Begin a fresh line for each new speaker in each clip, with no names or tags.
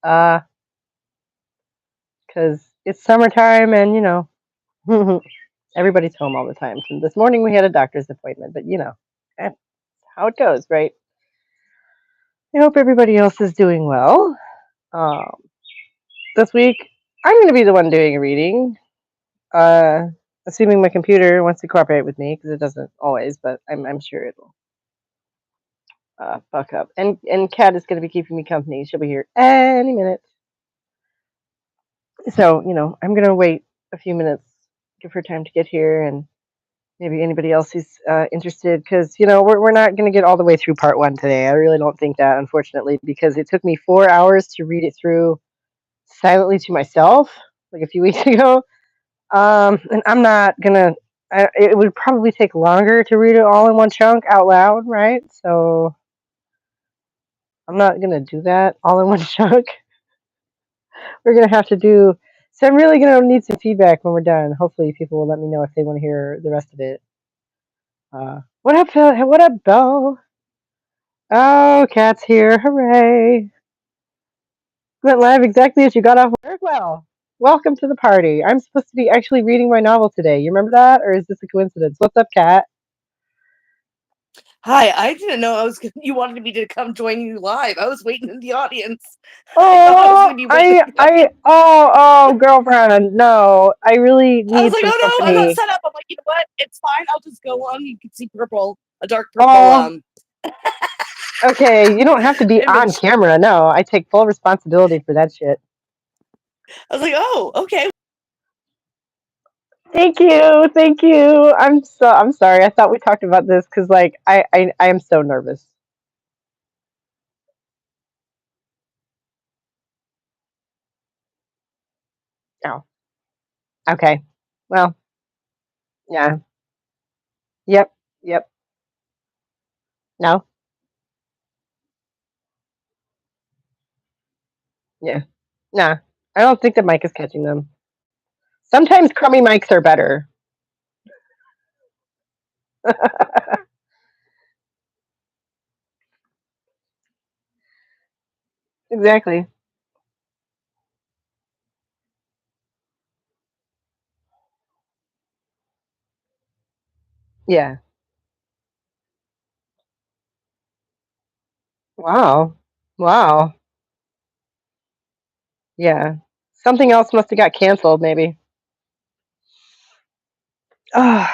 Because it's summertime and, everybody's home all the time. So this morning we had a doctor's appointment, but, that's how it goes, right? I hope everybody else is doing well. Um, this week, I'm going to be the one doing a reading, uh, assuming my computer wants to cooperate with me, because it doesn't always, but I'm sure it'll fuck up. And Kat is going to be keeping me company. She'll be here any minute. So, I'm going to wait a few minutes, give her time to get here, and maybe anybody else who's interested, because, we're not going to get all the way through part one today. I really don't think that, unfortunately, because it took me 4 hours to read it through silently to myself, like a few weeks ago. And I'm not going to, it would probably take longer to read it all in one chunk out loud, right? So I'm not going to do that all in one chunk. We're going to have to do. So I'm really going to need some feedback when we're done. Hopefully, people will let me know if they want to hear the rest of it. What up, Phil? What up, Belle? Oh, Kat's here! Hooray! Went live exactly as you got off work. Well, welcome to the party. I'm supposed to be actually reading my novel today. You remember that, or is this a coincidence? What's up, Kat?
Hi, I didn't know you wanted me to come join you live. I was waiting in the audience.
Oh, girlfriend, no, I really
I was
need
like,
some
oh no, I'm not
company.
set up. I'm like, you know what? It's fine. I'll just go on. You can see a dark purple
Oh, okay, you don't have to be on
image.
camera. No, I take full responsibility for that shit.
I was like, oh, okay.
Thank you. I'm sorry. I thought we talked about this because, like, I am so nervous. Oh, okay. Well, yeah. Yep. Yep. No. Yeah. Nah. I don't think the mic is catching them. Sometimes crummy mics are better. Exactly. Yeah. Wow. Wow. Yeah. Something else must have got canceled, maybe. Oh.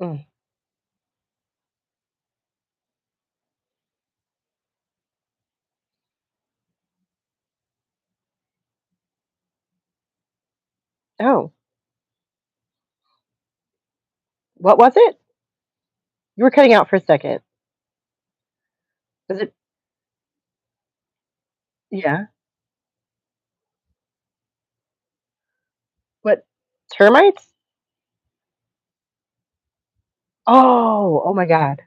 Mm. Oh. What was it? You were cutting out for a second. Was it? Yeah. What? Termites? Oh. Oh my God.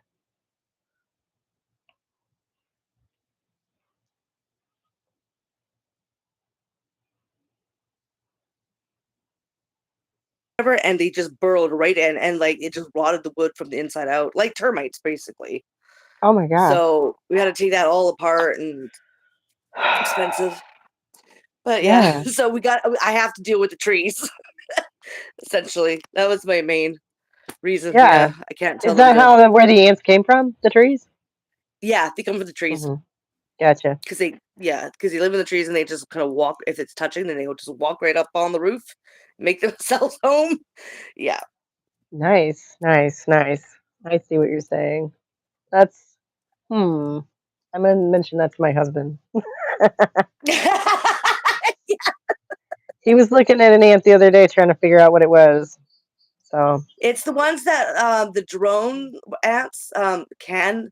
And they just burrowed right in, and like it just rotted the wood from the inside out, like termites, basically.
Oh my gosh.
So we had to take that all apart, and expensive. But yeah,
Yeah.
so I have to deal with the trees. Essentially, that was my main reason.
Yeah.
Yeah, I can't tell
Is
them
that
to.
how where the ants came from? The trees?
Yeah, they come from the trees.
Hmm. Gotcha.
Because they live in the trees and they just kind of walk. If it's touching, then they will just walk right up on the roof, make themselves home. Yeah.
Nice. Nice. Nice. I see what you're saying. That's hmm. I'm gonna mention that to my husband. He was looking at an ant the other day trying to figure out what it was. So
It's the ones that the drone ants can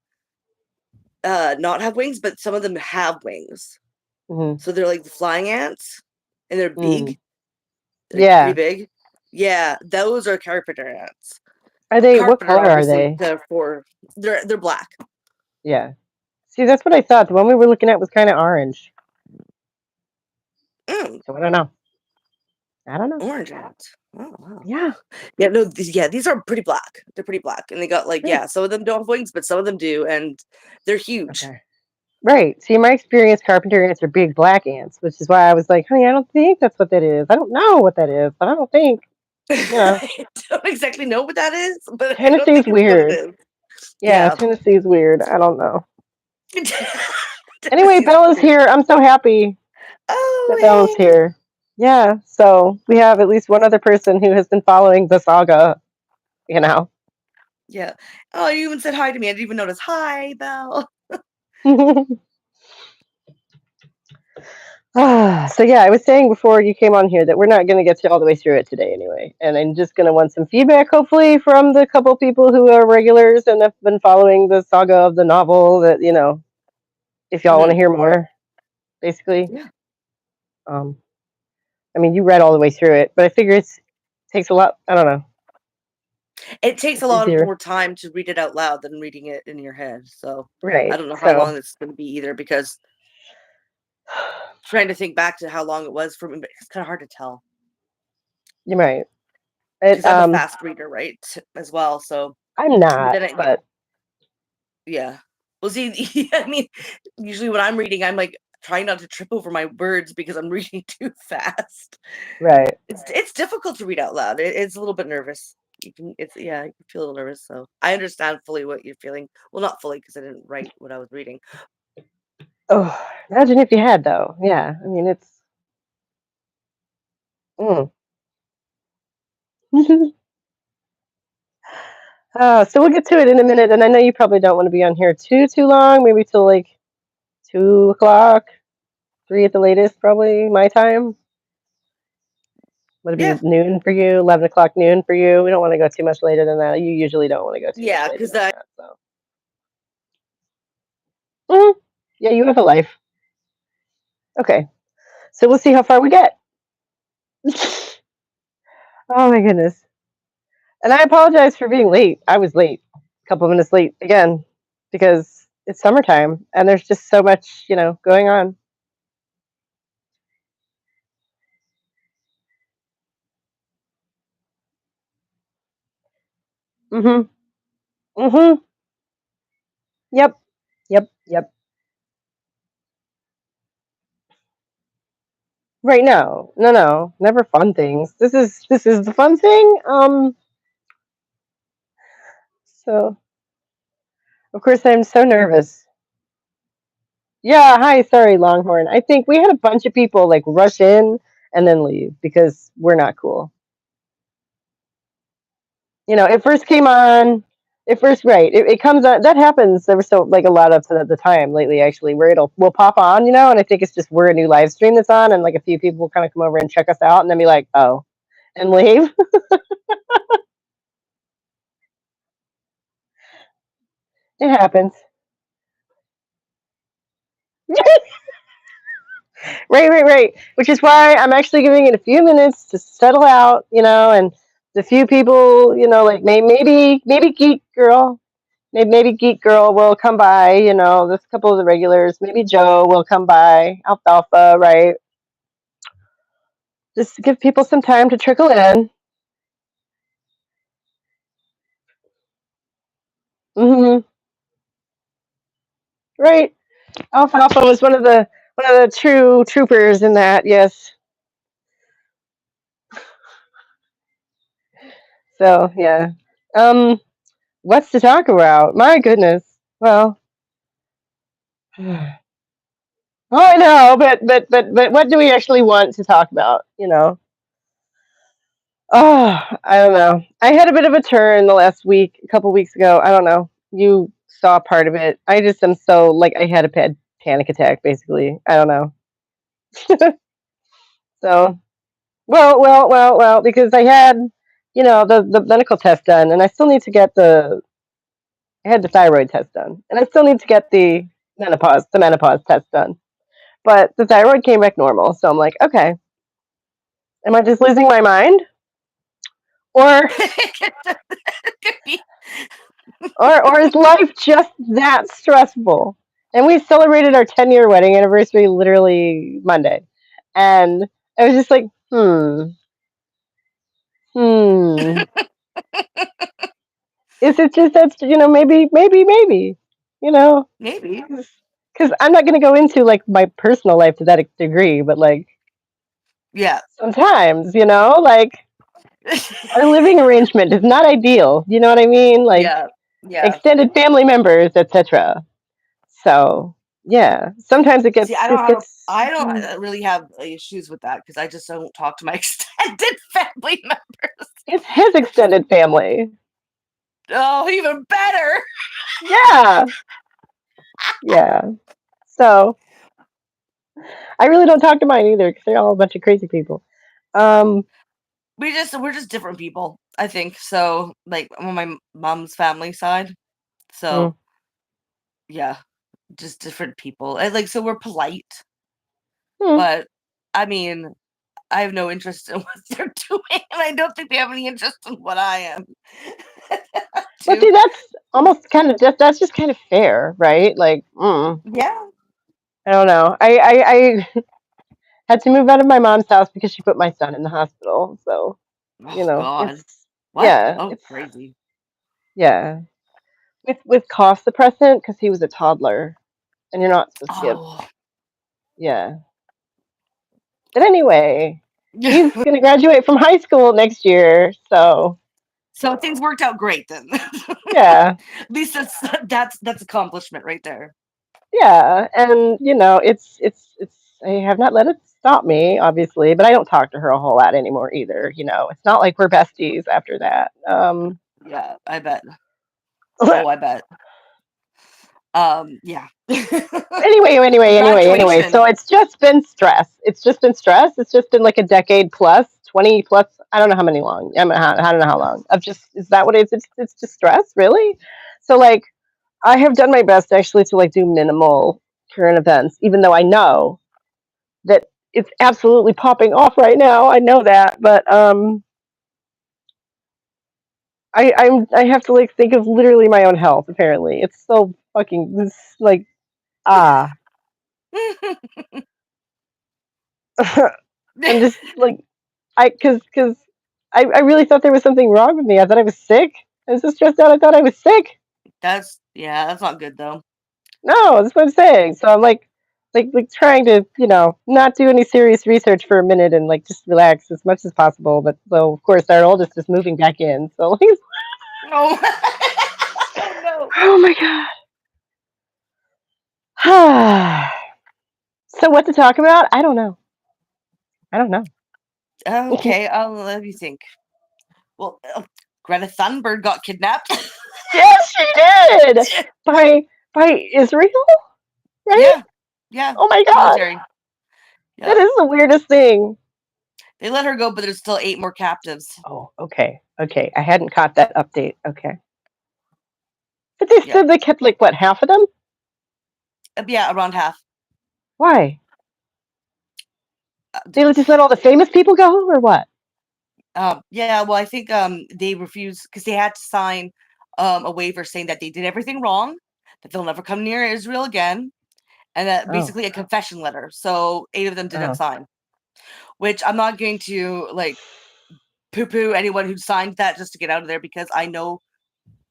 not have wings, but some of them have wings.
hmm.
So they're like the flying ants, and they're
Mm.
big. They're pretty
Yeah.
big. Yeah, those are carpenter ants.
Are they what
Carpenter,
color are
obviously,
they?
they're black.
Yeah. See, that's what I thought. The one we were looking at was kind of orange.
Mm,
So I don't know. I don't know.
orange ants. Oh, wow.
Yeah.
Yeah, no, these are pretty black. They're pretty black, and they got, like,
Right.
yeah, some of them don't have wings, but some of them do, and they're huge.
Okay. Right. See, in my experience, carpenter ants are big black ants, which is why I was like, honey, I don't think that's what that is. I don't know what that is, but I don't think, you know,
I don't exactly know what that is, but I don't
Tennessee's
think it's what it
weird.
is.
Yeah,
Yeah.
Tennessee's weird. I don't know. Anyway,
Tennessee's
Bella's
weird.
here. I'm so happy that Bella's
Oh, hey.
here. Yeah, so we have at least one other person who has been following the saga, you know.
Yeah. Oh, you even said hi to me. I didn't even notice. Hi, Belle.
So yeah, I was saying before you came on here that we're not going to get to all the way through it today anyway, and I'm just going to want some feedback, hopefully, from the couple people who are regulars and have been following the saga of the novel. That if y'all want to
Mhm.
hear more, basically.
Yeah.
Um, I mean, you read all the way through it, but I figure takes a lot. I don't know.
It takes a
It's
lot
easier,
more time to read it out loud than reading it in your head. So I
right?
don't know how
So,
long it's going to be either because trying to think back to how long it was for me, but it's kind of hard to tell
you're right. It
because I'm a fast reader, right? As well. So,
I'm
but
not,
then I,
but
yeah. Well, see, I mean, usually when I'm reading, I'm like trying not to trip over my words because I'm reading too fast.
right.
It's difficult to read out loud. It's a little bit nervous. It's yeah, you can feel a little nervous. So I understand fully what you're feeling. Well, not fully because I didn't write what I was reading.
Oh, imagine if you had though. Yeah, I mean it's. Mm. So we'll get to it in a minute, and I know you probably don't want to be on here too long. Maybe till like 2 o'clock, 3 at the latest, probably my time. Would it be
Yeah,
noon for you? 11 o'clock noon for you? We don't want to go too much later than that. You usually don't want to go too much
yeah,
later
because
than
I
that. So. Mhm. Yeah, you have a life. Okay, so we'll see how far we get. Oh my goodness. And I apologize for being late. I was late, a couple of minutes late again, because it's summertime and there's just so much, going on. Mhm. Mhm. Yep. Yep. Yep. Right now. No, no. Never fun things. This is the fun thing. So of course I'm so nervous. Yeah, hi, sorry, Longhorn. I think we had a bunch of people like rush in and then leave because we're not cool. It first came on. It first, right. It comes on. That happens. There was so like a lot of the time lately, actually, where will pop on, and I think it's just we're a new live stream that's on, and like a few people will kind of come over and check us out, and then be like, oh, and leave. It happens. Right, right, right. Which is why I'm actually giving it a few minutes to settle out, and the few people, like maybe Geek Girl. Maybe Geek Girl will come by, there's a couple of the regulars. Maybe Joe will come by, Alfalfa, right? Just to give people some time to trickle in. Hmm. Right. Alfalfa was one of the true troopers in that, yes. So yeah. Um, what's to talk about? My goodness. Well, oh, I know, but what do we actually want to talk about? Oh, I don't know. I had a bit of a turn the last week, a couple weeks ago. I don't know. You saw part of it. I just am so like I had a panic attack, basically. I don't know. So well, because I had, the medical test done, and I still need to get I had the thyroid test done, and I still need to get the menopause test done. But the thyroid came back normal, so I'm like, okay, am I just losing my mind, or
Could be.
or is life just that stressful? And we celebrated our 10-year wedding anniversary literally Monday, and I was just like, hmm. Hmm. Is it just that's maybe, you know,
Maybe.
because I'm not going to go into like my personal life to that degree, but like
Yeah.
sometimes, like our living arrangement is not ideal. You know what I mean? Like
Yeah. Yeah.
extended family members, etc. So yeah, sometimes it
See,
gets it gets.
I don't really have issues with that because I just don't talk to my extended family members.
It's his extended family.
Oh, even better.
Yeah, yeah. So I really don't talk to mine either because they're all a bunch of crazy people. Um,
We're just different people, I think. So, like, I'm on my mom's family side.
mm,
So, yeah, just different people. And like, so we're polite,
mm.
but I mean, I have no interest in what they're doing, and I don't think they have any interest in what I am.
Well,
Too.
see, that's almost kind of that's just kind of fair, right? Like,
Yeah.
I don't know. I had to move out of my mom's house because she put my son in the hospital. So
Oh God.
it's
What?
yeah,
Oh,
it's
crazy.
yeah. With cough suppressant because he was a toddler, and you're not supposed to give.
Oh.
Yeah. But anyway, he's gonna graduate from high school next year, so
So things worked out great then.
yeah,
At least that's accomplishment right there.
yeah, and it's. I have not let it stop me, obviously, but I don't talk to her a whole lot anymore either. It's not like we're besties after that.
Yeah, I bet. Oh, I bet. Yeah.
Anyway. So
Graduation.
it's just been stress. It's just been stress. It's just been like a decade plus, 20 plus. I don't know how many long. I don't know how long. Of just is that what it is? It's just stress, really. So like I have done my best actually to like do minimal current events, even though I know that it's absolutely popping off right now. I know that, but I have to like think of literally my own health. Apparently, it's so fucking this like ah. I'm just like because I really thought there was something wrong with me. I thought I was sick. I was so stressed out. I thought I was sick.
that's not good though.
No, that's what I'm saying. So I'm like trying to not do any serious research for a minute and like just relax as much as possible. But so of course our oldest is moving back in. So like,
No. Oh no.
oh my god. So what to talk about? I don't know. I don't know.
Okay, I'll let me think. Well, Greta Thunberg got kidnapped.
Yes, she did by Israel, right?
Yeah, yeah,
Oh my god,
military.
that
Yeah,
is the weirdest thing.
they let her go, but there's still 8 more captives.
Oh, okay, okay. I hadn't caught that update. Okay, but they
Yeah,
said they kept like what half of them?
yeah, around half.
Why?
Uh,
They just let all the famous people go, or what?
yeah, well, I think they refused because they had to sign a waiver saying that they did everything wrong, that they'll never come near Israel again, and that
Oh,
basically a confession letter. So 8 of them didn't
oh,
sign, which I'm not going to like poo poo anyone who signed that just to get out of there because I know.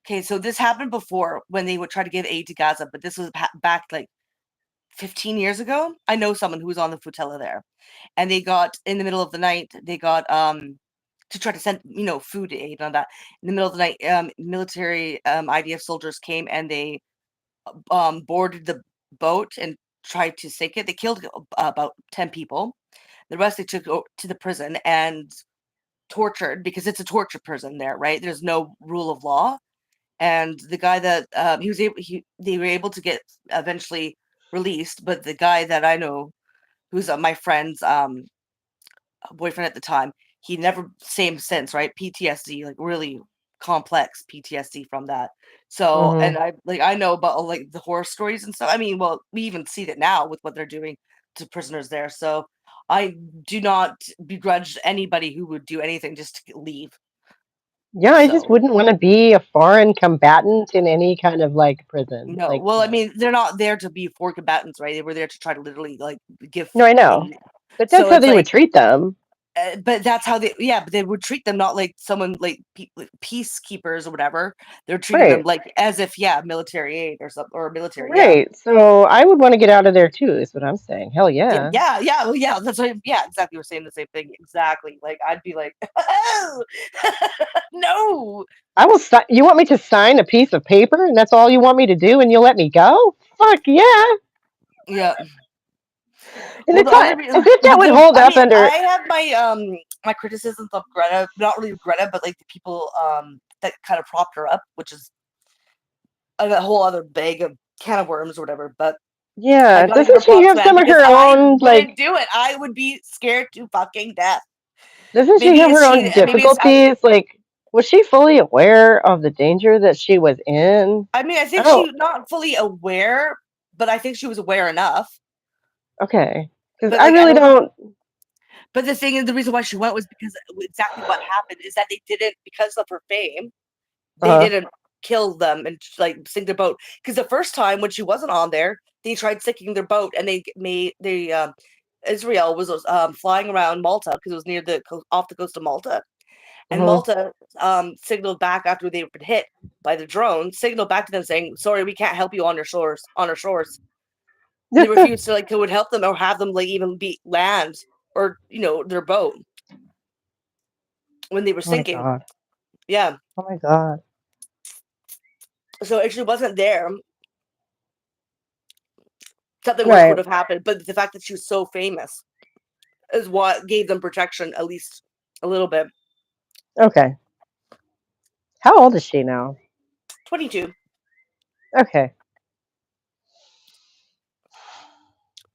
Okay, so this happened before when they would try to give aid to Gaza, but this was back like 15 years ago. I know someone who was on the flotilla there, and they got in the middle of the night. They got to try to send food aid on that. In the middle of the night, military IDF soldiers came and they boarded the boat and tried to sink it. They killed about 10 people. The rest they took to the prison and tortured because it's a torture prison there, right? There's no rule of law. And the guy that they were able to get eventually released, but the guy that I know, who's my friend's boyfriend at the time, he never same since, right? PTSD, like really complex PTSD from that. So, and
mm-hmm.
I know about like the horror stories and stuff. I mean, well, we even see it now with what they're doing to prisoners there. So, I do not begrudge anybody who would do anything just to leave.
Yeah, I just
So,
wouldn't want to be a foreign combatant in any kind of like prison.
no,
Like,
well, I
no,
mean, they're not there to be for combatants, right? They were there to try to literally like give
no, I know,
aid.
but that's
So
how
it's
they would
like
treat them.
but that's how they, yeah, but they would treat them not like someone like peacekeepers or whatever. They're treating them
Right.
like as if, yeah, military aid or something, or military, yeah.
Right. So I would want to get out of there too, is what I'm saying. Hell
Yeah,
yeah.
yeah, yeah, well, yeah, that's what, yeah, exactly. We're saying the same thing. Exactly. Like, I'd be like, oh, no.
I will you want me to sign a piece of paper and that's all you want me to do and you'll let me go? Fuck yeah.
Yeah.
And
Well,
it's
the only
not as
reason,
if that would hold
I
up
mean,
under.
I have my criticisms of Greta, not really Greta, but like the people that kind of propped her up, which is a whole other bag of can of worms or whatever. But I
Yeah,
gotta give
doesn't
her
she
props,
have
man,
some of
because
her
I
own
wouldn't
like
do it. I would be scared to fucking death.
doesn't she
Maybe
have
it's
her
she.
own
Maybe it's.
difficulties? Like was she fully aware of the danger that she was in?
I mean, I
I
think
don't
she's not fully aware, but I think she was aware enough.
okay. Because
But
I
like, I
really
don't.
don't
But the thing is, the reason why she went was because exactly what happened is that they didn't, because of her fame, they
uh
didn't kill them and like sink their boat. Because the first time when she wasn't on there, they tried sinking their boat, and Israel was flying around Malta because it was near off the coast of Malta, and
uh
Malta signaled back after they had been hit by the drone, signaled back to them saying, "Sorry, we can't help you on your shores." And they refused to like, who would help them or have them like even be land or their boat when they were
Oh my
sinking.
god.
Yeah.
Oh my god.
So if she wasn't there, something worse would
Right.
have happened. But the fact that she was so famous is what gave them protection, at least a little bit.
Okay. How old is she now?
22.
Okay.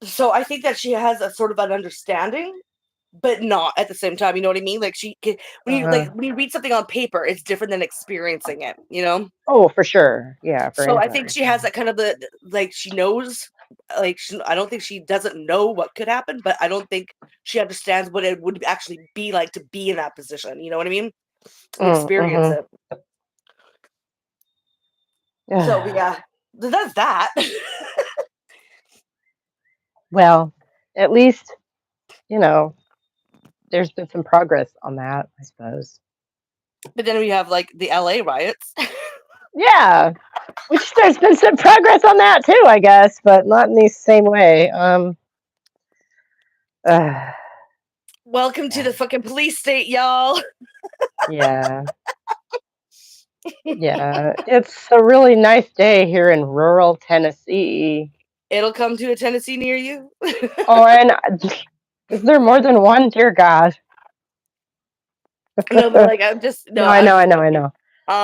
So I think that she has a sort of an understanding, but not at the same time. You know what I mean? Like
Uh
when you read something on paper, it's different than experiencing it.
oh, for sure. Yeah, for
So I think she has
everything.
that kind of like she knows. Like I don't think she doesn't know what could happen, but I don't think she understands what it would actually be like to be in that position. You know what I mean? To experience
Mm-hmm.
it. So yeah, that's that.
Well, at least, you know, there's been some progress on that, I suppose.
But then we have like the LA riots.
Yeah, which there's been some progress on that too, I guess, but not in the same way. Uh,
Welcome to the fucking police state, y'all.
yeah, yeah. It's a really nice day here in rural Tennessee.
It'll come to a Tennessee near you.
Oh, and is there more than one? Dear God.
No, but like I'm just
No,
no,
I
I'm
know, I
just
know, I
joking.
know.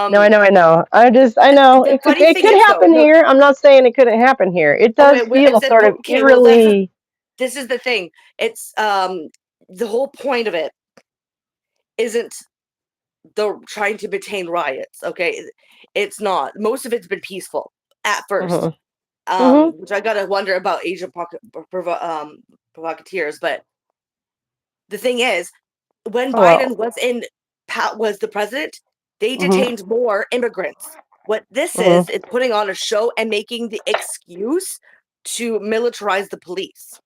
No, I
Um,
know, I know. I know
the funny
it
thing
could
is though,
happen
no,
here. I'm not saying it couldn't happen here. It
oh
does
wait,
feel
is it
sort of
okay? Well,
eerily.
this is the thing. It's the whole point of it isn't the trying to maintain riots. Okay, it's not. Most of it's been peaceful at first.
Hmm. Hmm.
Which I gotta wonder about Asian provocateurs. But the thing is, when
Oh well.
Biden was the president, they
Hmm.
detained more immigrants. What this
Hmm.
is putting on a show and making the excuse to militarize the police.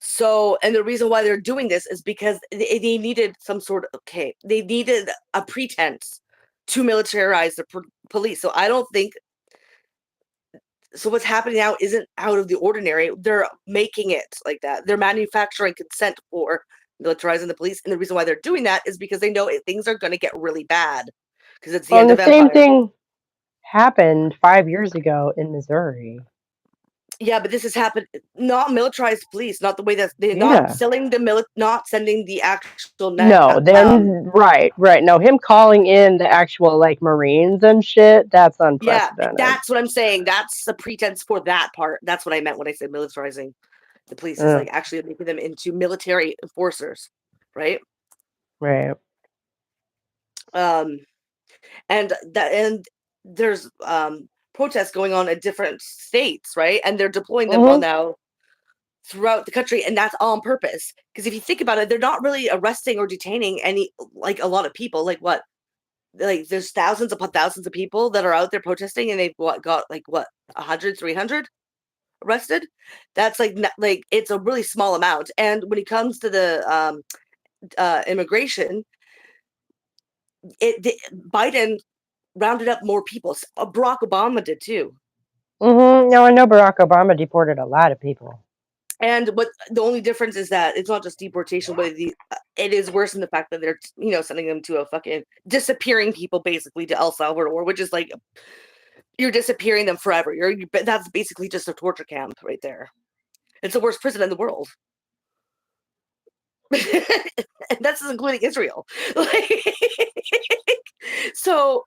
So, and the reason why they're doing this is because they needed some sort of, okay, they needed a pretense to militarize the police. So I don't think, so what's happening now isn't out of the ordinary. They're making it like that. They're manufacturing consent for militarizing the police. And the reason why they're doing that is because they know things are going to get really bad because it's the
Well, and
end
the
of
same
empire.
thing happened 5 years ago in Missouri.
Yeah, but this has happened. Not militarized police, not the way that they're not
Yeah.
selling not sending the actual
No, right, right. No, him calling in the actual like Marines and shit, that's
yeah,
unprecedented.
that's what I'm saying. That's the pretense for that part. That's what I meant when I said militarizing the police is
Mm,
like actually making them into military enforcers, right?
right.
Um, and there's protests going on in different states, right? And they're deploying them all
Hmm.
now throughout the country, and that's on purpose. Because if you think about it, they're not really arresting or detaining any like a lot of people. Like what? Like there's thousands upon thousands of people that are out there protesting, and they've got like what 100, 300 arrested. That's like it's a really small amount. And when it comes to the immigration, Biden rounded up more people. Barack Obama did too.
No, I know Barack Obama deported a lot of people.
And what the only difference is that it's not just deportation, but it is worse in the fact that they're sending them to a fucking disappearing people basically to El Salvador, which is like you're disappearing them forever. That's basically just a torture camp right there. It's the worst prison in the world. And that's including Israel. So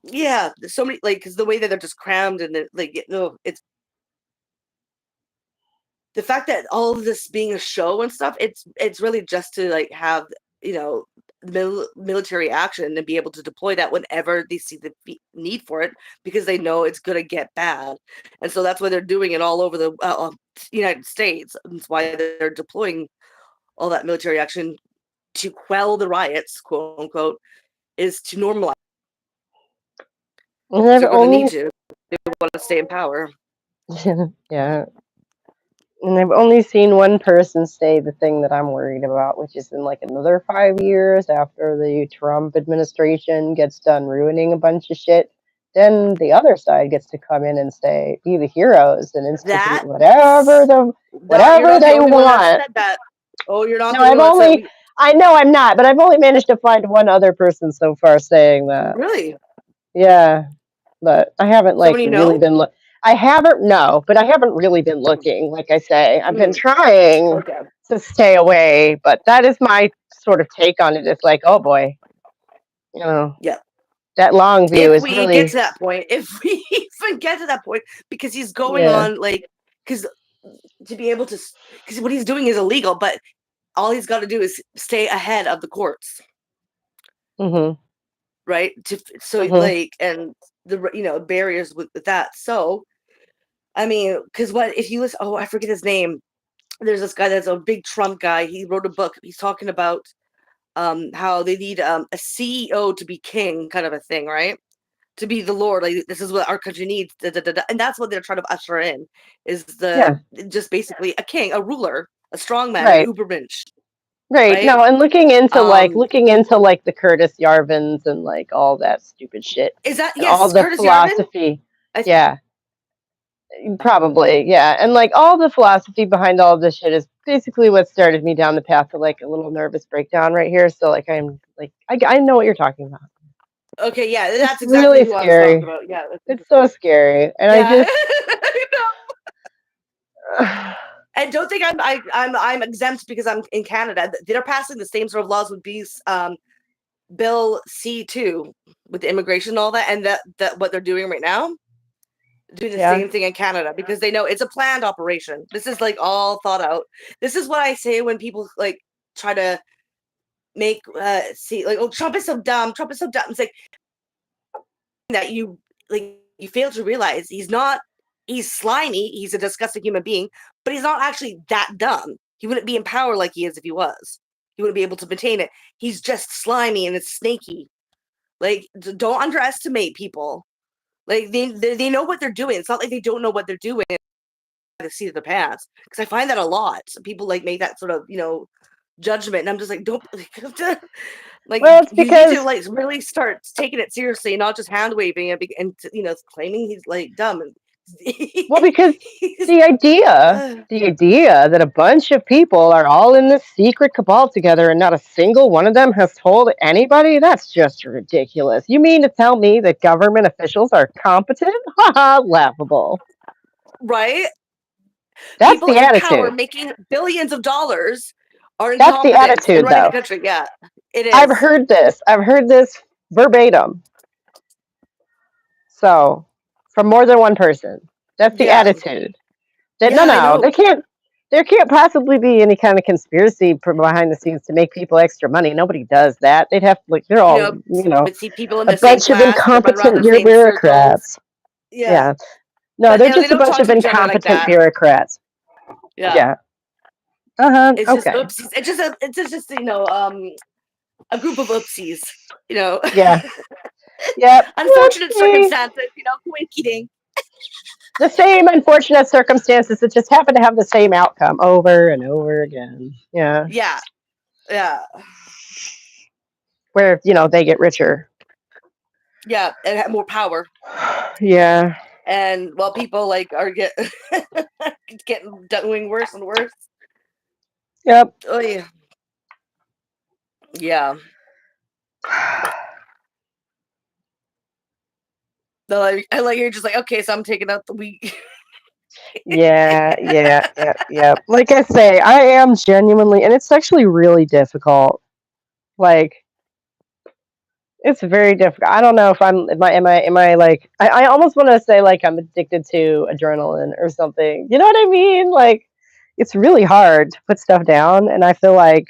yeah, there's so many because the way that they're just crammed and it's the fact that all of this being a show and stuff. It's really just to have military action and be able to deploy that whenever they see the need for it, because they know it's going to get bad. And so that's why they're doing it all over the United States. That's why they're deploying all that military action to quell the riots, quote unquote, is to normalize. They're going to need to. They want to stay in power.
Yeah. And I've only seen one person say the thing that I'm worried about, which is in another 5 years after the Trump administration gets done ruining a bunch of shit, then the other side gets to come in and say, be the heroes and institute whatever they want.
Oh, you're not.
No, I know I'm not, but I've only managed to find one other person so far saying that.
Really?
Yeah, but I haven't really been I haven't but I haven't really been looking. Like I say, I've been trying to stay away, but that is my sort of take on it. It's like, oh boy,
yeah,
that long view is really.
If we get to that point, because he's going on because to be able to, because what he's doing is illegal, but all he's got to do is stay ahead of the courts.
Mm-hmm.
Right. And the barriers with that. So, I mean, because if you listen, I forget his name. There's this guy that's a big Trump guy. He wrote a book. He's talking about how they need a CEO to be king, kind of a thing, right? To be the Lord. This is what our country needs. And that's what they're trying to usher in, is just basically a king, a ruler, a strongman, an Ubermensch.
Right. No, and looking into the Curtis Yarvins and all that stupid shit.
Is that
all the
Curtis
philosophy? Yeah. Probably, yeah. And all the philosophy behind all of this shit is basically what started me down the path of a little nervous breakdown right here. So I'm I know what you're talking about.
Okay, yeah, that's
it's exactly really scary.
I was talking about. Yeah,
it's so scary, and I just.
And don't think I'm exempt because I'm in Canada. They're passing the same sort of laws with these Bill C2 with the immigration and all that, and that what they're doing right now, doing the same thing in Canada, because they know it's a planned operation. This is all thought out. This is what I say when people try to make oh, Trump is so dumb. It's that you fail to realize he's slimy, he's a disgusting human being, but he's not actually that dumb. He wouldn't be in power like he is if he was. He wouldn't be able to maintain it. He's just slimy and it's snaky. Don't underestimate people. They know what they're doing. It's not like they don't know what they're doing by the seat of their pants. Because I find that a lot. People make that sort of judgment, and I'm just don't
well, it's because
you need to really start taking it seriously, not just hand waving it and claiming he's dumb.
Well, because the idea that a bunch of people are all in this secret cabal together and not a single one of them has told anybody, that's just ridiculous. You mean to tell me that government officials are competent? Haha, laughable.
Right?
That's
people
the
in
attitude.
Power making billions of dollars are
that's the attitude,
running
though.
The country. Yeah, it is.
I've heard this verbatim. So, from more than one person. That's the attitude. That no, there can't possibly be any kind of conspiracy from behind the scenes to make people extra money. Nobody does that. They'd have they're all
see people in
a bunch of incompetent bureaucrats. Yeah. No,
but,
they're just a bunch of incompetent bureaucrats. Yeah.
It's
okay.
Just oopsies. It's just a group of oopsies.
Yeah. Yep.
Unfortunate circumstances. Coinciding.
The same unfortunate circumstances that just happen to have the same outcome over and over again. Yeah.
Yeah. Yeah.
where they get richer.
Yeah, and have more power.
Yeah.
And while people like are getting doing worse and worse.
Yep.
Oh yeah. Yeah. No, I like you're just like, okay, so I'm taking out the wheat.
Yeah. Like I say, I am genuinely, and it's actually really difficult. Like, it's very difficult. I don't know if am I like, I almost want to say like I'm addicted to adrenaline or something. You know what I mean? Like, it's really hard to put stuff down, and I feel like,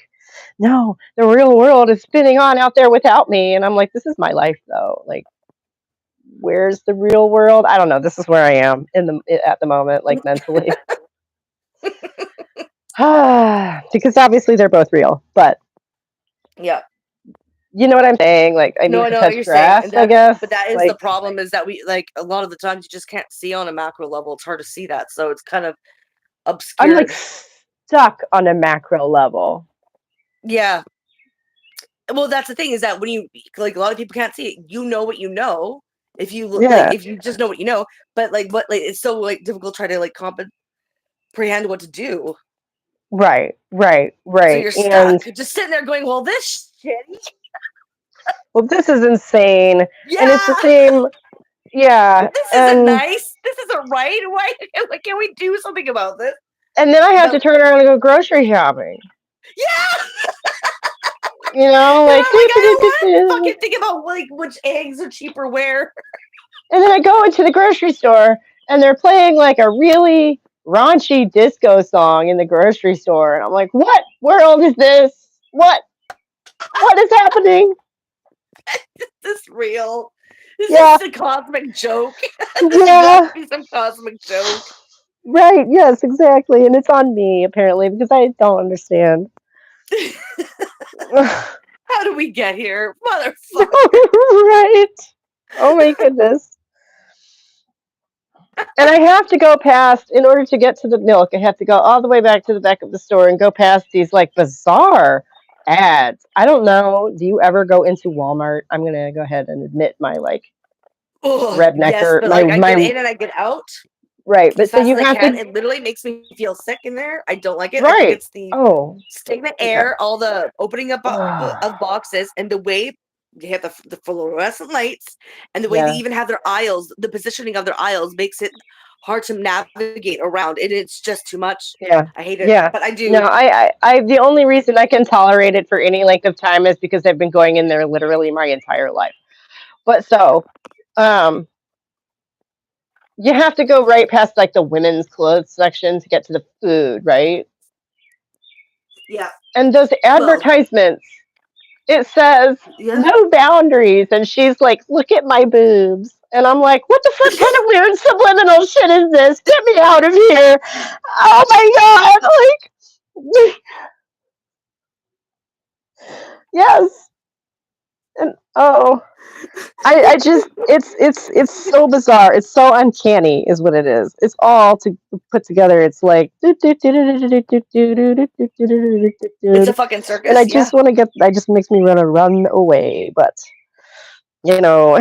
no, the real world is spinning on out there without me, and I'm like, this is my life though. Like, where's the real world? I don't know. This is where I am at the moment, like mentally. Because obviously they're both real, but
Yeah.
you know what I'm saying? Like, I
No,
need
I
to
know what
touch
you're saying, and
grass, I guess.
that is the
Like,
problem is that we like a lot of the times you just can't see on a macro level. It's hard to see that, so it's kind of
I'm like
obscured.
stuck on a macro level.
Yeah. Well, that's the thing is that when you like a lot of people can't see it. You know what you know if you look like
Yeah.
if you just know what you know, but like what like it's so like difficult to try to like comprehend what to do. So
Right.
you're
And
stuck, just sitting there going, "Well, this shitty."
well, this is insane. And it's the
Yeah,
same. Yeah.
this isn't
And
nice. This isn't right. Why? Like, can we do something about this?
then I have to
But
turn around and go grocery shopping.
yeah, and
Like,
I'm like, I don't want to fucking think about like which eggs are cheaper where.
and then I go into the grocery store and they're playing like a really raunchy disco song in the grocery store. And I'm like, what world is this? What is happening?
Is this real? Is
Yeah.
this a cosmic joke? This has got to
Yeah.
be some cosmic joke.
Right. Yes, exactly. And it's on me apparently because I don't understand.
How do we get here, motherfucker?
Right. Oh my goodness. And I have to go past, in order to get to the milk, I have to go all the way back to the back of the store and go past these like bizarre ads. I don't know. Do you ever go into Walmart? I'm going to go ahead and admit my like
Oh yes,
rednecker,
but
my,
like I get
my,
in and I get out
right.
as
But so
fast
you
as I
have
can.
to,
It literally makes me feel sick in there. I don't like it. I think
right.
it's the
Oh,
stagnant
yeah.
air, all the opening up of boxes, and the way they have the fluorescent lights, and the way they
Yeah.
even have their aisles. The positioning of their aisles makes it hard to navigate around, and it's just too much.
Yeah.
I hate it,
Yeah.
but I
No,
do.
the only reason I can tolerate it for any length of time is because I've been going in there literally my entire life. But so, um, you have to go right past like the women's clothes section to get to the food, right?
Yeah.
And those
Well,
advertisements, it says
yeah.
no boundaries, and she's like, "Look at my boobs," and I'm like, "What the fuck kind of weird subliminal shit is this? Get me out of here!" Oh my god! Like, yes, and oh, I just it's so bizarre. It's so uncanny, is what it is. It's all to put together. It's like, and
It's a fucking
I
circus. Yeah.
just want to get. I just makes me want to run away, but you know,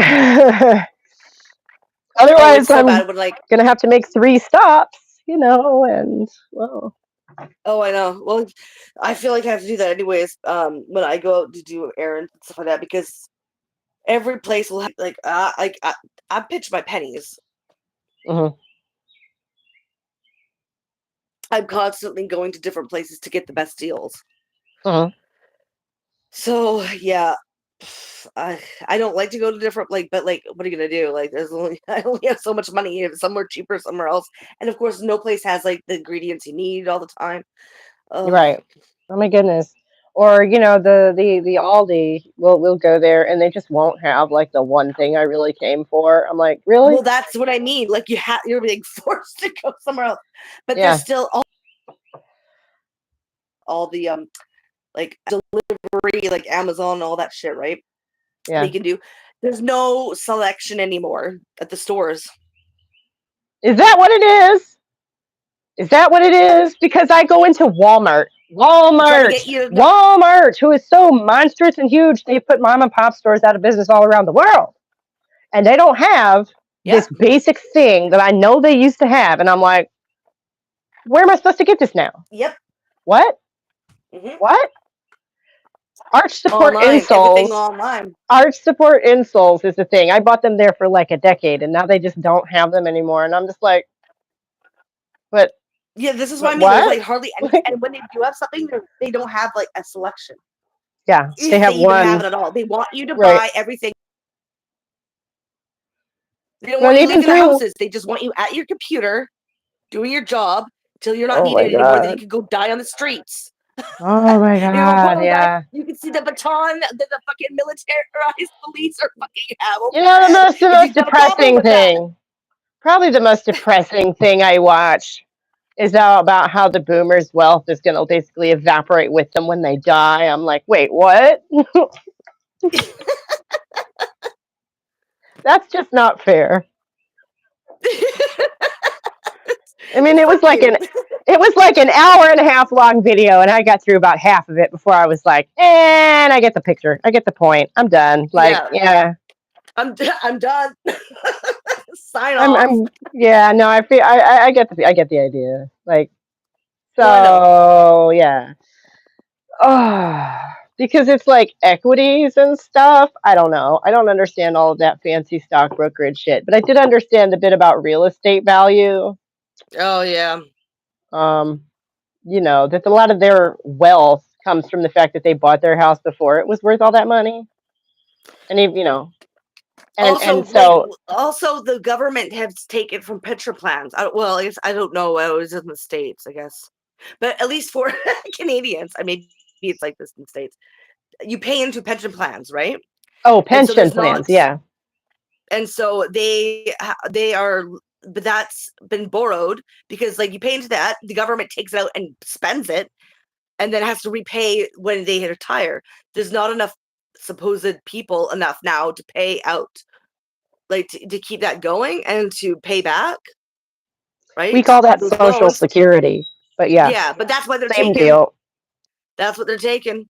Oh,
otherwise
it's so
I'm
bad when like.
gonna have to make 3 stops. And well,
Oh, I know. Well, I feel like I have to do that anyways. When I go out to do errands and stuff like that, because every place will have like I pitch my pennies.
mhm,
I'm constantly going to different places to get the best deals.
mhm.
So yeah, I don't like to go to different but like what are you gonna do? Like there's only I only have so much money. If somewhere cheaper somewhere else, and of course no place has like the ingredients you need all the time.
You're
Oh,
right. Oh my goodness. Or the Aldi, we'll go there and they just won't have like the one thing I really came for. I'm like, really?
well, that's what I mean. Like you're being forced to go somewhere else, but there's
Yeah,
still all the like delivery, like Amazon, all that shit, right? They
yeah.
can do. There's no selection anymore at the stores.
Is that what it is? Is that what it is? Because I go into Walmart
Trying to
Walmart,
get you.
Walmart, who is so monstrous and huge, they put mom and pop stores out of business all around the world, and they don't have
Yeah.
this basic thing that I know they used to have, and I'm like, where am I supposed to get this now?
Yep.
What?
Mm-hmm.
What? Arch support
Online. Everything
insoles.
online.
Arch support insoles is the thing. I bought them there for like a decade, and now they just don't have them anymore. And I'm just like, but
Yeah, this is what I mean. There's
what?
like hardly any,
Like,
and when they do have something, they don't have like a selection,
yeah, they
if they
have
even have it
one
at all. They want you to
right.
buy everything. They don't
Well,
want you
even
leaving the
through.
houses. They just want you at your computer doing your job till you're not
Oh my
needed anymore. Then you
god.
can go die on the streets.
Oh my
You go
god.
home, die.
Yeah.
You can see the baton that the fucking militarized police are fucking have over
You
your
know
head
the
if you
most
have a problem
depressing
with that.
thing. Probably the most depressing thing I watch is now about how the boomers' wealth is going to basically evaporate with them when they die. I'm like, wait, what? That's just not fair. I mean,
Fuck you.
it was like an hour and a half long video, and I got through about half of it before I was like, and I get the picture, I get the point, I'm done. Like,
Yeah,
yeah,
I'm done. Sign off.
yeah, no, I get the idea. Like,
No, I know.
so yeah. Oh, because it's like equities and stuff. I don't know. I don't understand all of that fancy stock brokerage shit, but I did understand a bit about real estate value.
Oh yeah.
Um, you know, that a lot of their wealth comes from the fact that they bought their house before it was worth all that money. And you know,
Also,
and so
also the government has taken from pension plans. Well, I guess I don't know. It was in the States, I guess, but at least for Canadians, I mean, it's like this in the States. You pay into pension plans, right?
oh,
And so
pension
there's not,
plans, yeah.
and so they are, but that's been borrowed because like you pay into that, the government takes it out and spends it, and then has to repay when they retire. There's not enough supposed people enough now to pay out, like to keep that going and to pay back,
We
right?
call that
Those
social
loans.
security. But yes,
Yeah, but that's why they're
same
taking.
deal.
That's what they're taking.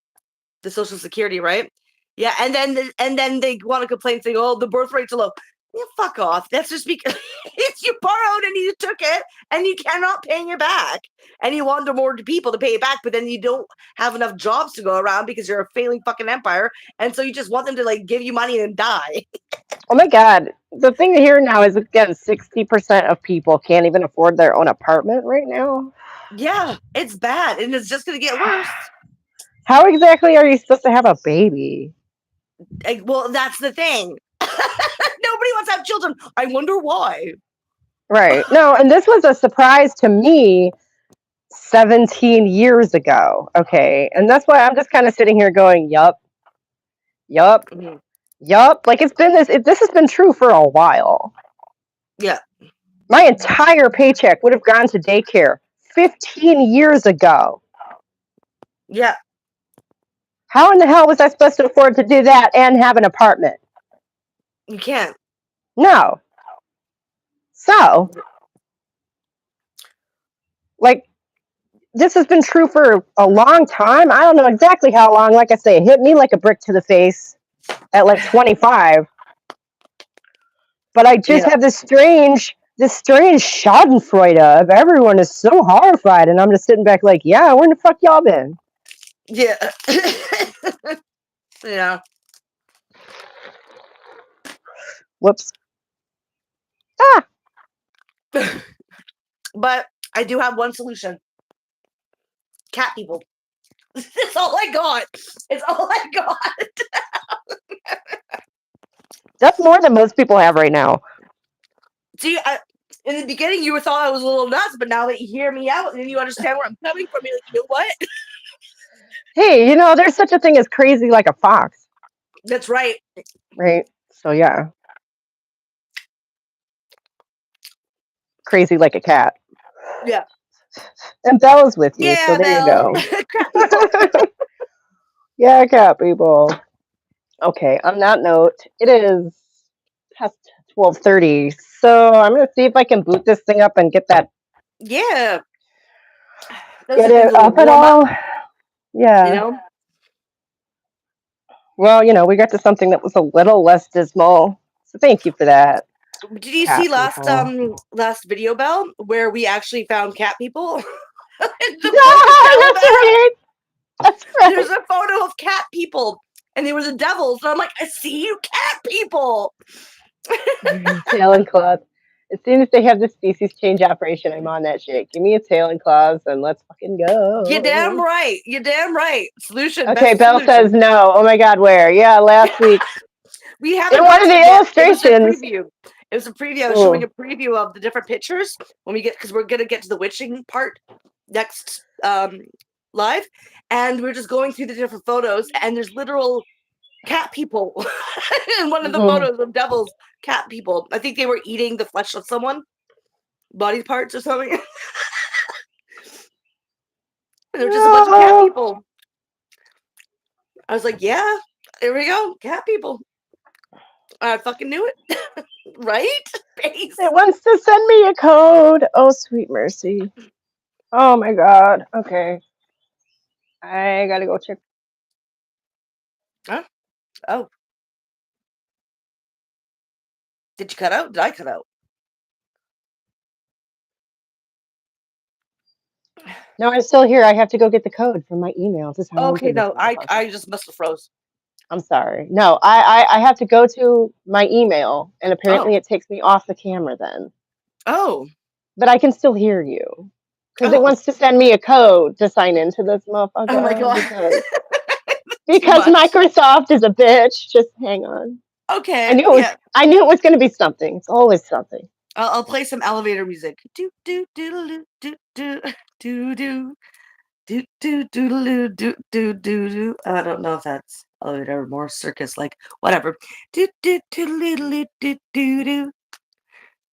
The Social Security, right? Yeah, and then they want to complain, saying, "Oh, the birth rate's low." Yeah, fuck off. That's just because you borrowed and you took it, and you cannot pay it back, and you want more people to pay it back, but then you don't have enough jobs to go around because you're a failing fucking empire, and so you just want them to like give you money and die.
Oh my God. The thing here now is again 60% of people can't even afford their own apartment right now.
Yeah, it's bad, and it's just gonna get worse.
How exactly are you supposed to have a baby?
Well, that's the thing. Nobody wants to have children. I wonder why.
Right. No, and this was a surprise to me 17 years ago. Okay. And that's why I'm just kind of sitting here going, yup, yup,
Mhm.
yup. Like this has been true for a while.
Yeah.
My entire paycheck would have gone to daycare 15 years ago.
Yeah.
How in the hell was I supposed to afford to do that and have an apartment?
You can't.
No. So, like, this has been true for a long time. I don't know exactly how long. Like I say, it hit me like a brick to the face at like 25. But I just
Yeah.
have this strange schadenfreude of everyone is so horrified. And I'm just sitting back like, yeah, where the fuck y'all been?
Yeah. Yeah.
Whoops. Ah,
But I do have one solution. Cat people. That's all I got. It's all I got.
that's more than most people have right now.
See, in the beginning, you thought I was a little nuts, but now that you hear me out and you understand where I'm coming from, you're like, you know what?
Hey, there's such a thing as crazy like a fox.
That's right.
Right? So, yeah. Crazy like a cat.
Yeah.
And Bella's with you, so
Yeah,
there you
Belle.
go.
Cat people.
Yeah, cat people. Okay, on that note, it is past 12:30, so I'm gonna see if I can boot this thing up and get
Yeah. Those
get
things
it
a little
up at
warm up.
all. Yeah.
You know?
Well, we got to something that was a little less dismal. So thank you for that,
Did you
cat
see
people.
last video, Belle, where we actually found cat people in the fucking
Ah,
Alabama?
that's right. That's
There's
right.
a photo of cat people, and they were the devils. And I'm like, I see you, cat people.
Tail and claws. As soon as they have the species change operation, I'm on that shit. Give me a tail and claws and let's fucking
You damn
go.
right. You damn right. Solution,
Okay,
best
Belle says
solution.
no. Oh my God, where? Yeah, last week
We
in
haven't
one of
watched
the
it yet. It was a
illustrations.
preview. It was a preview. I was showing
Mm.
a preview of the different pictures when we get, because we're gonna get to the witching part next live, and we're just going through the different photos, and there's literal cat people in one of the
Mhm.
photos of devils. Cat people. I think they were eating the flesh of someone, body parts or something. They're just a bunch of cat
No.
people. I was like, yeah, there we go, cat people. I fucking knew it, right? Base.
It wants to send me a code. Oh, sweet mercy. Oh my God. Okay. I gotta go check.
Huh? Oh, did you cut out? Did I cut out?
No, I'm still here. I have to go get the code from my email to sign into
Okay,
this
no, I
motherfucker.
just must have froze.
I'm sorry. No, I have to go to my email, and
Oh,
apparently it takes me off the camera then.
oh,
But I can still hear you because it
oh!
wants to send me a code to sign into this
Oh my
motherfucker
god, too
because
much.
Microsoft is a bitch. Just hang on.
Okay,
I
yeah.
knew it was going to be something. It's always something.
I'll play some elevator music. Do do do do do do do do do do do do do do. I don't know if that's elevator or more circus like. Whatever. Do do do do do do do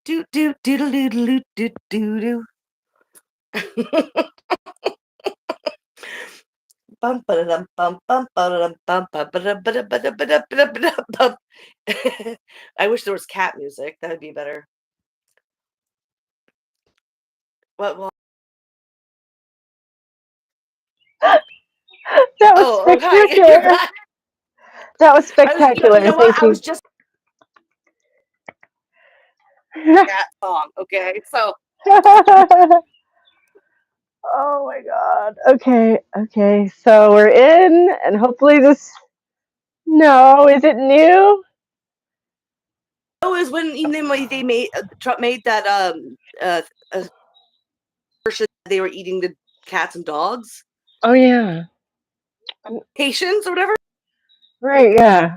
do do do do do do do do. Bum ba-da-dum bum bum ba-da-dum bum ba-da-ba-da-ba-da-ba-da-ba-da-ba-da-bum. I wish there was cat music. That would be better. What? Well,
That was
oh, hi. You're
spectacular.
back.
That was
You
spectacular.
know what?
Thank
I was
you.
just that song. Okay, so
Oh my God. Okay. Okay. So we're in, and hopefully this. No, is it new?
oh, is when they made Trump made that version. They were eating the cats and dogs,
Oh yeah.
Haitians or whatever.
Right. Yeah.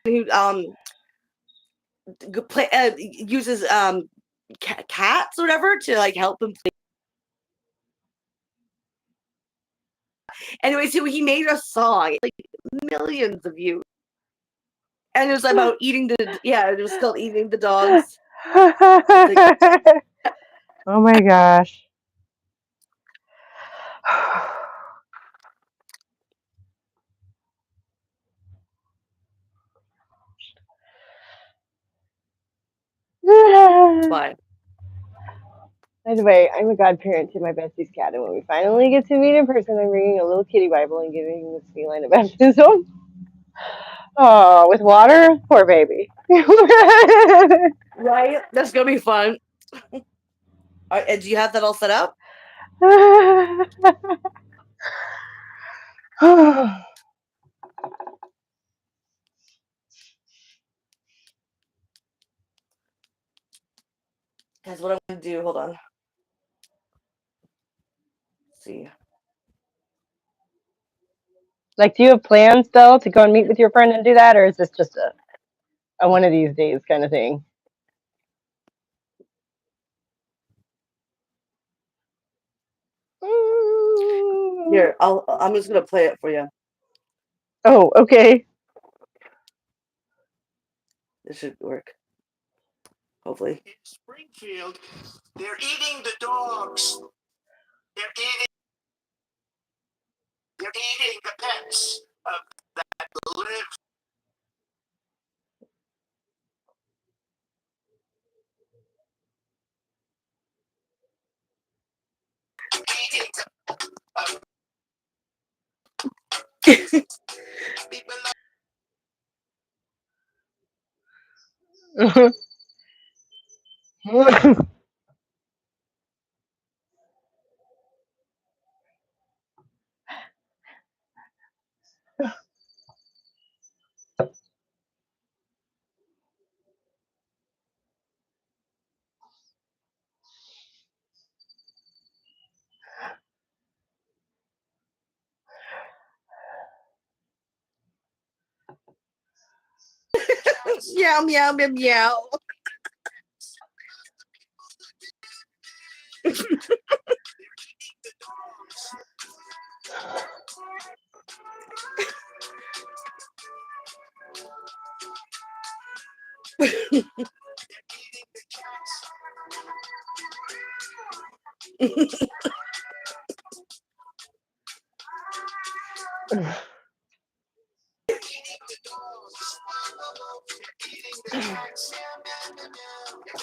Who play uses cats or whatever to like help him play. Anyway, so he made a song, like millions of views, and it was about eating the it was still eating the dogs. The,
Oh my gosh.
why?
By the way, I'm a godparent to my bestie's cat, and when we finally get to meet in person, I'm bringing a little kitty Bible and giving this feline a baptism. Oh, with water? Poor baby.
Right? That's gonna be fun. And do you have that all set up? Because what I'm gonna do, hold on. Let's see.
Like, do you have plans, though, to go and meet with your friend and do that, or is this just a one of these days kind of thing?
Here, I'm just gonna play it for you.
Oh, okay.
This should work. Hopefully.
In Springfield, they're eating the dogs. They're eating the pets that live. Eating
Meow meow meow meow.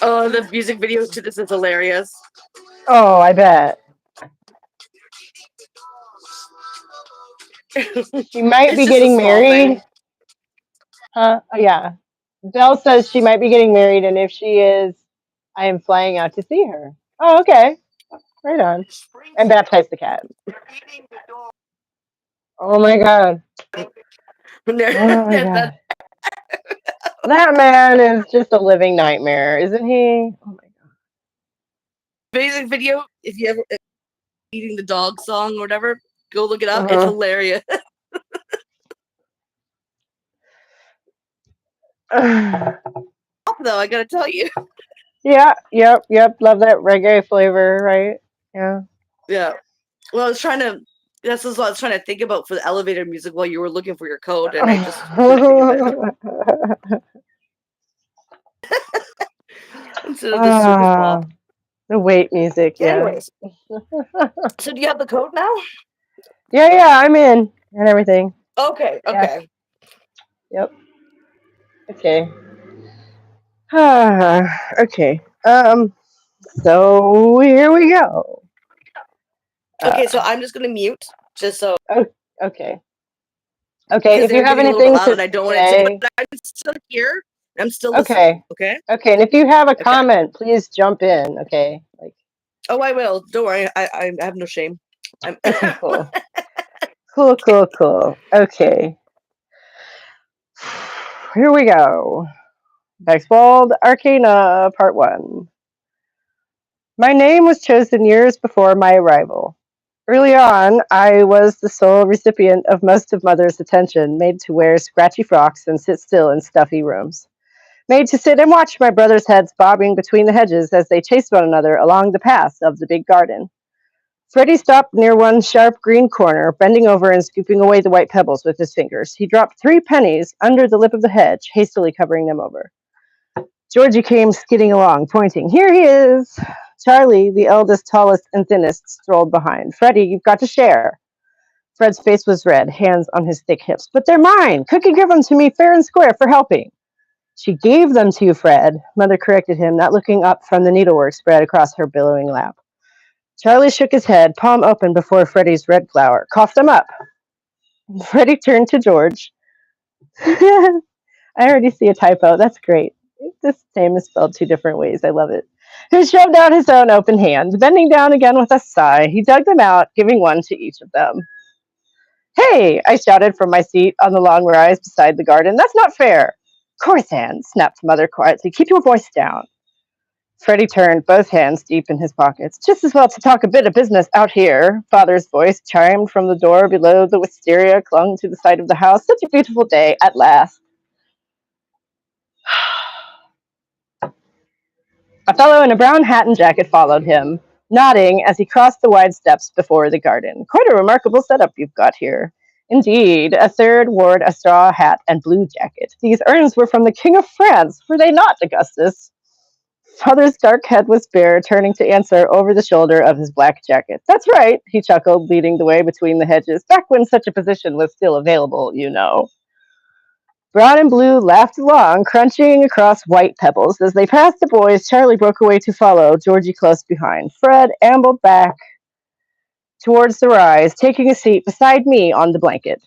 Oh, the music video to this is hilarious.
Oh, I bet. She might
It's
be
just a
getting
small
married.
thing.
Huh? Oh, yeah. Belle says she might be getting married, and if she is, I am flying out to see her. Oh, okay. Right on. And baptize the cat.
Eating the dog.
Oh my god. Oh my
That
god. That man is just a living nightmare, isn't he? Oh my
music video, if you ever eating the dog song or whatever, go look it up. It's
god.
hilarious. Though I gotta tell you,
Yeah, yep. Love that reggae flavor, right? Yeah.
yeah. Well, I was trying to. This is what I was trying to think about for the elevator music while you were looking for your code, and I just couldn't think of it instead of the circus
Ah,
pop.
the wait music, yeah.
Anyways, so do you have the code now?
Yeah, I'm in and everything.
Okay,
Yeah,
okay.
yep. Okay. Ah, okay. So here we go.
Okay, so I'm just gonna mute just so
Oh, okay. Okay,
because
if you
they're
have
getting a little bit
anything
loud
to
and I don't want it to.
say,
But I'm still here. I'm still listening.
okay.
Okay.
Okay, and if you have a
Okay.
comment, please jump in, okay? Like,
Oh, I will. Don't worry. I have no shame. I'm.
okay, cool. Cool. Okay. Here we go. Bexwold Arcana, Part 1. My name was chosen years before my arrival. Early on, I was the sole recipient of most of Mother's attention, made to wear scratchy frocks and sit still in stuffy rooms. Made to sit and watch my brothers' heads bobbing between the hedges as they chased one another along the paths of the big garden. Freddie stopped near one sharp green corner, bending over and scooping away the white pebbles with his fingers. He dropped 3 pennies under the lip of the hedge, hastily covering them over. Georgie came skidding along, pointing. Here he is! Charlie, the eldest, tallest, and thinnest, strolled behind. Freddie, you've got to share. Fred's face was red, hands on his thick hips. But they're mine! Cookie give them to me fair and square for helping. She gave them to you, Fred, Mother corrected him, not looking up from the needlework spread across her billowing lap. Charlie shook his head, palm open before Freddie's red flower. Cough them up. Freddie turned to George. I already see a typo. That's great. This name is spelled 2 different ways. I love it. Who shoved out his own open hand. Bending down again with a sigh, he dug them out, giving one to each of them. Hey, I shouted from my seat on the long rise beside the garden. That's not fair. Corzan, snapped Mother quietly. Keep your voice down. Freddie turned, both hands deep in his pockets. Just as well to talk a bit of business out here. Father's voice chimed from the door below. The wisteria clung to the side of the house. Such a beautiful day, at last. A fellow in a brown hat and jacket followed him, nodding as he crossed the wide steps before the garden. Quite a remarkable setup you've got here. Indeed, a third wore a straw hat and blue jacket. These urns were from the King of France, were they not, Augustus? Father's dark head was bare, turning to answer over the shoulder of his black jacket. That's right, he chuckled, leading the way between the hedges, back when such a position was still available, you know. Brown and Blue laughed along, crunching across white pebbles. As they passed the boys, Charlie broke away to follow, Georgie close behind. Fred ambled back towards the rise, taking a seat beside me on the blanket.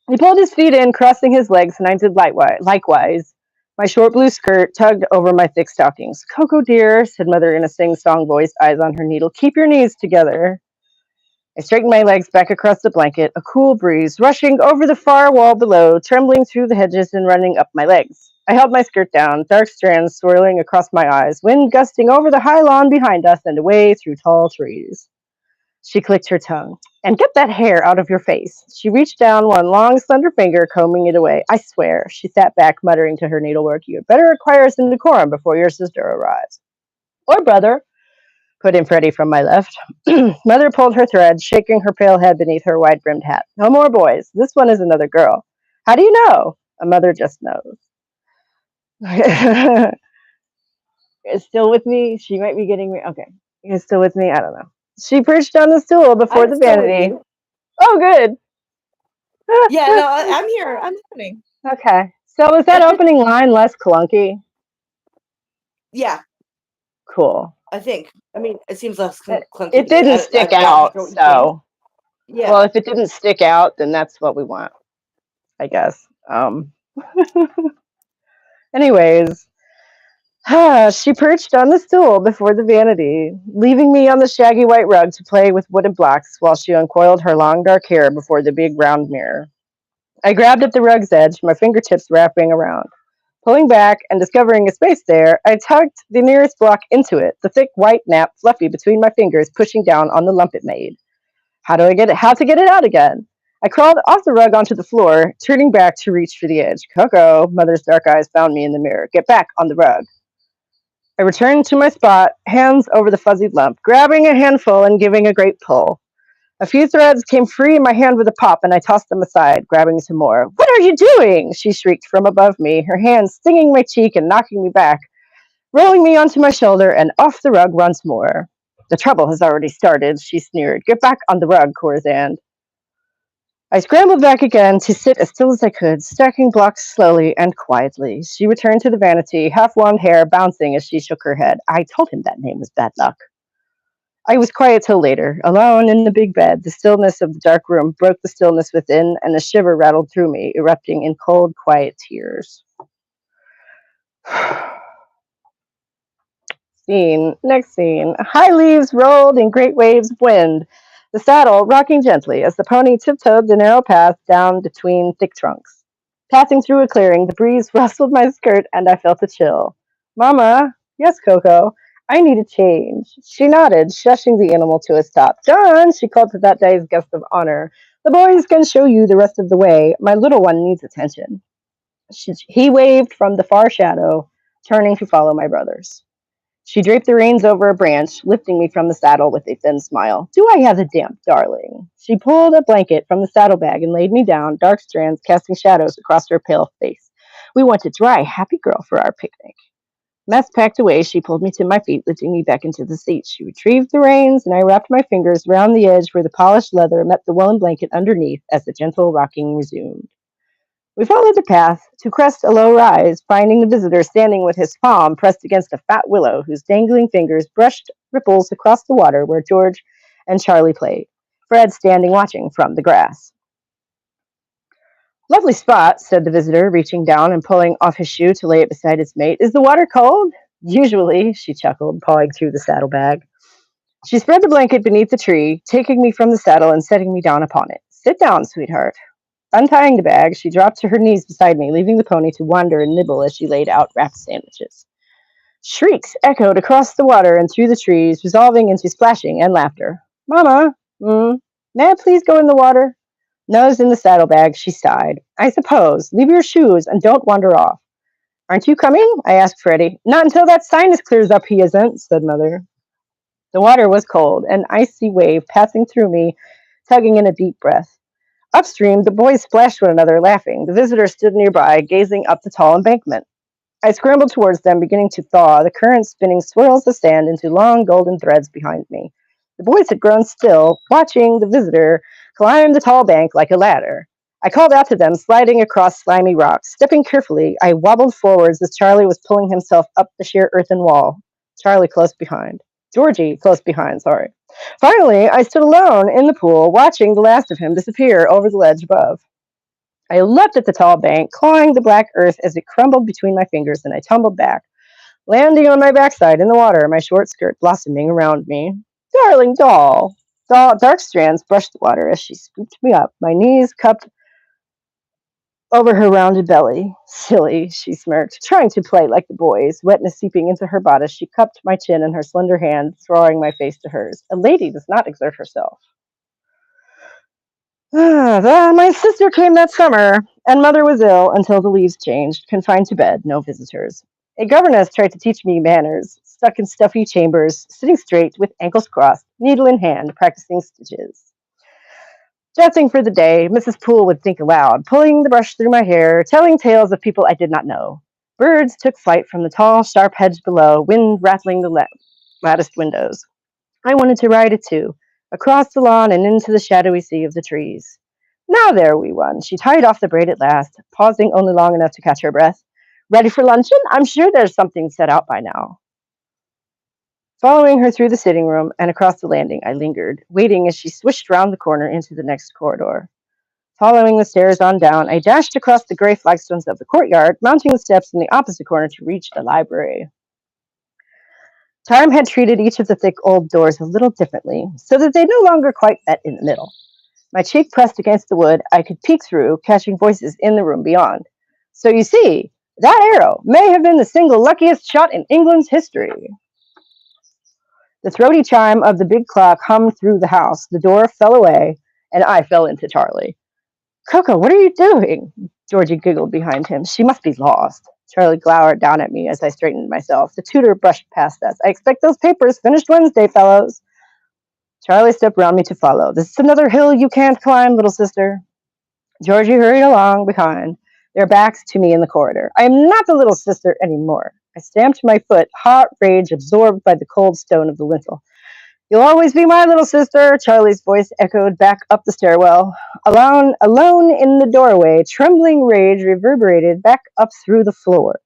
He pulled his feet in, crossing his legs, and I did likewise. My short blue skirt tugged over my thick stockings. Coco dear, said Mother in a sing-song voice, eyes on her needle, keep your knees together. I straightened my legs back across the blanket, a cool breeze rushing over the far wall below, trembling through the hedges and running up my legs. I held my skirt down, dark strands swirling across my eyes, wind gusting over the high lawn behind us and away through tall trees. She clicked her tongue. And get that hair out of your face. She reached down one long, slender finger, combing it away. I swear. She sat back, muttering to her needlework, you had better acquire some decorum before your sister arrives. Or brother, put in Freddie from my left. Mother pulled her thread, shaking her pale head beneath her wide-brimmed hat. No more boys. This one is another girl. How do you know? A mother just knows. Is still with me? She might be getting me. Okay. You're still with me? I don't know. She perched on the stool before the vanity. Oh, good.
Yeah, no, I'm here. I'm listening.
Okay. So was that opening line less clunky?
Yeah.
Cool.
I think. I mean, it seems less clunky.
It didn't stick out, so.
Yeah.
Well, if it didn't stick out, then that's what we want, I guess. Anyways, she perched on the stool before the vanity, leaving me on the shaggy white rug to play with wooden blocks while she uncoiled her long dark hair before the big round mirror. I grabbed at the rug's edge, my fingertips wrapping around. Pulling back and discovering a space there, I tugged the nearest block into it, the thick white nap fluffy between my fingers, pushing down on the lump it made. How to get it out again? I crawled off the rug onto the floor, turning back to reach for the edge. Coco, Mother's dark eyes found me in the mirror. Get back on the rug. I returned to my spot, hands over the fuzzy lump, grabbing a handful and giving a great pull. A few threads came free in my hand with a pop, and I tossed them aside, grabbing some more. What are you doing? She shrieked from above me, her hand stinging my cheek and knocking me back, rolling me onto my shoulder and off the rug once more. The trouble has already started, she sneered. Get back on the rug, Corzand. I scrambled back again to sit as still as I could, stacking blocks slowly and quietly. She returned to the vanity, half-wand hair bouncing as she shook her head. I told him that name was bad luck. I was quiet till later, alone in the big bed. The stillness of the dark room broke the stillness within, and a shiver rattled through me, erupting in cold, quiet tears. Scene. Next scene. High leaves rolled in great waves of wind, the saddle rocking gently as the pony tiptoed the narrow path down between thick trunks. Passing through a clearing, the breeze rustled my skirt, and I felt a chill. Mama? Yes, Coco? I need a change. She nodded, shushing the animal to a stop. John, she called to that day's guest of honor. The boys can show you the rest of the way. My little one needs attention. He waved from the far shadow, turning to follow my brothers. She draped the reins over a branch, lifting me from the saddle with a thin smile. Do I have the damp, darling? She pulled a blanket from the saddlebag and laid me down, dark strands casting shadows across her pale face. We want a dry, happy girl for our picnic. Mess packed away, she pulled me to my feet, lifting me back into the seat. She retrieved the reins, and I wrapped my fingers round the edge where the polished leather met the woolen blanket underneath as the gentle rocking resumed. We followed the path to crest a low rise, finding the visitor standing with his palm pressed against a fat willow whose dangling fingers brushed ripples across the water where George and Charlie played, Fred standing watching from the grass. Lovely spot, said the visitor, reaching down and pulling off his shoe to lay it beside its mate. Is the water cold? Usually, she chuckled, pawing through the saddlebag. She spread the blanket beneath the tree, taking me from the saddle and setting me down upon it. Sit down, sweetheart. Untying the bag, she dropped to her knees beside me, leaving the pony to wander and nibble as she laid out wrapped sandwiches. Shrieks echoed across the water and through the trees, resolving into splashing and laughter. Mama, may I please go in the water? Nose in the saddlebag, she sighed. I suppose. Leave your shoes and don't wander off. Aren't you coming? I asked Freddie. Not until that sinus clears up, he isn't, said Mother. The water was cold, an icy wave passing through me, tugging in a deep breath. Upstream, the boys splashed one another, laughing. The visitor stood nearby, gazing up the tall embankment. I scrambled towards them, beginning to thaw, the current spinning swirls of sand into long golden threads behind me. The boys had grown still, watching the visitor climb the tall bank like a ladder. I called out to them, sliding across slimy rocks. Stepping carefully, I wobbled forwards as Charlie was pulling himself up the sheer earthen wall. Charlie close behind. Georgie close behind, sorry. Finally, I stood alone in the pool, watching the last of him disappear over the ledge above. I leapt at the tall bank, clawing the black earth as it crumbled between my fingers, and I tumbled back, landing on my backside in the water, my short skirt blossoming around me. Darling doll! Dark strands brushed the water as she scooped me up, my knees cupped over her rounded belly. Silly, she smirked, trying to play like the boys. Wetness seeping into her bodice, she cupped my chin in her slender hand, drawing my face to hers. A lady does not exert herself. My sister came that summer, and mother was ill until the leaves changed, confined to bed, no visitors. A governess tried to teach me manners, stuck in stuffy chambers, sitting straight with ankles crossed, needle in hand, practicing stitches. Dressing for the day, Mrs. Poole would think aloud, pulling the brush through my hair, telling tales of people I did not know. Birds took flight from the tall, sharp hedge below, wind rattling the latticed windows. I wanted to ride it too, across the lawn and into the shadowy sea of the trees. Now there, wee one. She tied off the braid at last, pausing only long enough to catch her breath. Ready for luncheon? I'm sure there's something set out by now. Following her through the sitting room and across the landing, I lingered, waiting as she swished round the corner into the next corridor. Following the stairs on down, I dashed across the gray flagstones of the courtyard, mounting the steps in the opposite corner to reach the library. Time had treated each of the thick old doors a little differently, so that they no longer quite met in the middle. My cheek pressed against the wood, I could peek through, catching voices in the room beyond. So you see, that arrow may have been the single luckiest shot in England's history. The throaty chime of the big clock hummed through the house, the door fell away, and I fell into Charlie. Coco, what are you doing? Georgie giggled behind him. She must be lost. Charlie glowered down at me as I straightened myself. The tutor brushed past us. I expect those papers finished Wednesday, fellows. Charlie stepped round me to follow. This is another hill you can't climb, little sister. Georgie hurried along behind, their backs to me in the corridor. I am not the little sister anymore. I stamped my foot, hot rage absorbed by the cold stone of the lintel. You'll always be my little sister, Charlie's voice echoed back up the stairwell. Alone in the doorway, trembling rage reverberated back up through the floor,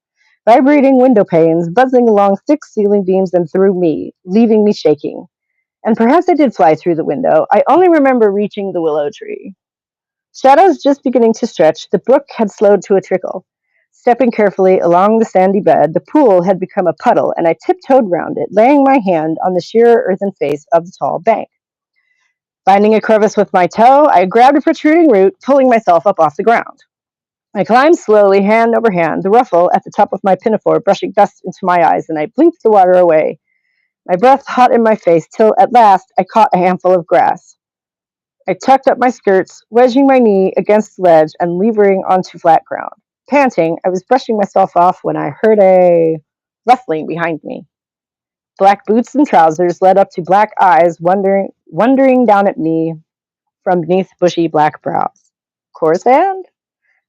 vibrating window panes, buzzing along thick ceiling beams and through me, leaving me shaking. And perhaps I did fly through the window. I only remember reaching the willow tree. Shadows just beginning to stretch, the brook had slowed to a trickle. Stepping carefully along the sandy bed, the pool had become a puddle, and I tiptoed round it, laying my hand on the sheer earthen face of the tall bank. Finding a crevice with my toe, I grabbed a protruding root, pulling myself up off the ground. I climbed slowly, hand over hand, the ruffle at the top of my pinafore brushing dust into my eyes, and I blinked the water away, my breath hot in my face, till at last I caught a handful of grass. I tucked up my skirts, wedging my knee against the ledge and levering onto flat ground. Panting, I was brushing myself off when I heard a rustling behind me. Black boots and trousers led up to black eyes wondering down at me from beneath bushy black brows. Corsand?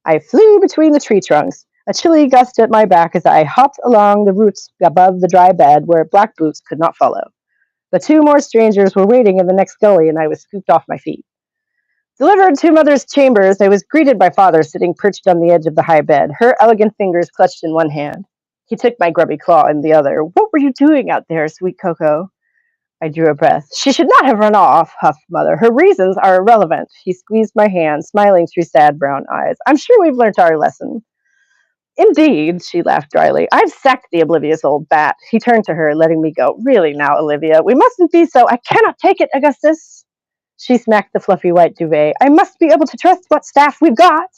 I flew between the tree trunks, a chilly gust at my back as I hopped along the roots above the dry bed where black boots could not follow. The two more strangers were waiting in the next gully, and I was scooped off my feet. Delivered to mother's chambers, I was greeted by father sitting perched on the edge of the high bed, her elegant fingers clutched in one hand. He took my grubby claw in the other. What were you doing out there, sweet Coco? I drew a breath. She should not have run off, huffed mother. Her reasons are irrelevant. He squeezed my hand, smiling through sad brown eyes. I'm sure we've learnt our lesson. Indeed, she laughed dryly. I've sacked the oblivious old bat. He turned to her, letting me go. Really now, Olivia, we mustn't be so. I cannot take it, Augustus. She smacked the fluffy white duvet. I must be able to trust what staff we've got.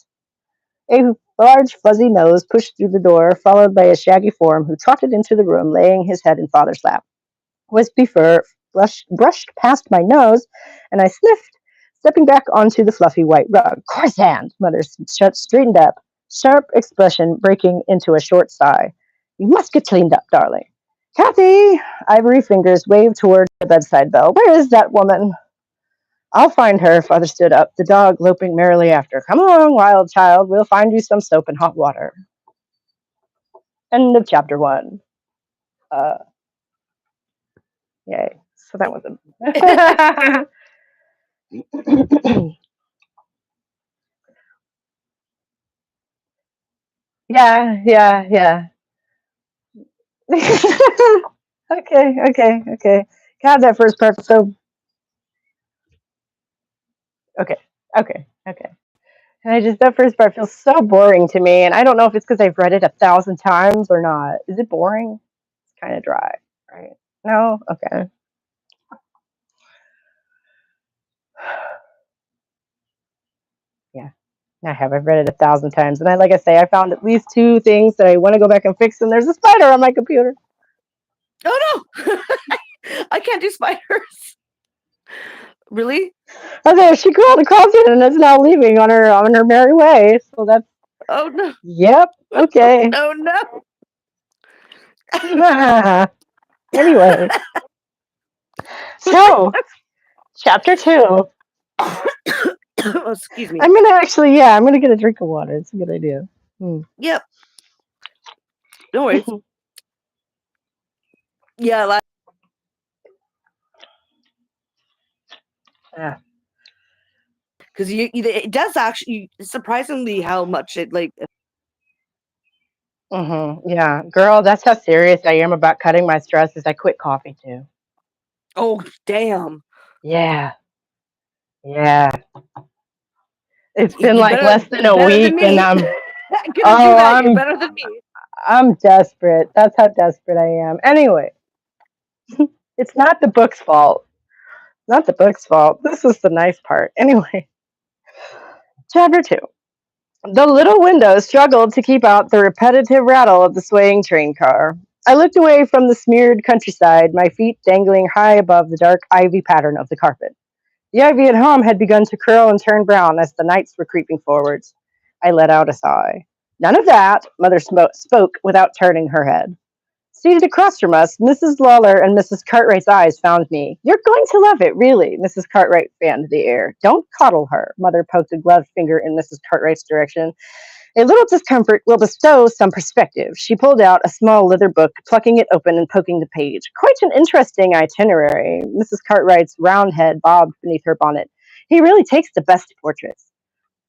A large fuzzy nose pushed through the door, followed by a shaggy form who trotted into the room, laying his head in father's lap. Wispy fur brushed past my nose, and I sniffed, stepping back onto the fluffy white rug. Corsand! Mother straightened up, sharp expression breaking into a short sigh. You must get cleaned up, darling. Kathy! Ivory fingers waved toward the bedside bell. Where is that woman? I'll find her. Father stood up, the dog loping merrily after. Come along, wild child. We'll find you some soap and hot water. End of chapter 1. Yay. So that was a... yeah. Okay. God, that first part was so... Okay. And that first part feels so boring to me, and I don't know if it's because I've read it 1,000 times or not. Is it boring? It's kind of dry, right? No? Okay. Yeah, I have. I've read it 1,000 times, and like I say, I found at least 2 things that I want to go back and fix, and there's a spider on my computer.
Oh no! I can't do spiders. Really?
Okay, she crawled across it and is now leaving on her merry way. So that's
Oh no!
yep. Okay.
Oh no!
Anyway, so chapter 2.
Oh, excuse me.
I'm gonna actually, I'm gonna get a drink of water. It's a good idea.
Yep. No worries. Yeah,
Yeah.
because it does actually surprisingly how much it like.
Yeah, girl, that's how serious I am about cutting my stress. Is I quit coffee too.
Oh damn!
Yeah. Yeah. It's been
You
like less than a
better than
week, and
me.
I'm
I couldn't do
oh,
that. You're better than me.
I'm desperate. That's how desperate I am. Anyway, it's not the book's fault. Not the book's fault. This is the nice part. Anyway, chapter 2. The little window struggled to keep out the repetitive rattle of the swaying train car. I looked away from the smeared countryside, my feet dangling high above the dark ivy pattern of the carpet. The ivy at home had begun to curl and turn brown as the nights were creeping forwards. I let out a sigh. None of that, Mother spoke without turning her head. Seated across from us, Mrs. Lawler and Mrs. Cartwright's eyes found me. You're going to love it, really, Mrs. Cartwright fanned the air. Don't coddle her. Mother poked a gloved finger in Mrs. Cartwright's direction. A little discomfort will bestow some perspective. She pulled out a small leather book, plucking it open and poking the page. Quite an interesting itinerary. Mrs. Cartwright's round head bobbed beneath her bonnet. He really takes the best portraits.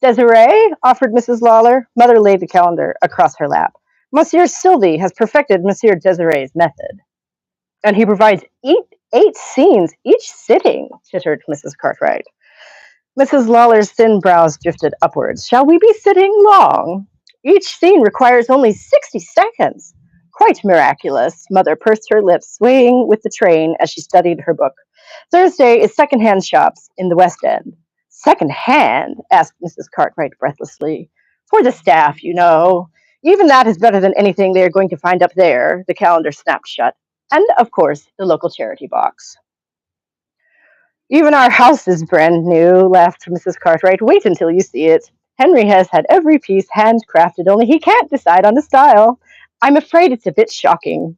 Desiree, offered Mrs. Lawler. Mother laid the calendar across her lap. Monsieur Sylvie has perfected Monsieur Desiree's method. And he provides eight scenes each sitting, tittered Mrs. Cartwright. Mrs. Lawler's thin brows drifted upwards. Shall we be sitting long? Each scene requires only 60 seconds. Quite miraculous. Mother pursed her lips, swaying with the train as she studied her book. Thursday is second-hand shops in the West End. Second-hand? Asked Mrs. Cartwright breathlessly. For the staff, you know. Even that is better than anything they are going to find up there. The calendar snapped shut. And, of course, the local charity box. Even our house is brand new, laughed Mrs. Cartwright. Wait until you see it. Henry has had every piece handcrafted, only he can't decide on the style. I'm afraid it's a bit shocking.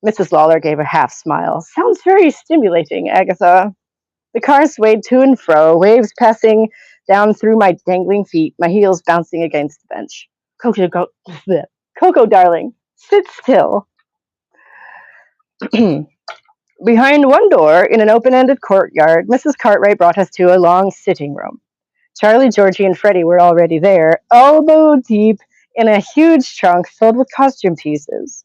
Mrs. Lawler gave a half smile. Sounds very stimulating, Agatha. The car swayed to and fro, waves passing down through my dangling feet, my heels bouncing against the bench. Coco, darling, sit still. Behind one door, in an open-ended courtyard, Mrs. Cartwright brought us to a long sitting room. Charlie, Georgie, and Freddie were already there, elbow deep in a huge trunk filled with costume pieces.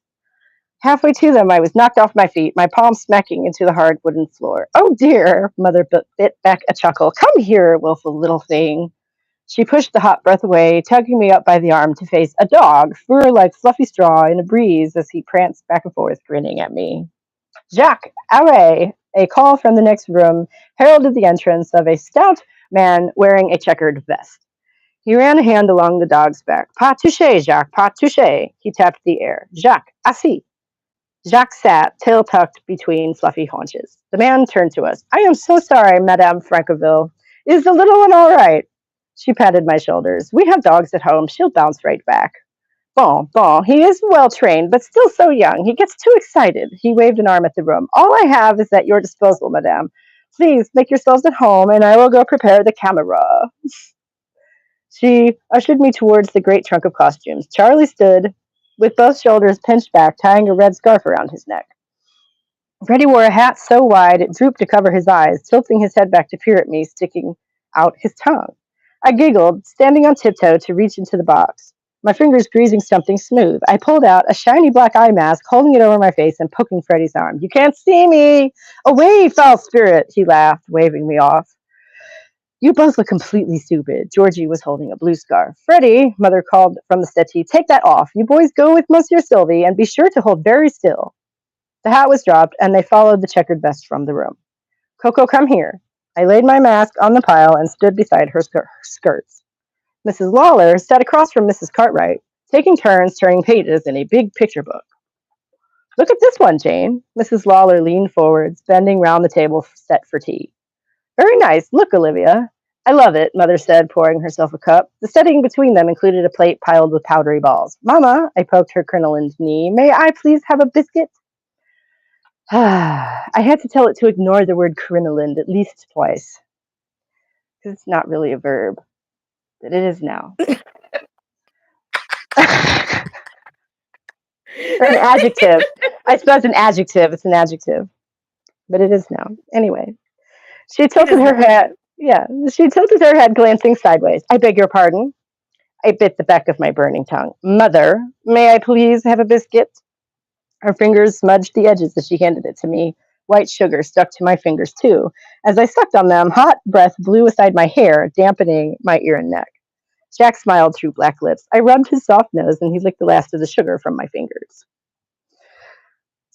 Halfway to them, I was knocked off my feet, my palms smacking into the hard wooden floor. Oh dear, Mother bit back a chuckle. Come here, willful little thing. She pushed the hot breath away, tugging me up by the arm to face a dog, fur like fluffy straw in a breeze as he pranced back and forth, grinning at me. Jacques, arrête! A call from the next room heralded the entrance of a stout man wearing a checkered vest. He ran a hand along the dog's back. Pas touché, Jacques, pas touché. He tapped the air. Jacques, assis. Jacques sat, tail tucked between fluffy haunches. The man turned to us. I am so sorry, Madame Francoville. Is the little one all right? She patted my shoulders. We have dogs at home. She'll bounce right back. Bon, bon, he is well trained, but still so young. He gets too excited. He waved an arm at the room. All I have is at your disposal, madame. Please make yourselves at home, and I will go prepare the camera. She ushered me towards the great trunk of costumes. Charlie stood with both shoulders pinched back, tying a red scarf around his neck. Freddie wore a hat so wide it drooped to cover his eyes, tilting his head back to peer at me, sticking out his tongue. I giggled, standing on tiptoe to reach into the box. My fingers greasing something smooth. I pulled out a shiny black eye mask, holding it over my face and poking Freddie's arm. You can't see me! Away, foul spirit! He laughed, waving me off. You both look completely stupid. Georgie was holding a blue scarf. Freddie, Mother called from the settee, take that off. You boys go with Monsieur Sylvie and be sure to hold very still. The hat was dropped, and they followed the checkered vest from the room. Coco, come here. I laid my mask on the pile and stood beside her skirts. Mrs. Lawler sat across from Mrs. Cartwright, taking turns turning pages in a big picture book. Look at this one, Jane. Mrs. Lawler leaned forwards, bending round the table set for tea. Very nice. Look, Olivia. I love it, Mother said, pouring herself a cup. The setting between them included a plate piled with powdery balls. Mama, I poked her crinolined knee, may I please have a biscuit? I had to tell it to ignore the word crinolined at least twice, because it's not really a verb, but it is now. Or an adjective. I suppose an adjective. It's an adjective, but it is now. Anyway, she tilted her head. Yeah, she tilted her head, glancing sideways. I beg your pardon. I bit the back of my burning tongue. Mother, may I please have a biscuit? Her fingers smudged the edges as she handed it to me. White sugar stuck to my fingers, too. As I sucked on them, hot breath blew aside my hair, dampening my ear and neck. Jack smiled through black lips. I rubbed his soft nose, and he licked the last of the sugar from my fingers.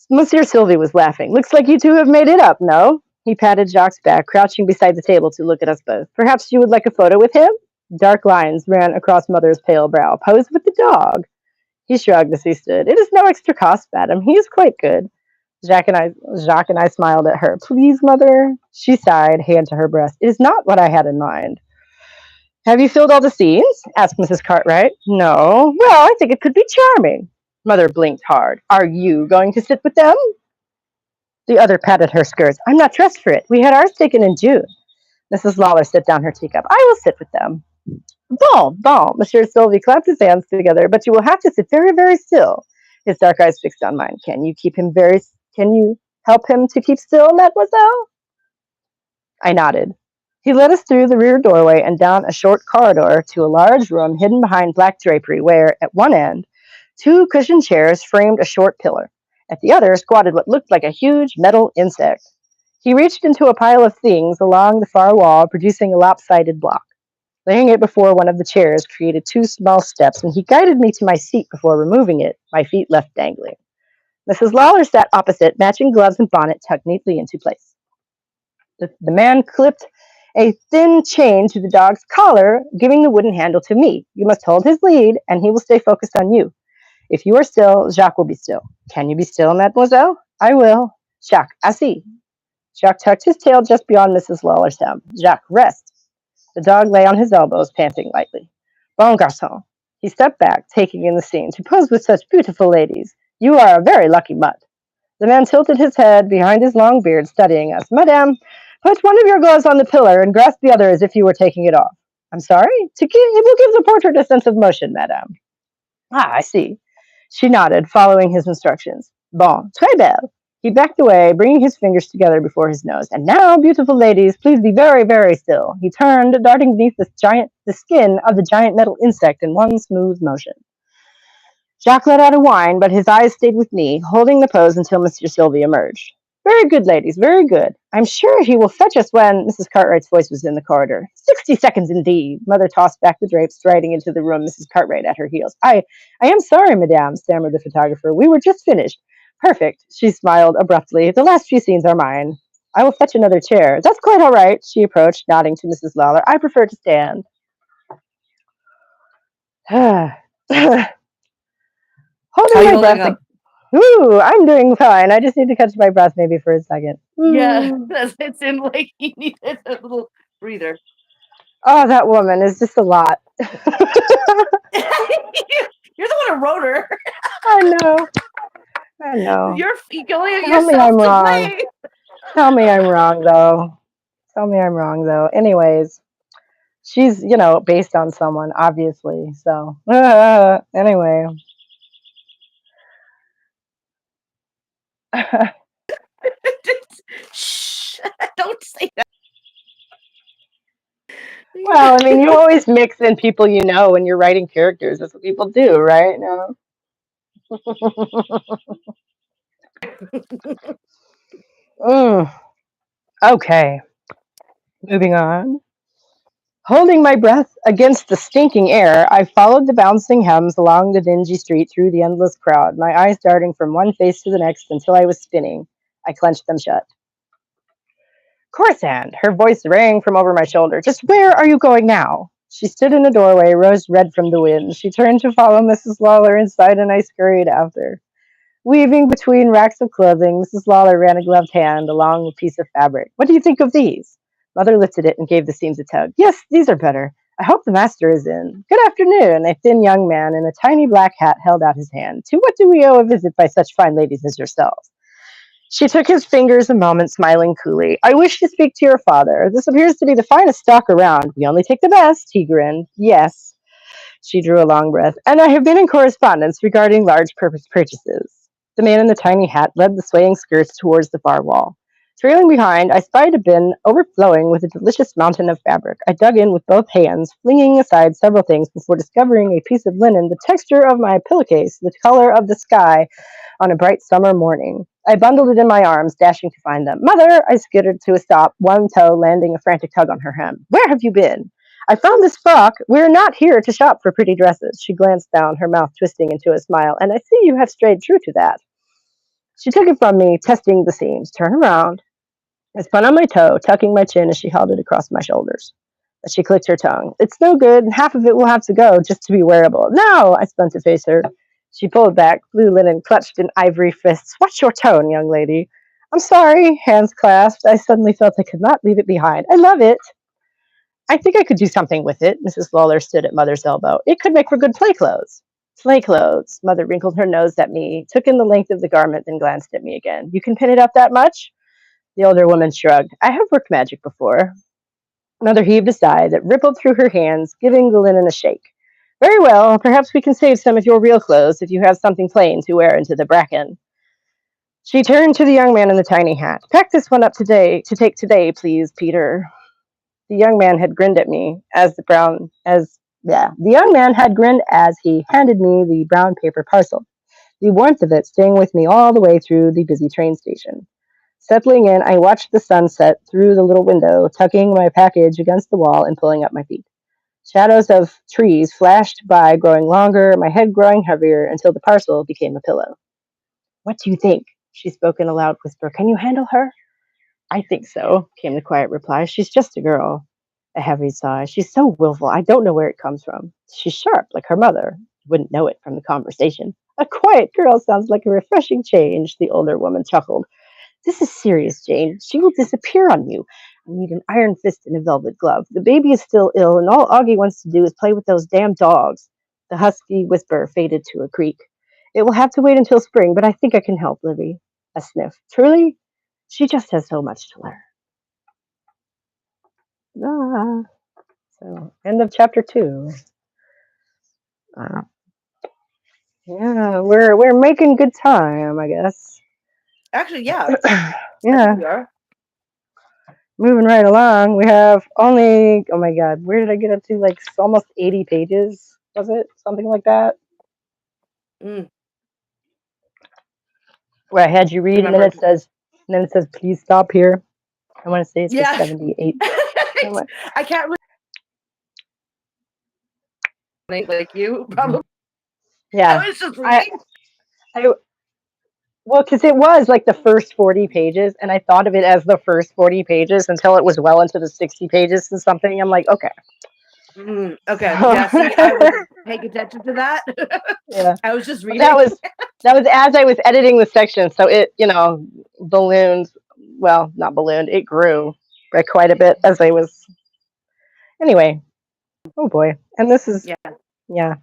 Monsieur Sylvie was laughing. Looks like you two have made it up, no? He patted Jacques' back, crouching beside the table to look at us both. Perhaps you would like a photo with him? Dark lines ran across Mother's pale brow. Pose with the dog. He shrugged as he stood. It is no extra cost, madam. He is quite good. Jacques and I smiled at her. Please, Mother? She sighed, hand to her breast. It is not what I had in mind. Have you filled all the scenes? Asked Mrs. Cartwright. No. Well, I think it could be charming. Mother blinked hard. Are you going to sit with them? The other patted her skirts. I'm not dressed for it. We had ours taken in June. Mrs. Lawler set down her teacup. I will sit with them. Bon, bon. Monsieur Sylvie clapped his hands together, but you will have to sit very, very still. His dark eyes fixed on mine. Can you help him to keep still, mademoiselle? I nodded. He led us through the rear doorway and down a short corridor to a large room hidden behind black drapery where, at one end, two cushioned chairs framed a short pillar. At the other squatted what looked like a huge metal insect. He reached into a pile of things along the far wall, producing a lopsided block. Laying it before one of the chairs created two small steps, and he guided me to my seat before removing it, my feet left dangling. Mrs. Lawler sat opposite, matching gloves and bonnet tucked neatly into place. The man clipped a thin chain to the dog's collar, giving the wooden handle to me. You must hold his lead, and he will stay focused on you. If you are still, Jacques will be still. Can you be still, mademoiselle? I will. Jacques, assis. Jacques tucked his tail just beyond Mrs. Lawler's hem. Jacques, rest. The dog lay on his elbows, panting lightly. Bon garçon. He stepped back, taking in the scene. To pose with such beautiful ladies. You are a very lucky mutt. The man tilted his head behind his long beard, studying us. Madame, put one of your gloves on the pillar and grasp the other as if you were taking it off. I'm sorry? It will give the portrait a sense of motion, madame. Ah, I see. She nodded, following his instructions. Bon, très belle. He backed away, bringing his fingers together before his nose. And now, beautiful ladies, please be very, very still. He turned, darting beneath the skin of the giant metal insect in one smooth motion. Jacques let out a whine, but his eyes stayed with me, holding the pose until Monsieur Sylvie emerged. Very good, ladies, very good. I'm sure he will fetch us when Mrs. Cartwright's voice was in the corridor. 60 seconds indeed. Mother tossed back the drapes, striding into the room, Mrs. Cartwright at her heels. I am sorry, madame, stammered the photographer. We were just finished. Perfect. She smiled abruptly. The last few scenes are mine. I will fetch another chair. That's quite all right, she approached, nodding to Mrs. Lawler. I prefer to stand. Holding my breath. Ooh, I'm doing fine. I just need to catch my breath maybe for a second.
Yeah, it seemed like he needed a little breather.
Oh, that woman is just a lot.
You're the one who wrote her.
I know.
You're going
Tell me I'm wrong. Tell me I'm wrong, though. Anyways, she's, based on someone, obviously. So, anyway.
Shh, don't say that.
Well, I mean, you always mix in people you know when you're writing characters. That's what people do, right? No. Okay. Moving on. Holding my breath against the stinking air, I followed the bouncing hems along the dingy street through the endless crowd, my eyes darting from one face to the next until I was spinning. I clenched them shut. Corisande, her voice rang from over my shoulder. Just where are you going now? She stood in the doorway, rose red from the wind. She turned to follow Mrs. Lawler inside, and I scurried after. Weaving between racks of clothing, Mrs. Lawler ran a gloved hand along a piece of fabric. What do you think of these? Mother lifted it and gave the seams a tug. Yes, these are better. I hope the master is in. Good afternoon. A thin young man in a tiny black hat held out his hand. To what do we owe a visit by such fine ladies as yourselves? She took his fingers a moment, smiling coolly. I wish to speak to your father. This appears to be the finest stock around. We only take the best, he grinned. Yes. She drew a long breath. And I have been in correspondence regarding large purchases. The man in the tiny hat led the swaying skirts towards the far wall. Trailing behind, I spied a bin overflowing with a delicious mountain of fabric. I dug in with both hands, flinging aside several things before discovering a piece of linen, the texture of my pillowcase, the color of the sky on a bright summer morning. I bundled it in my arms, dashing to find them. Mother! I skittered to a stop, one toe landing a frantic tug on her hem. Where have you been? I found this frock. We're not here to shop for pretty dresses. She glanced down, her mouth twisting into a smile, and I see you have strayed true to that. She took it from me, testing the seams. Turn around. I spun on my toe, tucking my chin as she held it across my shoulders. But she clicked her tongue. It's no good. Half of it will have to go just to be wearable. No! I spun to face her. She pulled back, blue linen clutched in ivory fists. Watch your tone, young lady. I'm sorry, hands clasped. I suddenly felt I could not leave it behind. I love it. I think I could do something with it. Mrs. Lawler stood at Mother's elbow. It could make for good play clothes. Play clothes. Mother wrinkled her nose at me, took in the length of the garment, then glanced at me again. You can pin it up that much? The older woman shrugged. I have worked magic before. Mother heaved a sigh that rippled through her hands, giving the linen a shake. Very well, perhaps we can save some of your real clothes if you have something plain to wear into the bracken. She turned to the young man in the tiny hat. Pack this one up today to take today, please, Peter. The young man had grinned at me the young man had grinned as he handed me the brown paper parcel, the warmth of it staying with me all the way through the busy train station. Settling in, I watched the sun set through the little window, tucking my package against the wall and pulling up my feet. Shadows of trees flashed by, growing longer, my head growing heavier until the parcel became a pillow. What do you think? She spoke in a loud whisper. Can you handle her? I think so, came the quiet reply. She's just a girl. A heavy sigh. She's so willful. I don't know where it comes from. She's sharp, like her mother. You wouldn't know it from the conversation. A quiet girl sounds like a refreshing change, the older woman chuckled. This is serious, Jane. She will disappear on you. I need an iron fist and a velvet glove. The baby is still ill, and all Augie wants to do is play with those damn dogs. The husky whisper faded to a creak. It will have to wait until spring, but I think I can help, Livy. A sniff. Truly, she just has so much to learn. Ah. So, end of chapter 2. Yeah, we're making good time, I guess.
Actually, yeah.
Yeah.
We are.
Moving right along, we have only, oh my god, where did I get up to? Like almost 80 pages, was it? Something like that?
Mm.
Where I had you read, and then it says, please stop here. I want to say it's 78.
I can't really like you, probably.
Yeah.
I was just reading.
Well, because it was like the first 40 pages, and I thought of it as the first 40 pages until it was well into the 60 pages and something. I'm like, okay.
Okay. So. Yeah, see, I wasn't paying attention to that.
Yeah.
I was just reading.
That was as I was editing the section, so it, ballooned, well, not ballooned, it grew by quite a bit as I was, anyway. Oh boy. And this is, yeah.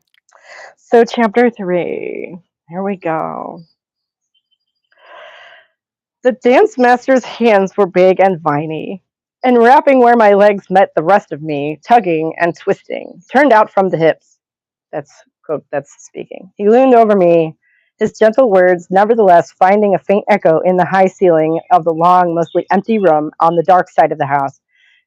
So chapter 3, here we go. The dance master's hands were big and viney, and wrapping where my legs met the rest of me, tugging and twisting, turned out from the hips. That's, quote, that's speaking. He loomed over me, his gentle words nevertheless finding a faint echo in the high ceiling of the long, mostly empty room on the dark side of the house,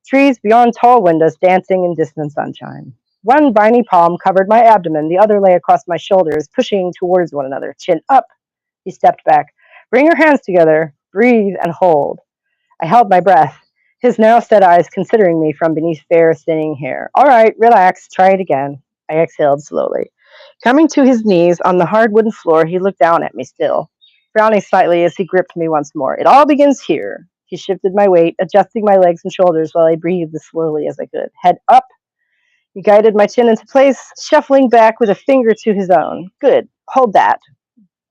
trees beyond tall windows dancing in distant sunshine. One viney palm covered my abdomen, the other lay across my shoulders, pushing towards one another, chin up. He stepped back. Bring your hands together, breathe and hold. I held my breath. his narrow-set eyes considering me from beneath fair, thinning hair. All right, relax, try it again. I exhaled slowly. Coming to his knees on the hard wooden floor, he looked down at me still, frowning slightly as he gripped me once more. It all begins here. He shifted my weight, adjusting my legs and shoulders while I breathed as slowly as I could. Head up. He guided my chin into place, shuffling back with a finger to his own. Good. Hold that.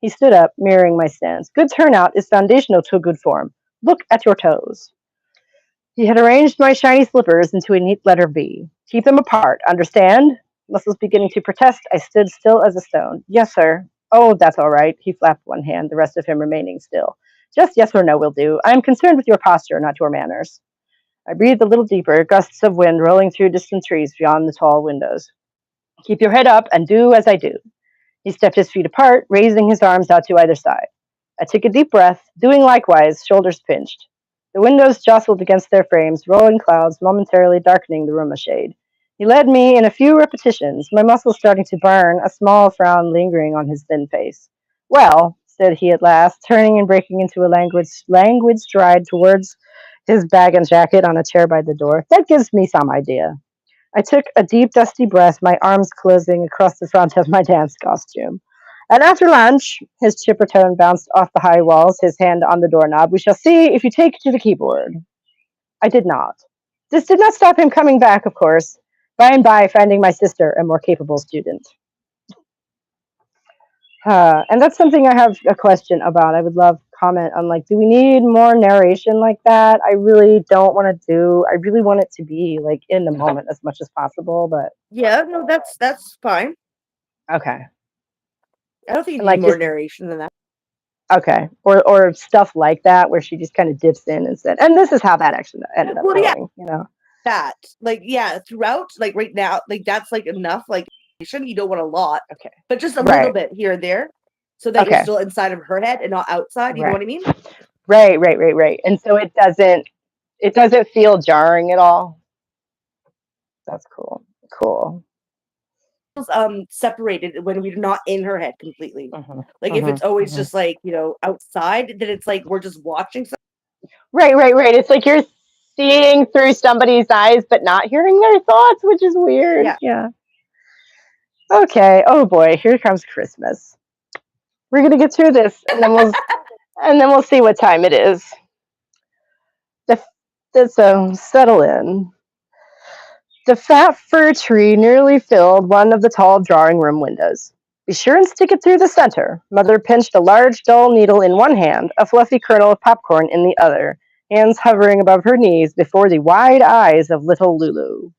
He stood up, mirroring my stance. Good turnout is foundational to a good form. Look at your toes. He had arranged my shiny slippers into a neat letter V. Keep them apart, understand? Muscles beginning to protest, I stood still as a stone. Yes, sir. Oh, that's all right. He flapped one hand, the rest of him remaining still. Just yes or no will do. I am concerned with your posture, not your manners. I breathed a little deeper, gusts of wind rolling through distant trees beyond the tall windows. Keep your head up and do as I do. He stepped his feet apart, raising his arms out to either side. I took a deep breath, doing likewise, shoulders pinched. The windows jostled against their frames, rolling clouds momentarily darkening the room a shade. He led me in a few repetitions, my muscles starting to burn, a small frown lingering on his thin face. Well, said he at last, turning and breaking into a languid stride towards his bag and jacket on a chair by the door. That gives me some idea. I took a deep, dusty breath, my arms closing across the front of my dance costume. And after lunch, his chipper tone bounced off the high walls, his hand on the doorknob. We shall see if you take to the keyboard. I did not. This did not stop him coming back, of course, by and by finding my sister a more capable student. And that's something I have a question about. I would love comment on, like, do we need more narration like that? I really don't want to I really want it to be like in the moment as much as possible, but
Yeah, no, that's fine.
okay.
I don't think you
And
need
like
more
just
narration than that.
okay. Or stuff like that where she just kind of dips in and said, and this is how that actually ended up
Well, yeah,
going.
that yeah, throughout, like right now, like that's like enough. Like you don't want a lot,
Okay.
but just a little
Right.
bit here and there, so that you're
Okay.
still inside of her head and not outside. You know
Right.
what I mean?
Right. And so it doesn't feel jarring at all. That's cool. Cool.
Separated when we're not in her head completely.
Hmm.
Like if
Hmm.
it's always
Hmm.
just like outside, then it's like we're just watching.
Right. It's like you're seeing through somebody's eyes, but not hearing their thoughts, which is weird.
Yeah.
Yeah. Okay. Oh boy, here comes Christmas. We're gonna get through this, and then we'll see what time it is. So settle in. The fat fir tree nearly filled one of the tall drawing room windows. Be sure and stick it through the center. Mother pinched a large, dull needle in one hand, a fluffy kernel of popcorn in the other, hands hovering above her knees before the wide eyes of little Lulu.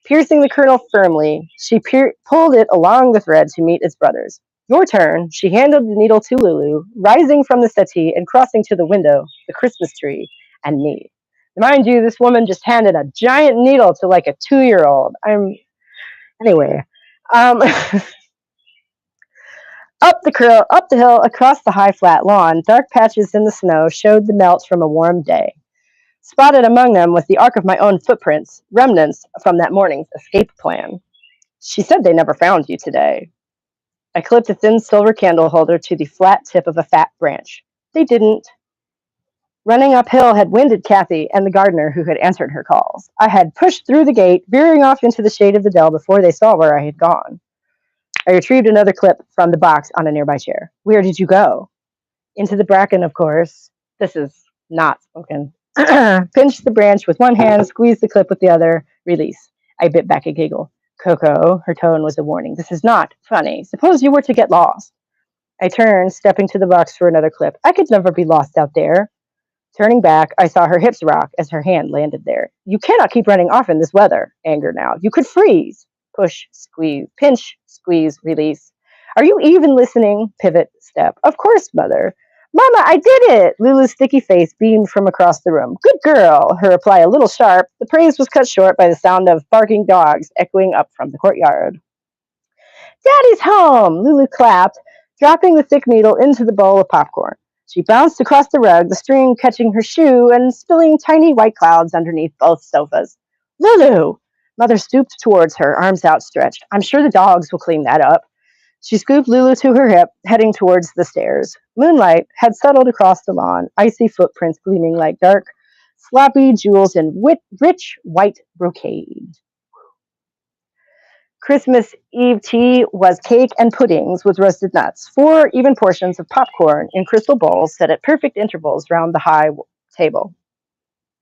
Piercing the kernel firmly, she pulled it along the thread to meet its brothers. Your turn. She handed the needle to Lulu, rising from the settee and crossing to the window, the Christmas tree, and me. Mind you, this woman just handed a giant needle to like a 2-year-old. Anyway. Um, up the hill, across the high flat lawn, dark patches in the snow showed the melt from a warm day. Spotted among them was the arc of my own footprints, remnants from that morning's escape plan. She said they never found you today. I clipped a thin silver candle holder to the flat tip of a fat branch. They didn't. Running uphill had winded Kathy and the gardener who had answered her calls. I had pushed through the gate, veering off into the shade of the dell before they saw where I had gone. I retrieved another clip from the box on a nearby chair. Where did you go? Into the bracken, of course. This is not spoken. Pinch the branch with one hand, squeeze the clip with the other, release. I bit back a giggle. Coco, her tone was a warning. This is not funny. Suppose you were to get lost. I turned, stepping to the box for another clip. I could never be lost out there. Turning back, I saw her hips rock as her hand landed there. You cannot keep running off in this weather. Anger now. You could freeze. Push, squeeze, pinch, squeeze, release. Are you even listening? Pivot, step. Of course, mother. Mama, I did it! Lulu's sticky face beamed from across the room. Good girl! Her reply a little sharp. The praise was cut short by the sound of barking dogs echoing up from the courtyard. Daddy's home! Lulu clapped, dropping the thick needle into the bowl of popcorn. She bounced across the rug, the string catching her shoe and spilling tiny white clouds underneath both sofas. Lulu! Mother stooped towards her, arms outstretched. I'm sure the dogs will clean that up. She scooped Lulu to her hip, heading towards the stairs. Moonlight had settled across the lawn, icy footprints gleaming like dark sloppy jewels, and rich white brocade. Christmas Eve tea was cake and puddings with roasted nuts, 4 even portions of popcorn in crystal bowls set at perfect intervals round the high table.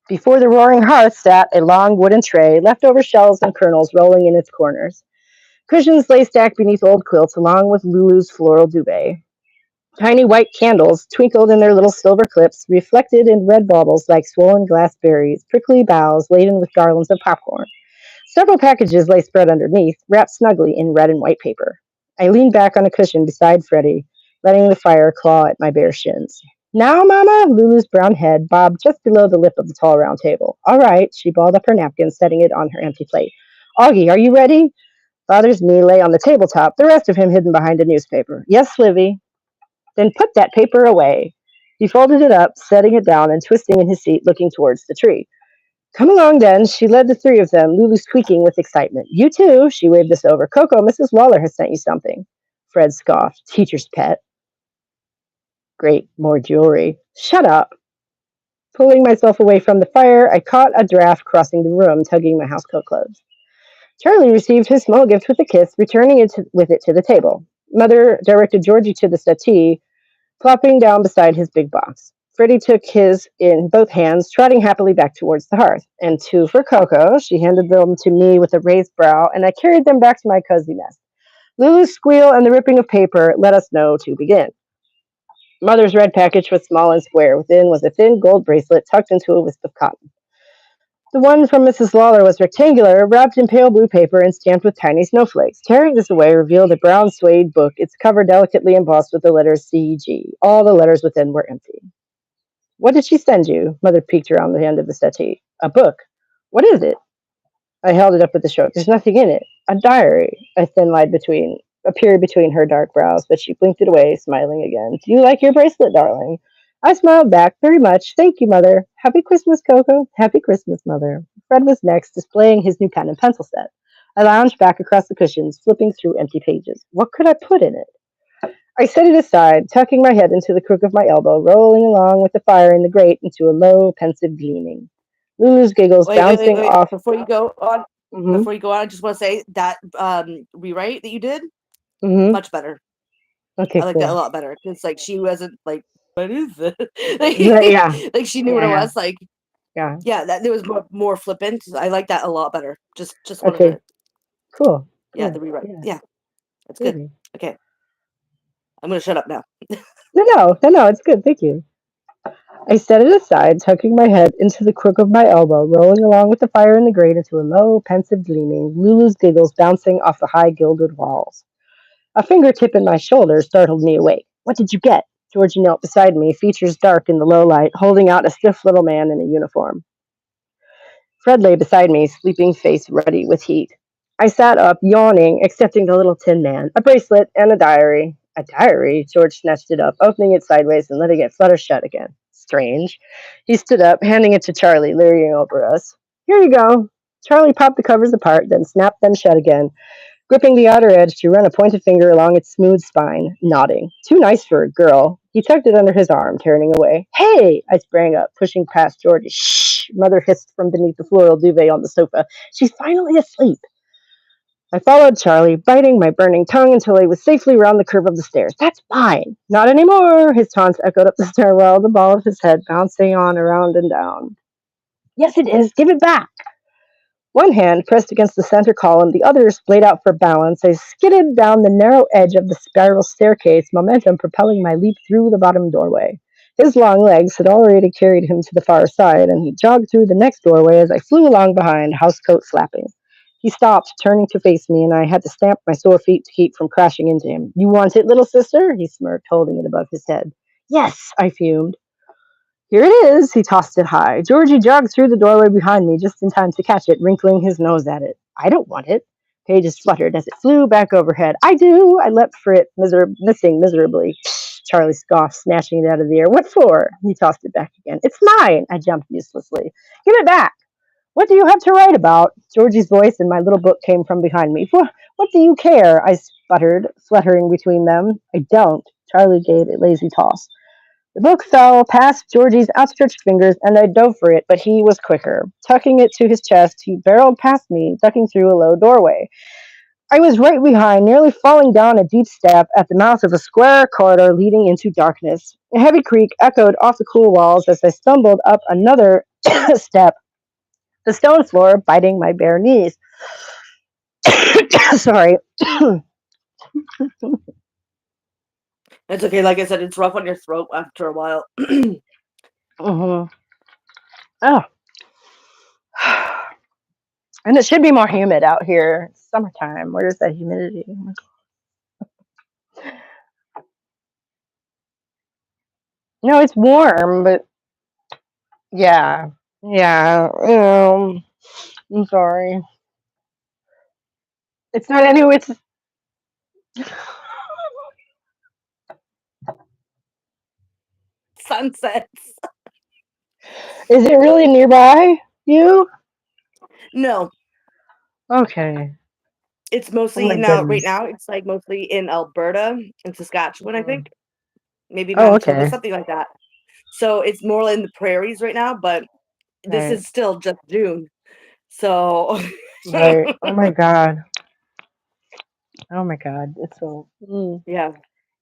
Before the roaring hearth sat a long wooden tray, leftover shells and kernels rolling in its corners. Cushions lay stacked beneath old quilts along with Lulu's floral duvet. Tiny white candles twinkled in their little silver clips, reflected in red baubles like swollen glass berries, prickly boughs laden with garlands of popcorn. Several packages lay spread underneath, wrapped snugly in red and white paper. I leaned back on a cushion beside Freddie, letting the fire claw at my bare shins. Now, Mama, Lulu's brown head bobbed just below the lip of the tall round table. All right, she balled up her napkin, setting it on her empty plate. Augie, are you ready? Father's knee lay on the tabletop, the rest of him hidden behind a newspaper. Yes, Livy. Then put that paper away. He folded it up, setting it down and twisting in his seat, looking towards the tree. Come along, then. She led the 3 of them, Lulu squeaking with excitement. You too. She waved us over. Coco, Mrs. Lawler has sent you something. Fred scoffed. Teacher's pet. Great, more jewelry. Shut up. Pulling myself away from the fire, I caught a draft crossing the room, tugging my housecoat clothes. Charlie received his small gift with a kiss, returning with it to the table. Mother directed Georgie to the settee, plopping down beside his big box. Freddie took his in both hands, trotting happily back towards the hearth. And 2 for Coco. She handed them to me with a raised brow, and I carried them back to my cozy nest. Lulu's squeal and the ripping of paper let us know to begin. Mother's red package was small and square. Within was a thin gold bracelet tucked into a wisp of cotton. The one from Mrs. Lawler was rectangular, wrapped in pale blue paper and stamped with tiny snowflakes. Tearing this away revealed a brown suede book, its cover delicately embossed with the letters C.G. All the letters within were empty. What did she send you? Mother peeked around the end of the settee. A book. What is it? I held it up with a stroke. There's nothing in it. A diary. A thin line appeared between her dark brows, but she blinked it away, smiling again. Do you like your bracelet, darling? I smiled back. Very much. Thank you, Mother. Happy Christmas, Coco. Happy Christmas, Mother. Fred was next, displaying his new pen and pencil set. I lounged back across the cushions, flipping through empty pages. What could I put in it? I set it aside, tucking my head into the crook of my elbow, rolling along with the fire in the grate into a low, pensive gleaming. Lulu's giggles bouncing
Wait.
off.
Before you go on,
Mm-hmm.
I just want to say that rewrite that you did,
Mm-hmm.
much better.
Okay,
I like
cool.
that a lot better. It's like she wasn't like, what is it?
Yeah.
Like she knew what it
Yeah.
was. Like,
Yeah.
yeah, that there was more flippant. I like that a lot better. Just wanted
Okay.
to,
Cool.
yeah,
Cool.
the rewrite.
Yeah.
Yeah, it's good.
Maybe.
Okay, I'm gonna shut up now.
No, it's good. Thank you. I set it aside, tucking my head into the crook of my elbow, rolling along with the fire in the grate into a low, pensive gleaming, Lulu's giggles bouncing off the high gilded walls. A fingertip in my shoulder startled me awake. What did you get? Georgie knelt beside me, features dark in the low light, holding out a stiff little man in a uniform. Fred lay beside me, sleeping face ruddy with heat. I sat up, yawning, accepting the little tin man, a bracelet, and a diary. A diary? George snatched it up, opening it sideways and letting it flutter shut again. Strange. He stood up, handing it to Charlie, leering over us. Here you go. Charlie popped the covers apart, then snapped them shut again, gripping the outer edge to run a pointed finger along its smooth spine, nodding. Too nice for a girl. He tucked it under his arm, turning away. Hey! I sprang up, pushing past Georgie. Shh! Mother hissed from beneath the floral duvet on the sofa. She's finally asleep. I followed Charlie, biting my burning tongue until I was safely round the curve of the stairs. That's fine. Not anymore. His taunts echoed up the stairwell, the ball of his head bouncing on around and down. Yes, it is. Give it back. One hand pressed against the center column, the other splayed out for balance. I skidded down the narrow edge of the spiral staircase, momentum propelling my leap through the bottom doorway. His long legs had already carried him to the far side, and he jogged through the next doorway as I flew along behind, housecoat flapping. He stopped, turning to face me, and I had to stamp my sore feet to keep from crashing into him. You want it, little sister? He smirked, holding it above his head. Yes, I fumed. Here it is. He tossed it high. Georgie jogged through the doorway behind me just in time to catch it, wrinkling his nose at it. I don't want it. Pages fluttered as it flew back overhead. I do. I leapt for it, missing miserably. Charlie scoffed, snatching it out of the air. What for? He tossed it back again. It's mine. I jumped uselessly. Give it back. What do you have to write about? Georgie's voice in my little book came from behind me. What do you care? I sputtered, fluttering between them. I don't. Charlie gave a lazy toss. The book fell past Georgie's outstretched fingers, and I dove for it, but he was quicker. Tucking it to his chest, he barreled past me, ducking through a low doorway. I was right behind, nearly falling down a deep step at the mouth of a square corridor leading into darkness. A heavy creak echoed off the cool walls as I stumbled up another step, the stone floor biting my bare knees. Sorry.
It's okay. Like I said, it's rough on your throat after a while.
Oh. And it should be more humid out here. It's summertime. Where's that humidity? Oh my God. No, it's warm, but yeah. Yeah. I'm sorry. It's not anyway. It's
Sunsets.
Is it really nearby you?
No,
Okay.
it's
Oh my
mostly now. Right
goodness.
now, it's like mostly in Alberta and Saskatchewan. I
Mhm.
think maybe
Oh,
Manitoba,
okay.
something like that. So it's more in the prairies right now. But this
Right.
is still just June. So
Right. Oh my god. Oh my god. It's so.
yeah.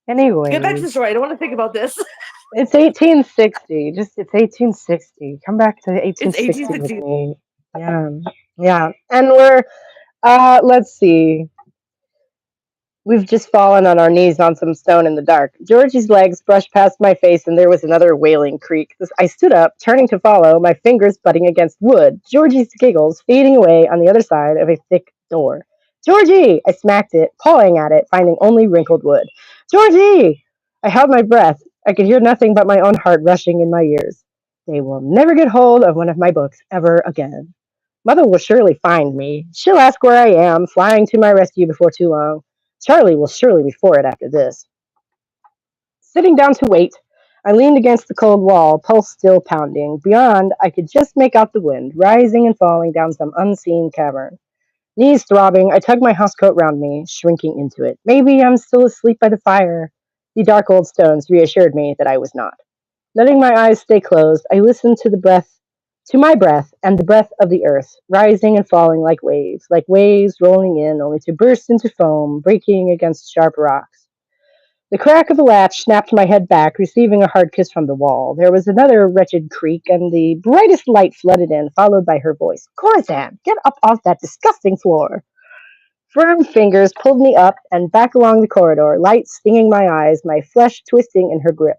Get back to the
Anyways,
story. I don't want to think about this.
it's 1860. It's 1860. Come back to
It's
1860 with
1860.
me. Yeah. Yeah. And we're let's see. We've just fallen on our knees on some stone in the dark. Georgie's legs brushed past my face, and there was another wailing creak. I stood up, turning to follow, my fingers butting against wood. Georgie's giggles fading away on the other side of a thick door. Georgie! I smacked it, pawing at it, finding only wrinkled wood. Georgie! I held my breath. I could hear nothing but my own heart rushing in my ears. They will never get hold of one of my books ever again. Mother will surely find me. She'll ask where I am, flying to my rescue before too long. Charlie will surely be for it after this. Sitting down to wait, I leaned against the cold wall, pulse still pounding. Beyond, I could just make out the wind, rising and falling down some unseen cavern. Knees throbbing, I tugged my housecoat round me, shrinking into it. Maybe I'm still asleep by the fire. The dark old stones reassured me that I was not. Letting my eyes stay closed, I listened to my breath and the breath of the earth, rising and falling like waves rolling in only to burst into foam, breaking against sharp rocks. The crack of a latch snapped my head back, receiving a hard kiss from the wall. There was another wretched creak, and the brightest light flooded in, followed by her voice. Corazon, get up off that disgusting floor. Firm fingers pulled me up and back along the corridor, light stinging my eyes, my flesh twisting in her grip.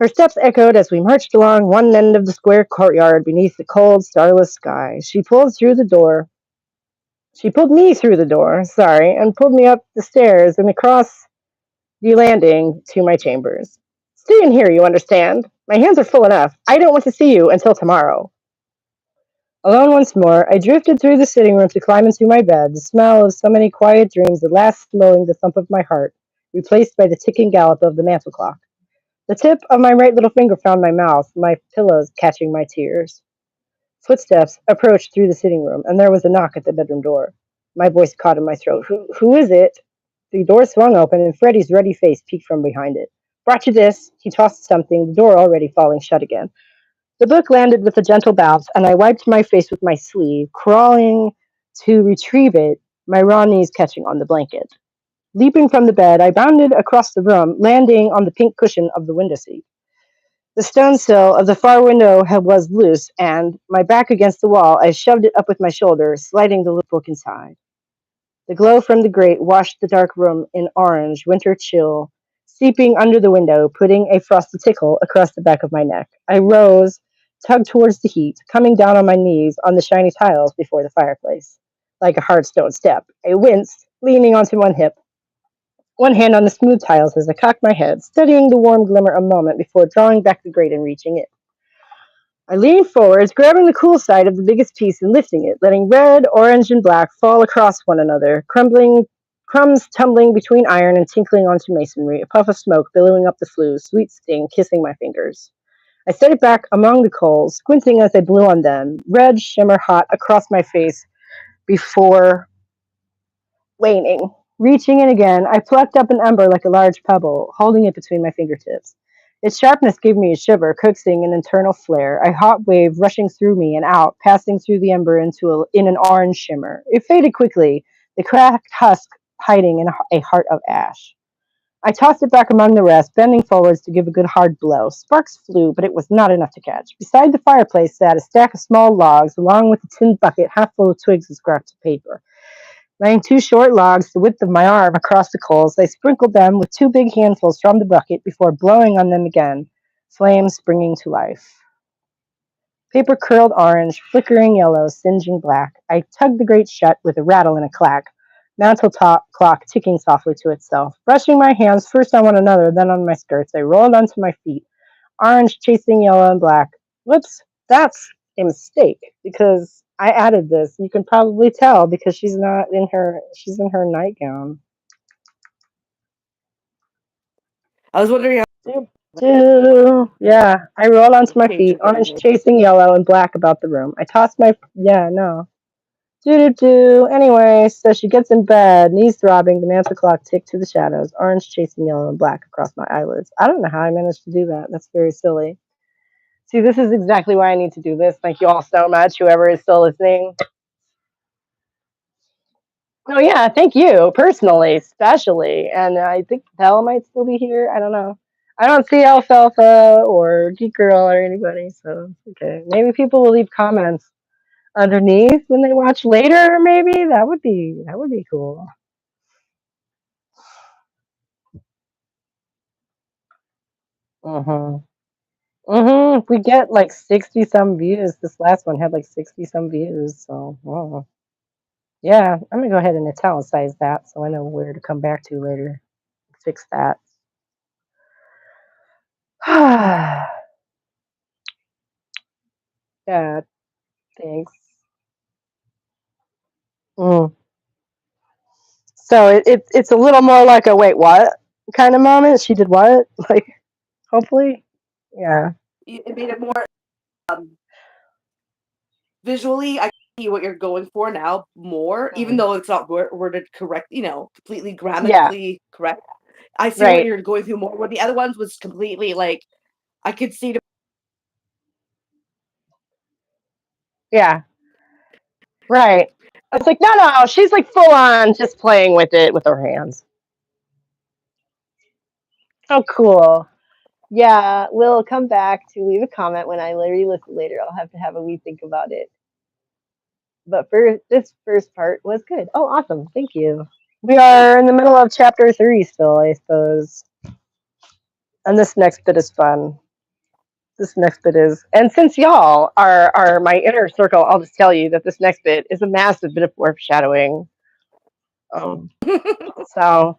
Her steps echoed as we marched along one end of the square courtyard beneath the cold, starless sky. She pulled me through the door, and pulled me up the stairs and across the landing to my chambers. Stay in here, you understand? My hands are full enough. I don't want to see you until tomorrow. Alone once more, I drifted through the sitting room to climb into my bed, the smell of so many quiet dreams at last slowing the thump of my heart, replaced by the ticking gallop of the mantel clock. The tip of my right little finger found my mouth, my pillows catching my tears. Footsteps approached through the sitting room, and there was a knock at the bedroom door. My voice caught in my throat. Who is it? The door swung open, and Freddie's ruddy face peeked from behind it. Brought you this. He tossed something, the door already falling shut again. The book landed with a gentle bounce, and I wiped my face with my sleeve, crawling to retrieve it, my raw knees catching on the blanket. Leaping from the bed, I bounded across the room, landing on the pink cushion of the window seat. The stone sill of the far window was loose, and, my back against the wall, I shoved it up with my shoulder, sliding the little book inside. The glow from the grate washed the dark room in orange, winter chill, seeping under the window, putting a frosty tickle across the back of my neck. I rose, tugged towards the heat, coming down on my knees on the shiny tiles before the fireplace. Like a hard stone step, I winced, leaning onto one hip, one hand on the smooth tiles as I cocked my head, studying the warm glimmer a moment before drawing back the grate and reaching it. I leaned forwards, grabbing the cool side of the biggest piece and lifting it, letting red, orange, and black fall across one another, crumbs tumbling between iron and tinkling onto masonry, a puff of smoke billowing up the flue, sweet sting kissing my fingers. I set it back among the coals, squinting as I blew on them, red shimmer hot across my face before waning. Reaching in again, I plucked up an ember like a large pebble, holding it between my fingertips. Its sharpness gave me a shiver, coaxing an internal flare, a hot wave rushing through me and out, passing through the ember in an orange shimmer. It faded quickly, the cracked husk hiding in a heart of ash. I tossed it back among the rest, bending forwards to give a good hard blow. Sparks flew, but it was not enough to catch. Beside the fireplace sat a stack of small logs, along with a tin bucket half full of twigs and scraps of paper. Laying two short logs the width of my arm across the coals, I sprinkled them with two big handfuls from the bucket before blowing on them again, flames springing to life. Paper curled orange, flickering yellow, singeing black. I tugged the grate shut with a rattle and a clack, mantel top clock ticking softly to itself. Brushing my hands first on one another, then on my skirts, I rolled onto my feet, orange chasing yellow and black. Whoops, that's a mistake because I added this. You can probably tell because she's in her nightgown.
I was wondering
Yeah, I rolled onto my
change
feet,
of
orange
anything.
chasing yellow and black about the room. I tossed my, yeah, no. Do. Anyway, so she gets in bed, knees throbbing, the mantel clock ticked to the shadows, orange chasing yellow and black across my eyelids. I don't know how I managed to do that. That's very silly. See, this is exactly why I need to do this. Thank you all so much, whoever is still listening. Oh yeah, thank you personally, especially, and I think Belle might still be here. I don't know. I don't see Alfalfa or Geek Girl or anybody, so okay. Maybe people will leave comments underneath when they watch later. Maybe that would be cool. Mhm. Mhm. We get like 60 some views. This last one had like 60 some views. So, oh. Yeah, I'm gonna go ahead and italicize that so I know where to come back to later. Fix that. Yeah, thanks. Mm. So it's a little more like a wait what kind of moment. She did what? Like hopefully, yeah.
It made it more um, visually. I see what you're going for now more, even
Mm.
though it's not worded correct. Completely
Yeah.
grammatically correct. I see what
Right.
you're going through more. Where the other ones was completely like I could see.
Yeah. Right. It's like no. She's like full on just playing with it with her hands. Oh, cool. Yeah, we'll come back to leave a comment when I re-listen later. I'll have to have a wee think about it. But for this first part was good. Oh, awesome. Thank you. We are in the middle of chapter 3 still, I suppose. And this next bit is fun. This next bit is, and since y'all are my inner circle, I'll just tell you that this next bit is a massive bit of foreshadowing. Um, so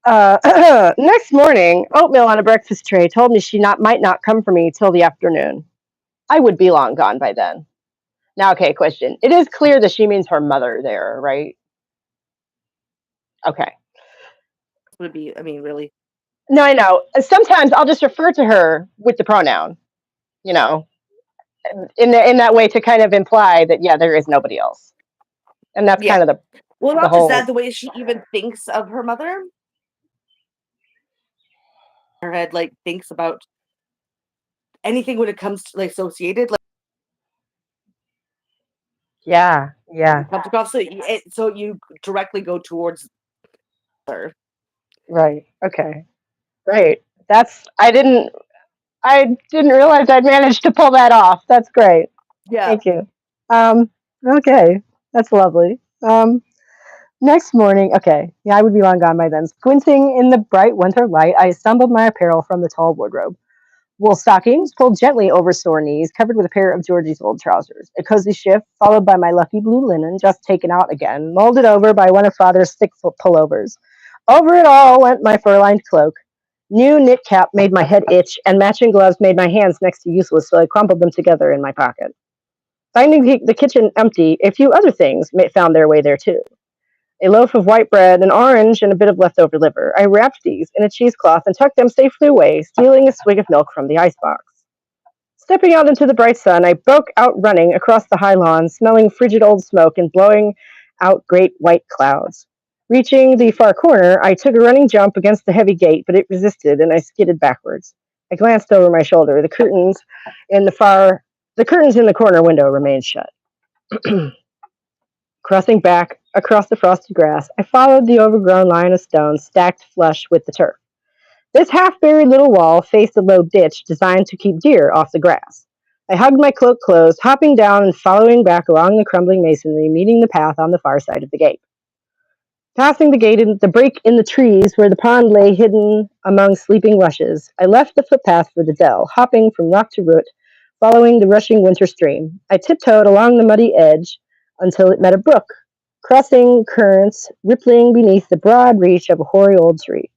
next morning, oatmeal on a breakfast tray told me she might not come for me till the afternoon. I would be long gone by then. Now, okay, question. It is clear that she means her mother there, right? Okay.
Would be. I mean, really.
No, I know. Sometimes I'll just refer to her with the pronoun, you know, in that way to kind of imply that yeah, there is nobody else, and that's
Yeah.
kind of
Well,
the
not just that.
whole.
The way she even thinks of her mother, her head like thinks about anything when it comes to like associated. Like
Yeah, yeah,
comes across, so you directly go towards her.
right. Okay, great. That's I didn't realize I'd managed to pull that off. That's great.
Yeah.
Thank you. Um, okay, that's lovely. Next morning, okay, yeah, I would be long gone by then. Squinting in the bright winter light, I assembled my apparel from the tall wardrobe. Wool stockings pulled gently over sore knees, covered with a pair of Georgie's old trousers. A cozy shift, followed by my lucky blue linen, just taken out again, molded over by one of Father's thick pullovers. Over it all went my fur-lined cloak. New knit cap made my head itch, and matching gloves made my hands next to useless, so I crumpled them together in my pocket. Finding the kitchen empty, a few other things found their way there too. A loaf of white bread, an orange, and a bit of leftover liver. I wrapped these in a cheesecloth and tucked them safely away, stealing a swig of milk from the icebox. Stepping out into the bright sun, I broke out running across the high lawn, smelling frigid old smoke and blowing out great white clouds. Reaching the far corner, I took a running jump against the heavy gate, but it resisted, and I skidded backwards. I glanced over my shoulder. The curtains in the corner window remained shut. Crossing back across the frosty grass, I followed the overgrown line of stones stacked flush with the turf. This half-buried little wall faced a low ditch designed to keep deer off the grass. I hugged my cloak closed, hopping down and following back along the crumbling masonry, meeting the path on the far side of the gate. Passing the gate and the break in the trees where the pond lay hidden among sleeping rushes, I left the footpath for the dell, hopping from rock to root, following the rushing winter stream. I tiptoed along the muddy edge until it met a brook, crossing currents rippling beneath the broad reach of a hoary old tree.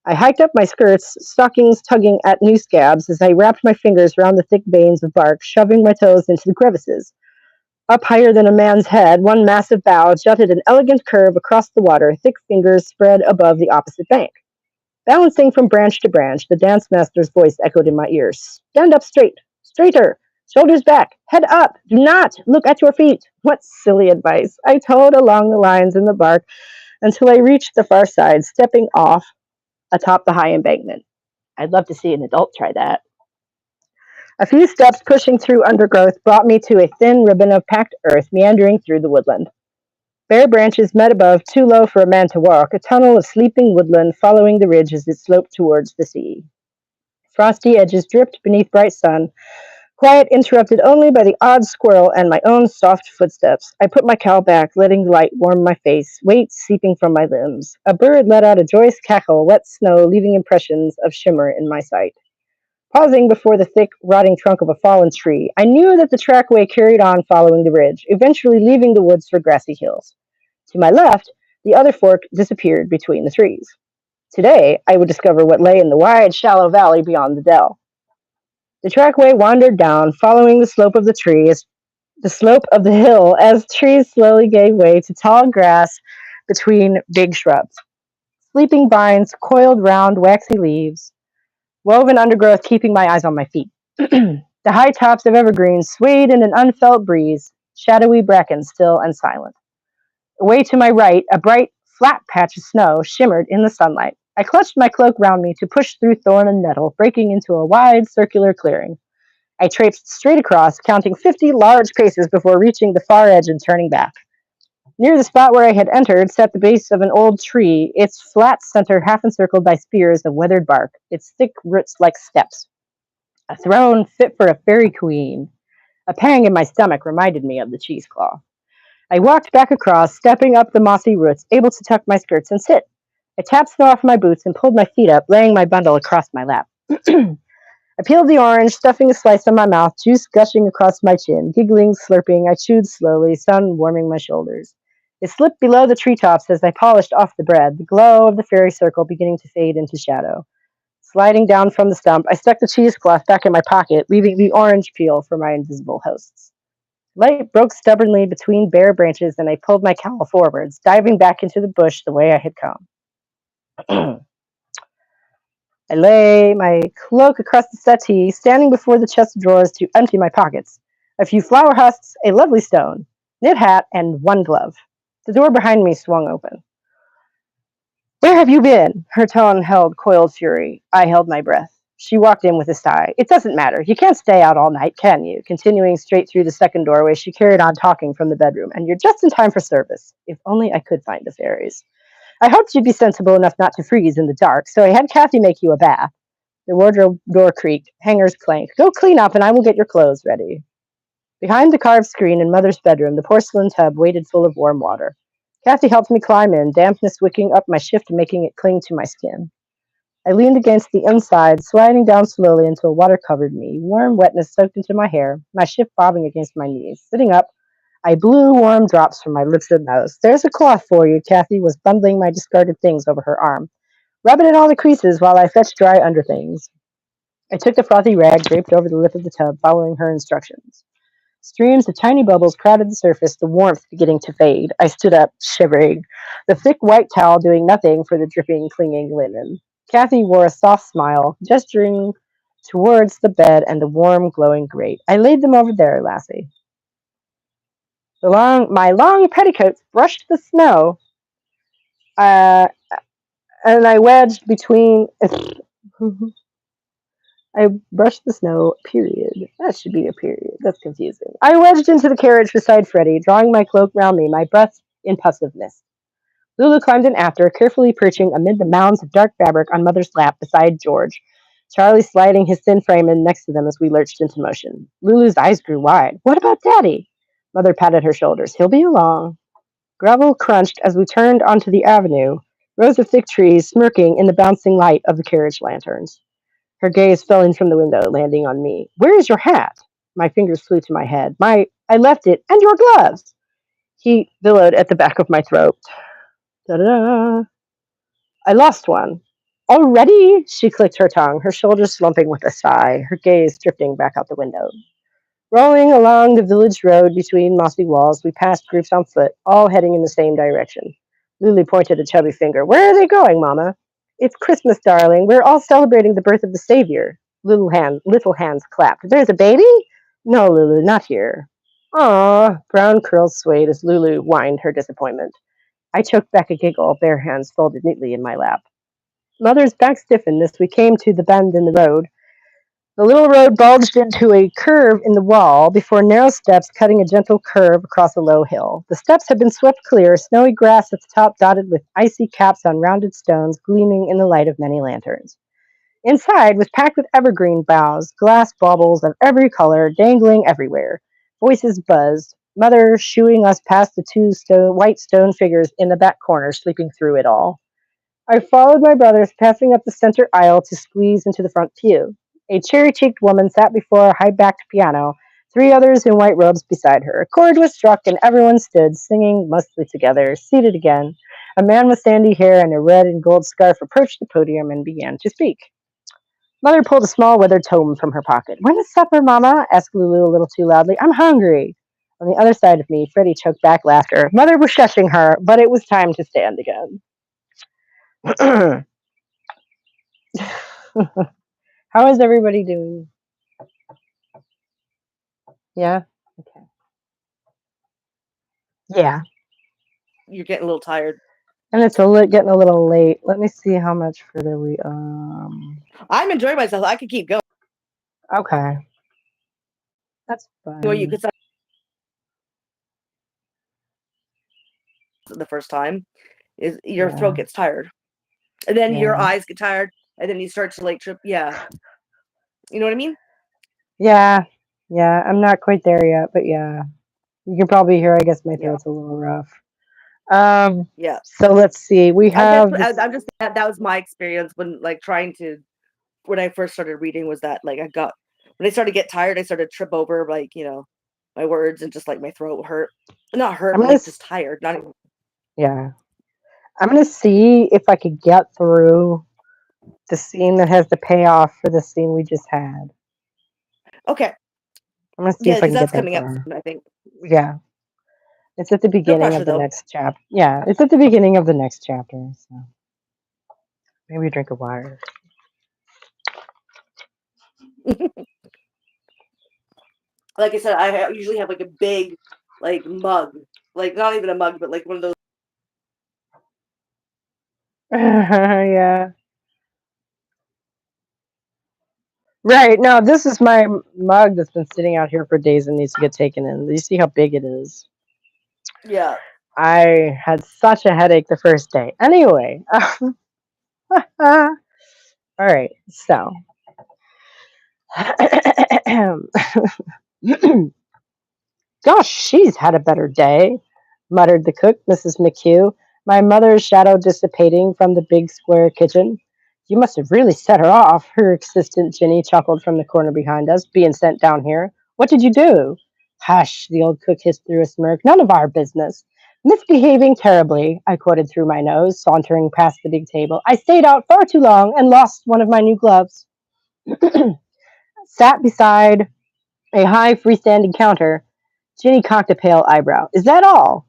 I hiked up my skirts, stockings tugging at new scabs as I wrapped my fingers around the thick veins of bark, shoving my toes into the crevices. Up higher than a man's head, one massive bough jutted an elegant curve across the water, thick fingers spread above the opposite bank. Balancing from branch to branch, the dance master's voice echoed in my ears. Stand up straight, straighter, shoulders back, head up, do not look at your feet. What silly advice. I toed along the lines in the bark until I reached the far side, stepping off atop the high embankment. I'd love to see an adult try that. A few steps pushing through undergrowth brought me to a thin ribbon of packed earth meandering through the woodland. Bare branches met above, too low for a man to walk, a tunnel of sleeping woodland following the ridge as it sloped towards the sea. Frosty edges dripped beneath bright sun, quiet interrupted only by the odd squirrel and my own soft footsteps. I put my cowl back, letting the light warm my face, weight seeping from my limbs. A bird let out a joyous cackle, wet snow leaving impressions of shimmer in my sight. Pausing before the thick, rotting trunk of a fallen tree, I knew that the trackway carried on following the ridge, eventually leaving the woods for grassy hills. To my left, the other fork disappeared between the trees. Today, I would discover what lay in the wide, shallow valley beyond the dell. The trackway wandered down, following the slope of the hill as trees slowly gave way to tall grass between big shrubs. Sleeping vines coiled round waxy leaves, woven undergrowth keeping my eyes on my feet. The high tops of evergreens swayed in an unfelt breeze, shadowy bracken still and silent. Away to my right, a bright, flat patch of snow shimmered in the sunlight. I clutched my cloak round me to push through thorn and nettle, breaking into a wide, circular clearing. I traipsed straight across, counting 50 large paces before reaching the far edge and turning back. Near the spot where I had entered sat the base of an old tree, its flat center half encircled by spears of weathered bark, its thick roots like steps. A throne fit for a fairy queen. A pang in my stomach reminded me of the cheesecloth. I walked back across, stepping up the mossy roots, able to tuck my skirts and sit. I tapped snow off my boots and pulled my feet up, laying my bundle across my lap. I peeled the orange, stuffing a slice in my mouth, juice gushing across my chin. Giggling, slurping, I chewed slowly, sun warming my shoulders. It slipped below the treetops as I polished off the bread, the glow of the fairy circle beginning to fade into shadow. Sliding down from the stump, I stuck the cheesecloth back in my pocket, leaving the orange peel for my invisible hosts. Light broke stubbornly between bare branches, and I pulled my cowl forwards, diving back into the bush the way I had come. I lay my cloak across the settee, standing before the chest of drawers to empty my pockets. A few flower husks, a lovely stone, knit hat, and one glove. The door behind me swung open. Where have you been? Her tone held coiled fury. I held my breath. She walked in with a sigh. It doesn't matter. You can't stay out all night, can you? Continuing straight through the second doorway, she carried on talking from the bedroom. And you're just in time for service. If only I could find the fairies. I hoped you'd be sensible enough not to freeze in the dark, so I had Kathy make you a bath. The wardrobe door creaked. Hangers clanked. Go clean up and I will get your clothes ready. Behind the carved screen in Mother's bedroom, the porcelain tub waited full of warm water. Kathy helped me climb in, dampness wicking up my shift and making it cling to my skin. I leaned against the inside, sliding down slowly until water covered me, warm wetness soaked into my hair, my shift bobbing against my knees. Sitting up, I blew warm drops from my lips and nose. There's a cloth for you. Kathy was bundling my discarded things over her arm. Rub it in all the creases while I fetch dry underthings. I took the frothy rag draped over the lip of the tub, following her instructions. Streams of tiny bubbles crowded the surface, the warmth beginning to fade. I stood up, shivering, the thick white towel doing nothing for the dripping, clinging linen. Kathy wore a soft smile, gesturing towards the bed and the warm, glowing grate. I laid them over there, lassie. My long petticoats brushed the snow, and I wedged between. I brushed the snow, period. That should be a period. That's confusing. I wedged into the carriage beside Freddie, drawing my cloak round me, my breath in puffs of mist. Lulu climbed in after, carefully perching amid the mounds of dark fabric on Mother's lap beside George, Charlie sliding his thin frame in next to them as we lurched into motion. Lulu's eyes grew wide. What about Daddy? Mother patted her shoulders. He'll be along. Gravel crunched as we turned onto the avenue, rows of thick trees smirking in the bouncing light of the carriage lanterns. Her gaze fell in from the window, landing on me. Where is your hat? My fingers flew to my head. I left it, and your gloves! He billowed at the back of my throat. Da-da-da. I lost one. Already? She clicked her tongue, her shoulders slumping with a sigh, her gaze drifting back out the window. Rolling along the village road between mossy walls, we passed groups on foot, all heading in the same direction. Lulu pointed a chubby finger. Where are they going, Mama? It's Christmas, darling. We're all celebrating the birth of the Savior. Little hands clapped. There's a baby? No, Lulu, not here. Aw, brown curls swayed as Lulu whined her disappointment. I choked back a giggle, bare hands folded neatly in my lap. Mother's back stiffened as we came to the bend in the road. The little road bulged into a curve in the wall before narrow steps cutting a gentle curve across a low hill. The steps had been swept clear, snowy grass at the top dotted with icy caps on rounded stones gleaming in the light of many lanterns. Inside was packed with evergreen boughs, glass baubles of every color dangling everywhere. Voices buzzed, Mother shooing us past the two white stone figures in the back corner, sleeping through it all. I followed my brothers, passing up the center aisle to squeeze into the front pew. A cherry-cheeked woman sat before a high-backed piano, three others in white robes beside her. A chord was struck, and everyone stood, singing mostly together, seated again. A man with sandy hair and a red and gold scarf approached the podium and began to speak. Mother pulled a small weathered tome from her pocket. When is supper, Mama? Asked Lulu a little too loudly. I'm hungry. On the other side of me, Freddie choked back laughter. Mother was shushing her, but it was time to stand again. How is everybody doing? Yeah? Okay. Yeah.
You're getting a little tired.
And it's getting a little late. Let me see how much further we
I'm enjoying myself. I could keep going.
Okay. That's fine.
You know, you could start the first time is your throat gets tired. And then your eyes get tired, and then you start to like trip. Yeah. You know what I mean?
Yeah. Yeah. I'm not quite there yet, but yeah. You can probably hear, I guess, my throat's a little rough.
Yeah.
So let's see. We have.
I'm just that was my experience when like trying to when I first started reading was that like when I started to get tired, I started to trip over like, you know, my words and just like my throat hurt. Not hurt, but like just tired. Not even.
Yeah. I'm gonna see if I could get through the scene that has the payoff for the scene we just had.
Okay.
I'm gonna see if I can get that
coming
far.
up soon, I think.
Yeah. It's at the beginning of the next chapter. Yeah, it's at the beginning of the next chapter. So maybe drink a water.
Like I said, I usually have like a big like mug, like not even a mug, but like one of those.
Yeah. Right. No, this is my mug that's been sitting out here for days and needs to get taken in. Do you see how big it is?
Yeah.
I had such a headache the first day. Anyway. All right. So. Gosh, she's had a better day, muttered the cook, Mrs. McHugh, my mother's shadow dissipating from the big square kitchen. You must have really set her off, her assistant Jenny chuckled from the corner behind us, being sent down here. What did you do? Hush, the old cook hissed through a smirk. None of our business. Misbehaving terribly, I quoted through my nose, sauntering past the big table. I stayed out far too long and lost one of my new gloves. Sat beside a high freestanding counter. Jenny cocked a pale eyebrow. Is that all?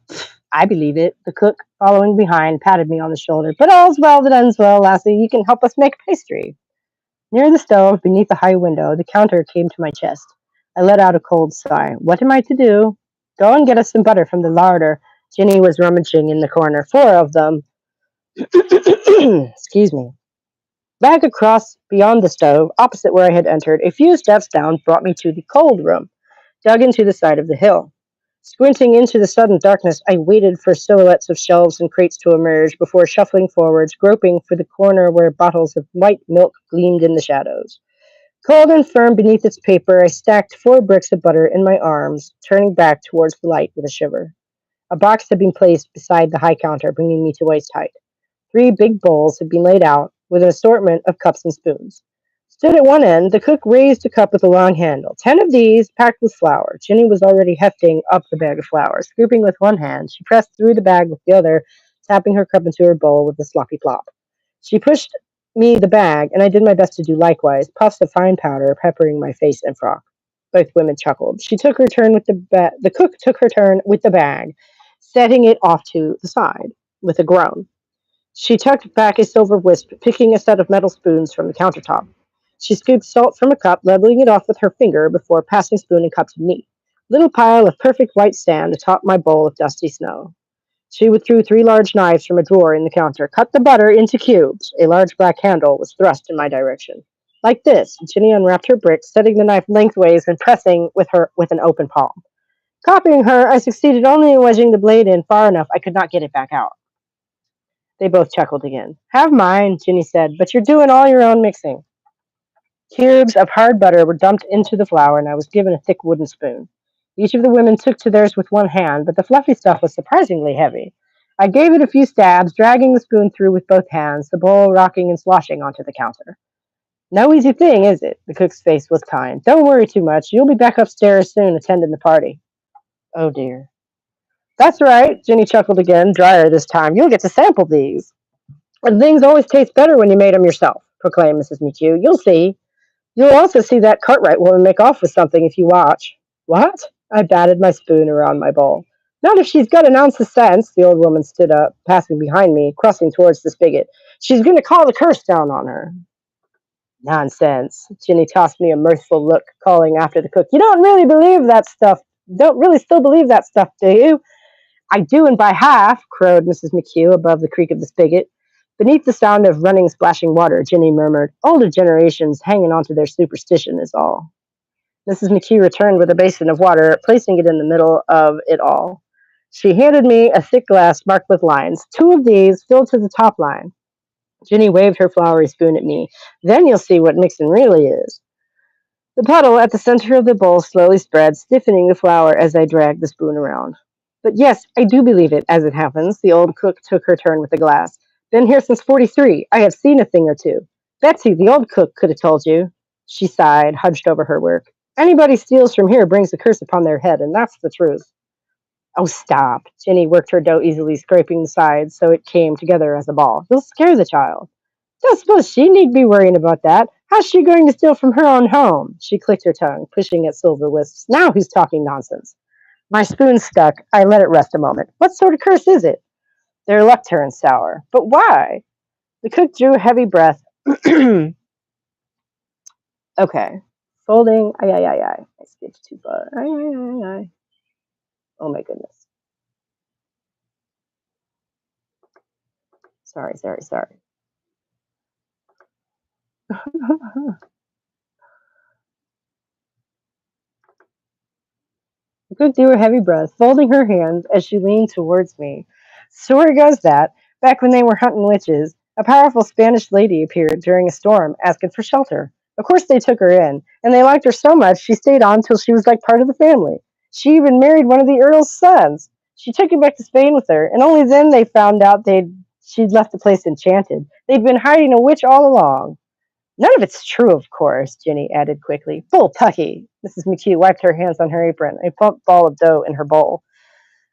I believe it. The cook, following behind, patted me on the shoulder. But all's well that ends well, lassie. You can help us make pastry. Near the stove, beneath the high window, the counter came to my chest. I let out a cold sigh. What am I to do? Go and get us some butter from the larder. Jenny was rummaging in the corner. 4 of them. Excuse me. Back across beyond the stove, opposite where I had entered, a few steps down brought me to the cold room, dug into the side of the hill. Squinting into the sudden darkness, I waited for silhouettes of shelves and crates to emerge before shuffling forwards, groping for the corner where bottles of white milk gleamed in the shadows. Cold and firm beneath its paper, I stacked 4 bricks of butter in my arms, turning back towards the light with a shiver. A box had been placed beside the high counter, bringing me to waist height. 3 big bowls had been laid out, with an assortment of cups and spoons. Stood at one end, the cook raised a cup with a long handle. 10 of these, packed with flour. Jenny was already hefting up the bag of flour. Scooping with one hand, she pressed through the bag with the other, tapping her cup into her bowl with a sloppy plop. She pushed me the bag, and I did my best to do likewise, puffs of fine powder peppering my face and frock. Both women chuckled. She took her turn with the cook took her turn with the bag, setting it off to the side with a groan. She tucked back a silver wisp, picking a set of metal spoons from the countertop. She scooped salt from a cup, leveling it off with her finger before passing spoon and cup to me. Little pile of perfect white sand atop my bowl of dusty snow. She withdrew 3 large knives from a drawer in the counter, cut the butter into cubes. A large black handle was thrust in my direction. Like this, Ginny unwrapped her bricks, setting the knife lengthways and pressing with an open palm. Copying her, I succeeded only in wedging the blade in far enough I could not get it back out. They both chuckled again. Have mine, Ginny said, but you're doing all your own mixing. Cubes of hard butter were dumped into the flour, and I was given a thick wooden spoon. Each of the women took to theirs with one hand, but the fluffy stuff was surprisingly heavy. I gave it a few stabs, dragging the spoon through with both hands, the bowl rocking and sloshing onto the counter. No easy thing, is it? The cook's face was kind. Don't worry too much. You'll be back upstairs soon attending the party. Oh, dear. That's right, Ginny chuckled again, drier this time. You'll get to sample these. And things always taste better when you made them yourself, proclaimed Mrs. McHugh. You'll see. You'll also see that Cartwright woman make off with something if you watch. What? I batted my spoon around my bowl. Not if she's got an ounce of sense. The old woman stood up, passing behind me, crossing towards the spigot. She's going to call the curse down on her. Nonsense. Ginny tossed me a mirthful look, calling after the cook. You don't really believe that stuff. Don't really still believe that stuff, do you? I do, and by half, crowed Mrs. McHugh above the creak of the spigot. Beneath the sound of running, splashing water, Ginny murmured, older generations hanging on to their superstition is all. Mrs. McHugh returned with a basin of water, placing it in the middle of it all. She handed me a thick glass marked with lines. 2 of these filled to the top line. Ginny waved her floury spoon at me. Then you'll see what mixing really is. The puddle at the center of the bowl slowly spread, stiffening the flour as I dragged the spoon around. But yes, I do believe it, as it happens. The old cook took her turn with the glass. Been here since 43. I have seen a thing or two. Betsy, the old cook, could have told you. She sighed, hunched over her work. Anybody steals from here brings a curse upon their head, and that's the truth. Oh, stop. Jenny worked her dough easily, scraping the sides so it came together as a ball. You'll scare the child. Don't suppose she need be worrying about that. How's she going to steal from her own home? She clicked her tongue, pushing at silver wisps. Now who's talking nonsense? My spoon stuck. I let it rest a moment. What sort of curse is it? Their luck turned sour. But why? The cook drew a heavy breath. Okay. Folding. I skipped too far. Oh my goodness. Sorry. The cook drew a heavy breath, folding her hands as she leaned towards me. Story goes that, back when they were hunting witches, a powerful Spanish lady appeared during a storm asking for shelter. Of course they took her in, and they liked her so much she stayed on till she was like part of the family. She even married one of the Earl's sons. She took him back to Spain with her, and only then they found out she'd left the place enchanted. They'd been hiding a witch all along. None of it's true, of course, Ginny added quickly. Bull Pucky. Mrs. McHugh wiped her hands on her apron, a plump ball of dough in her bowl.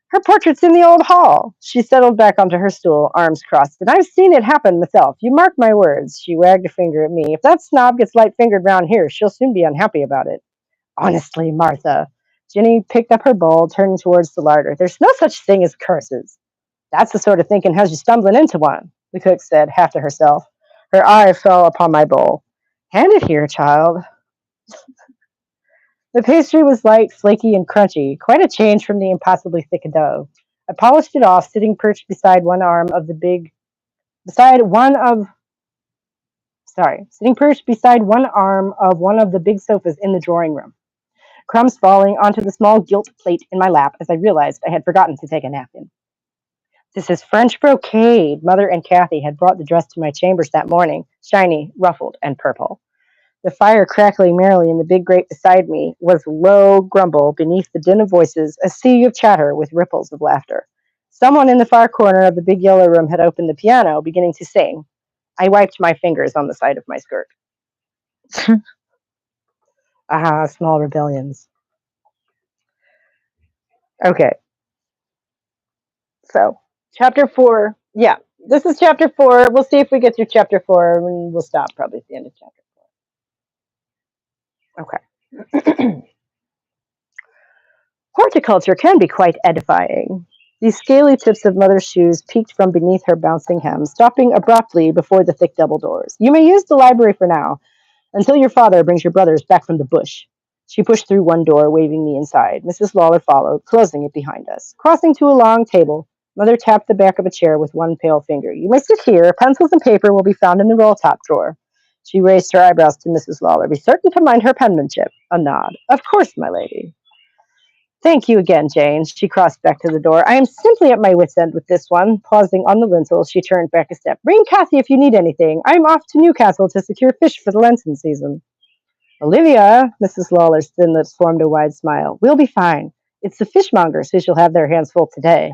Her portrait's in the old hall. She settled back onto her stool, arms crossed. And I've seen it happen myself. You mark my words. She wagged a finger at me. If that snob gets light-fingered round here, she'll soon be unhappy about it. Honestly, Martha. Ginny picked up her bowl, turning towards the larder. There's no such thing as curses. That's the sort of thinking has you stumbling into one, the cook said, half to herself. Her eye fell upon my bowl. Hand it here, child. The pastry was light, flaky, and crunchy, quite a change from the impossibly thick dough. I polished it off, sitting perched beside one of sitting perched beside one arm of one of the big sofas in the drawing room. Crumbs falling onto the small gilt plate in my lap as I realized I had forgotten to take a napkin. This is French brocade. Mother and Kathy had brought the dress to my chambers that morning, shiny, ruffled, and purple. The fire crackling merrily in the big grate beside me was low grumble beneath the din of voices, a sea of chatter with ripples of laughter. Someone in the far corner of the big yellow room had opened the piano, beginning to sing. I wiped my fingers on the side of my skirt. Ah, small rebellions. Okay, so chapter 4. Yeah, this is chapter 4. We'll see if we get through chapter 4, and we'll stop probably at the end of chapter 4. Okay. Horticulture can be quite edifying. The scaly tips of Mother's shoes peeked from beneath her bouncing hem, stopping abruptly before the thick double doors. You may use the library for now, until your father brings your brothers back from the bush. She pushed through one door, waving me inside. Mrs. Lawler followed, closing it behind us. Crossing to a long table, Mother tapped the back of a chair with one pale finger. You may sit here. Pencils and paper will be found in the roll-top drawer. She raised her eyebrows to Mrs. Lawler. Be certain to mind her penmanship. A nod. Of course, my lady. Thank you again, Jane. She crossed back to the door. I am simply at my wit's end with this one. Pausing on the lintel, she turned back a step. Ring Kathy if you need anything. I'm off to Newcastle to secure fish for the Lenten season. Olivia, Mrs. Lawler's thin lips formed a wide smile. We'll be fine. It's the fishmongers who shall have their hands full today.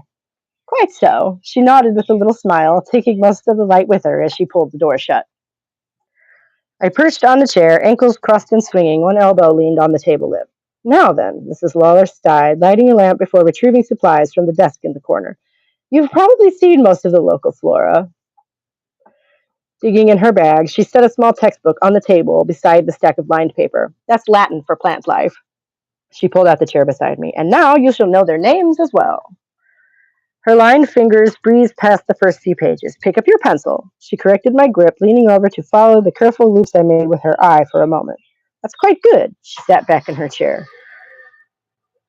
Quite so. She nodded with a little smile, taking most of the light with her as she pulled the door shut. I perched on the chair, ankles crossed and swinging, one elbow leaned on the table lip. Now then, Mrs. Lawler sighed, lighting a lamp before retrieving supplies from the desk in the corner. You've probably seen most of the local flora. Digging in her bag, she set a small textbook on the table beside the stack of lined paper. That's Latin for plant life. She pulled out the chair beside me. And now you shall know their names as well. Her lined fingers breezed past the first few pages. Pick up your pencil. She corrected my grip, leaning over to follow the careful loops I made with her eye for a moment. That's quite good. She sat back in her chair.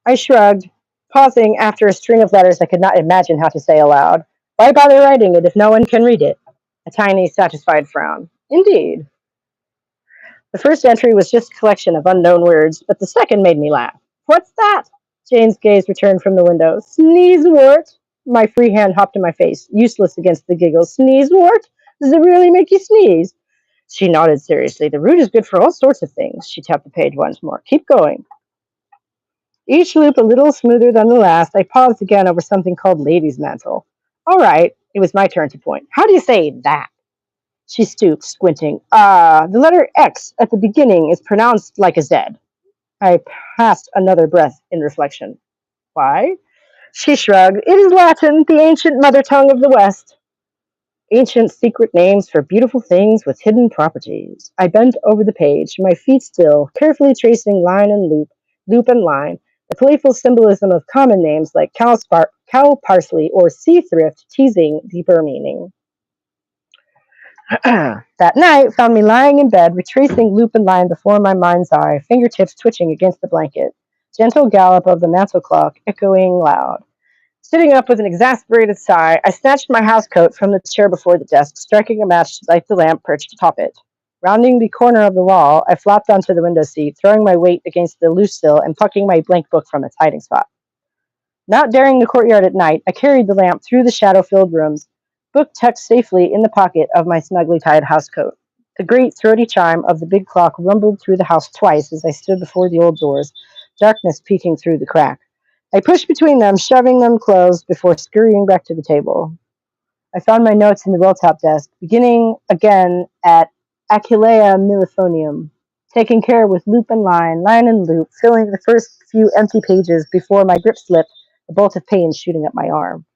I shrugged, pausing after a string of letters I could not imagine how to say aloud. Why bother writing it if no one can read it? A tiny, satisfied frown. Indeed. The first entry was just a collection of unknown words, but the second made me laugh. What's that? Jane's gaze returned from the window. Sneezewort. My free hand hopped in my face, useless against the giggles. Sneezewort? Does it really make you sneeze? She nodded seriously. The root is good for all sorts of things. She tapped the page once more. Keep going. Each loop a little smoother than the last, I paused again over something called lady's mantle. All right, it was my turn to point. How do you say that? She stooped, squinting. The letter X at the beginning is pronounced like a Z. I passed another breath in reflection. Why? She shrugged. It is Latin, the ancient mother tongue of the West. Ancient secret names for beautiful things with hidden properties. I bent over the page, my feet still, carefully tracing line and loop and line, the playful symbolism of common names like cow parsley or sea thrift teasing deeper meaning. That night found me lying in bed, retracing loop and line before my mind's eye, fingertips twitching against the blanket, gentle gallop of the mantel clock echoing loud. Sitting up with an exasperated sigh, I snatched my housecoat from the chair before the desk, striking a match to light the lamp perched atop it. Rounding the corner of the wall, I flopped onto the window seat, throwing my weight against the loose sill and plucking my blank book from its hiding spot. Not daring the courtyard at night, I carried the lamp through the shadow-filled rooms, book tucked safely in the pocket of my snugly tied housecoat. The great throaty chime of the big clock rumbled through the house twice as I stood before the old doors, darkness peeking through the crack. I pushed between them, shoving them closed before scurrying back to the table. I found my notes in the roll-top desk, beginning again at Achillea Millifonium, taking care with loop and line and loop, filling the first few empty pages before my grip slipped, a bolt of pain shooting up my arm.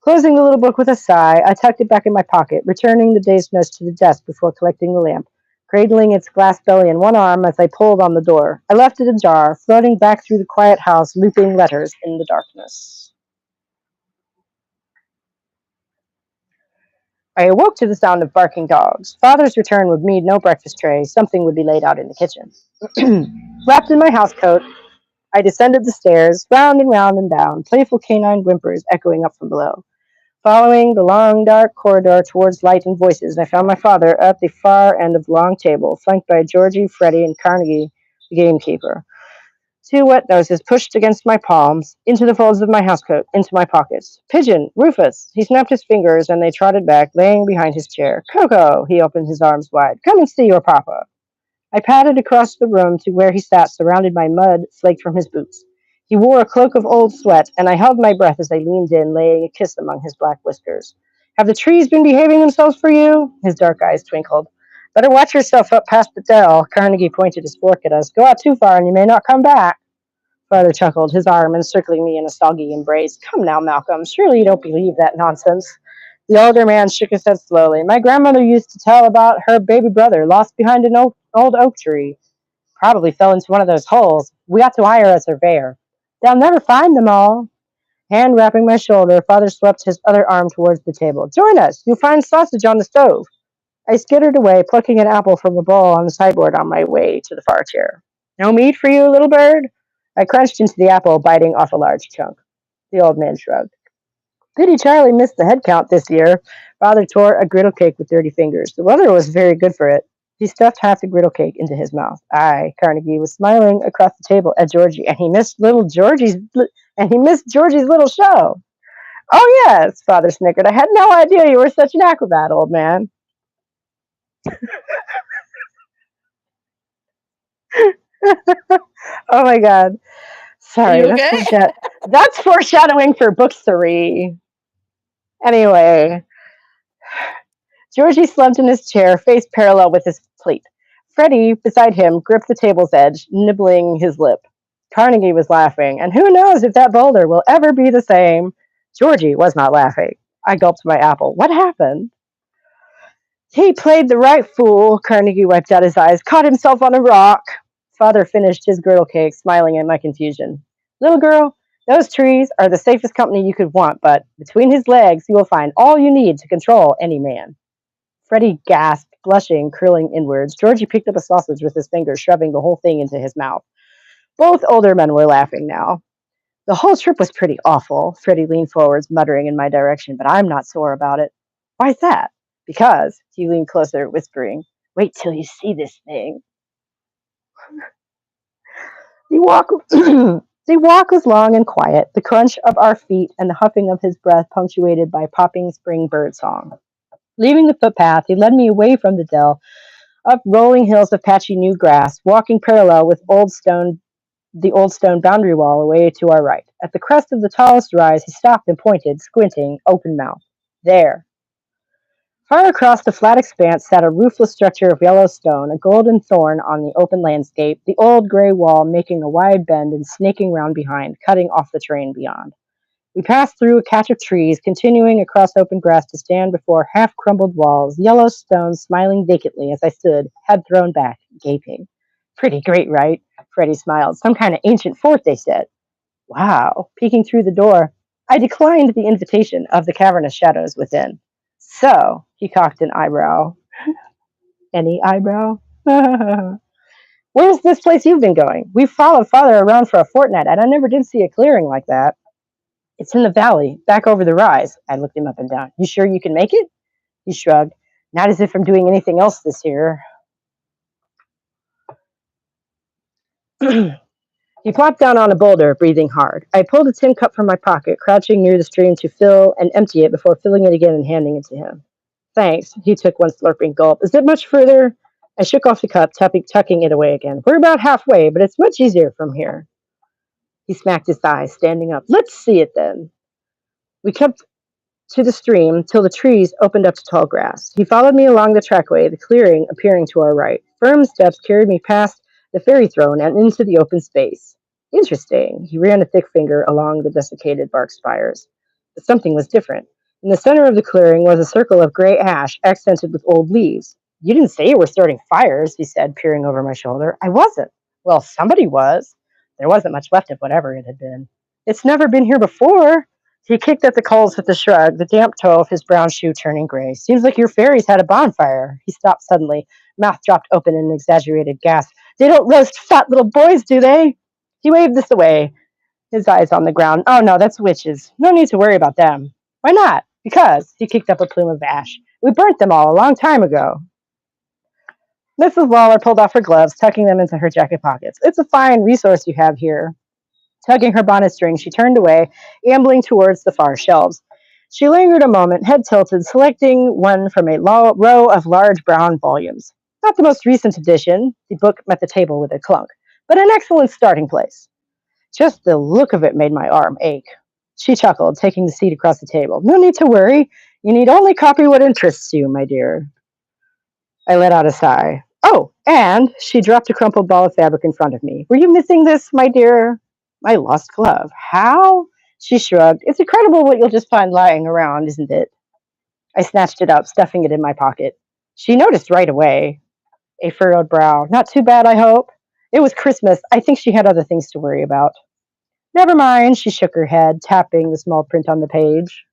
Closing the little book with a sigh, I tucked it back in my pocket, returning the day's notes to the desk before collecting the lamp, cradling its glass belly in one arm as I pulled on the door. I left it ajar, floating back through the quiet house, looping letters in the darkness. I awoke to the sound of barking dogs. Father's return would mean no breakfast tray. Something would be laid out in the kitchen. Wrapped in my housecoat, I descended the stairs, round and down, playful canine whimpers echoing up from below. Following the long, dark corridor towards light and voices, I found my father at the far end of the long table, flanked by Georgie, Freddie, and Carnegie, the gamekeeper. Two wet noses pushed against my palms, into the folds of my housecoat, into my pockets. Pigeon! Rufus! He snapped his fingers, and they trotted back, laying behind his chair. Coco! He opened his arms wide. Come and see your papa. I padded across the room to where he sat, surrounded by mud flaked from his boots. He wore a cloak of old sweat, and I held my breath as I leaned in, laying a kiss among his black whiskers. Have the trees been behaving themselves for you? His dark eyes twinkled. Better watch yourself up past the dell. Carnegie pointed his fork at us. Go out too far, and you may not come back. Father chuckled, his arm encircling me in a soggy embrace. Come now, Malcolm. Surely you don't believe that nonsense. The older man shook his head slowly. My grandmother used to tell about her baby brother lost behind an old oak tree. Probably fell into one of those holes. We ought to hire a surveyor. They'll never find them all. Hand wrapping my shoulder, Father swept his other arm towards the table. Join us. You'll find sausage on the stove. I skittered away, plucking an apple from a bowl on the sideboard on my way to the far chair. No meat for you, little bird? I crunched into the apple, biting off a large chunk. The old man shrugged. Pity Charlie missed the head count this year. Father tore a griddle cake with dirty fingers. The weather was very good for it. He stuffed half the griddle cake into his mouth. Carnegie was smiling across the table at Georgie, and he missed Georgie's little show. Oh yes, Father snickered. I had no idea you were such an acrobat, old man. Oh my God.
Are
Sorry,
you okay?
that's foreshadowing for book 3. Anyway, Georgie slumped in his chair, face parallel with his plate. Freddie, beside him, gripped the table's edge, nibbling his lip. Carnegie was laughing, and who knows if that boulder will ever be the same. Georgie was not laughing. I gulped my apple. What happened? He played the right fool, Carnegie wiped out his eyes, caught himself on a rock. Father finished his girdle cake, smiling at my confusion. Little girl, those trees are the safest company you could want, but between his legs you will find all you need to control any man. Freddie gasped, blushing, curling inwards. Georgie picked up a sausage with his fingers, shoving the whole thing into his mouth. Both older men were laughing now. The whole trip was pretty awful. Freddie leaned forwards, muttering in my direction, but I'm not sore about it. Why's that? Because, he leaned closer, whispering, wait till you see this thing. The walk, the walk was long and quiet, the crunch of our feet and the huffing of his breath punctuated by popping spring bird song. Leaving the footpath, he led me away from the dell, up rolling hills of patchy new grass, walking parallel with the old stone boundary wall away to our right. At the crest of the tallest rise, he stopped and pointed, squinting, open-mouthed. There. Far across the flat expanse sat a roofless structure of yellow stone, a golden thorn on the open landscape, the old gray wall making a wide bend and snaking round behind, cutting off the terrain beyond. We passed through a catch of trees, continuing across open grass to stand before half-crumbled walls, yellow stone smiling vacantly as I stood, head thrown back, gaping. Pretty great, right? Freddie smiled. Some kind of ancient fort, they said. Wow. Peeking through the door, I declined the invitation of the cavernous shadows within. So, he cocked an eyebrow. Any eyebrow? Where's this place you've been going? We've followed Father around for a fortnight, and I never did see a clearing like that. It's in the valley, back over the rise. I looked him up and down. You sure you can make it? He shrugged. Not as if I'm doing anything else this year. He plopped down on a boulder, breathing hard. I pulled a tin cup from my pocket, crouching near the stream to fill and empty it before filling it again and handing it to him. Thanks. He took one slurping gulp. Is it much further? I shook off the cup, tucking it away again. We're about halfway, but it's much easier from here. He smacked his thigh, standing up. Let's see it then. We kept to the stream till the trees opened up to tall grass. He followed me along the trackway, the clearing appearing to our right. Firm steps carried me past the fairy throne and into the open space. Interesting. He ran a thick finger along the desiccated bark spires. But something was different. In the center of the clearing was a circle of gray ash, accented with old leaves. You didn't say you were starting fires, he said, peering over my shoulder. I wasn't. Well, somebody was. There wasn't much left of whatever it had been. It's never been here before. He kicked at the coals with a shrug, the damp toe of his brown shoe turning gray. Seems like your fairies had a bonfire. He stopped suddenly, mouth dropped open in an exaggerated gasp. They don't roast fat little boys, do they? He waved this away, his eyes on the ground. Oh, no, that's witches. No need to worry about them. Why not? Because he kicked up a plume of ash. We burnt them all a long time ago. Mrs. Lawler pulled off her gloves, tucking them into her jacket pockets. It's a fine resource you have here. Tugging her bonnet string, she turned away, ambling towards the far shelves. She lingered a moment, head tilted, selecting one from a row of large brown volumes. Not the most recent edition, the book met the table with a clunk, but an excellent starting place. Just the look of it made my arm ache. She chuckled, taking the seat across the table. No need to worry. You need only copy what interests you, my dear. I let out a sigh. Oh, and she dropped a crumpled ball of fabric in front of me. Were you missing this, my dear? My lost glove. How? She shrugged. It's incredible what you'll just find lying around, isn't it? I snatched it up, stuffing it in my pocket. She noticed right away. A furrowed brow. Not too bad, I hope. It was Christmas. I think she had other things to worry about. Never mind, she shook her head, tapping the small print on the page.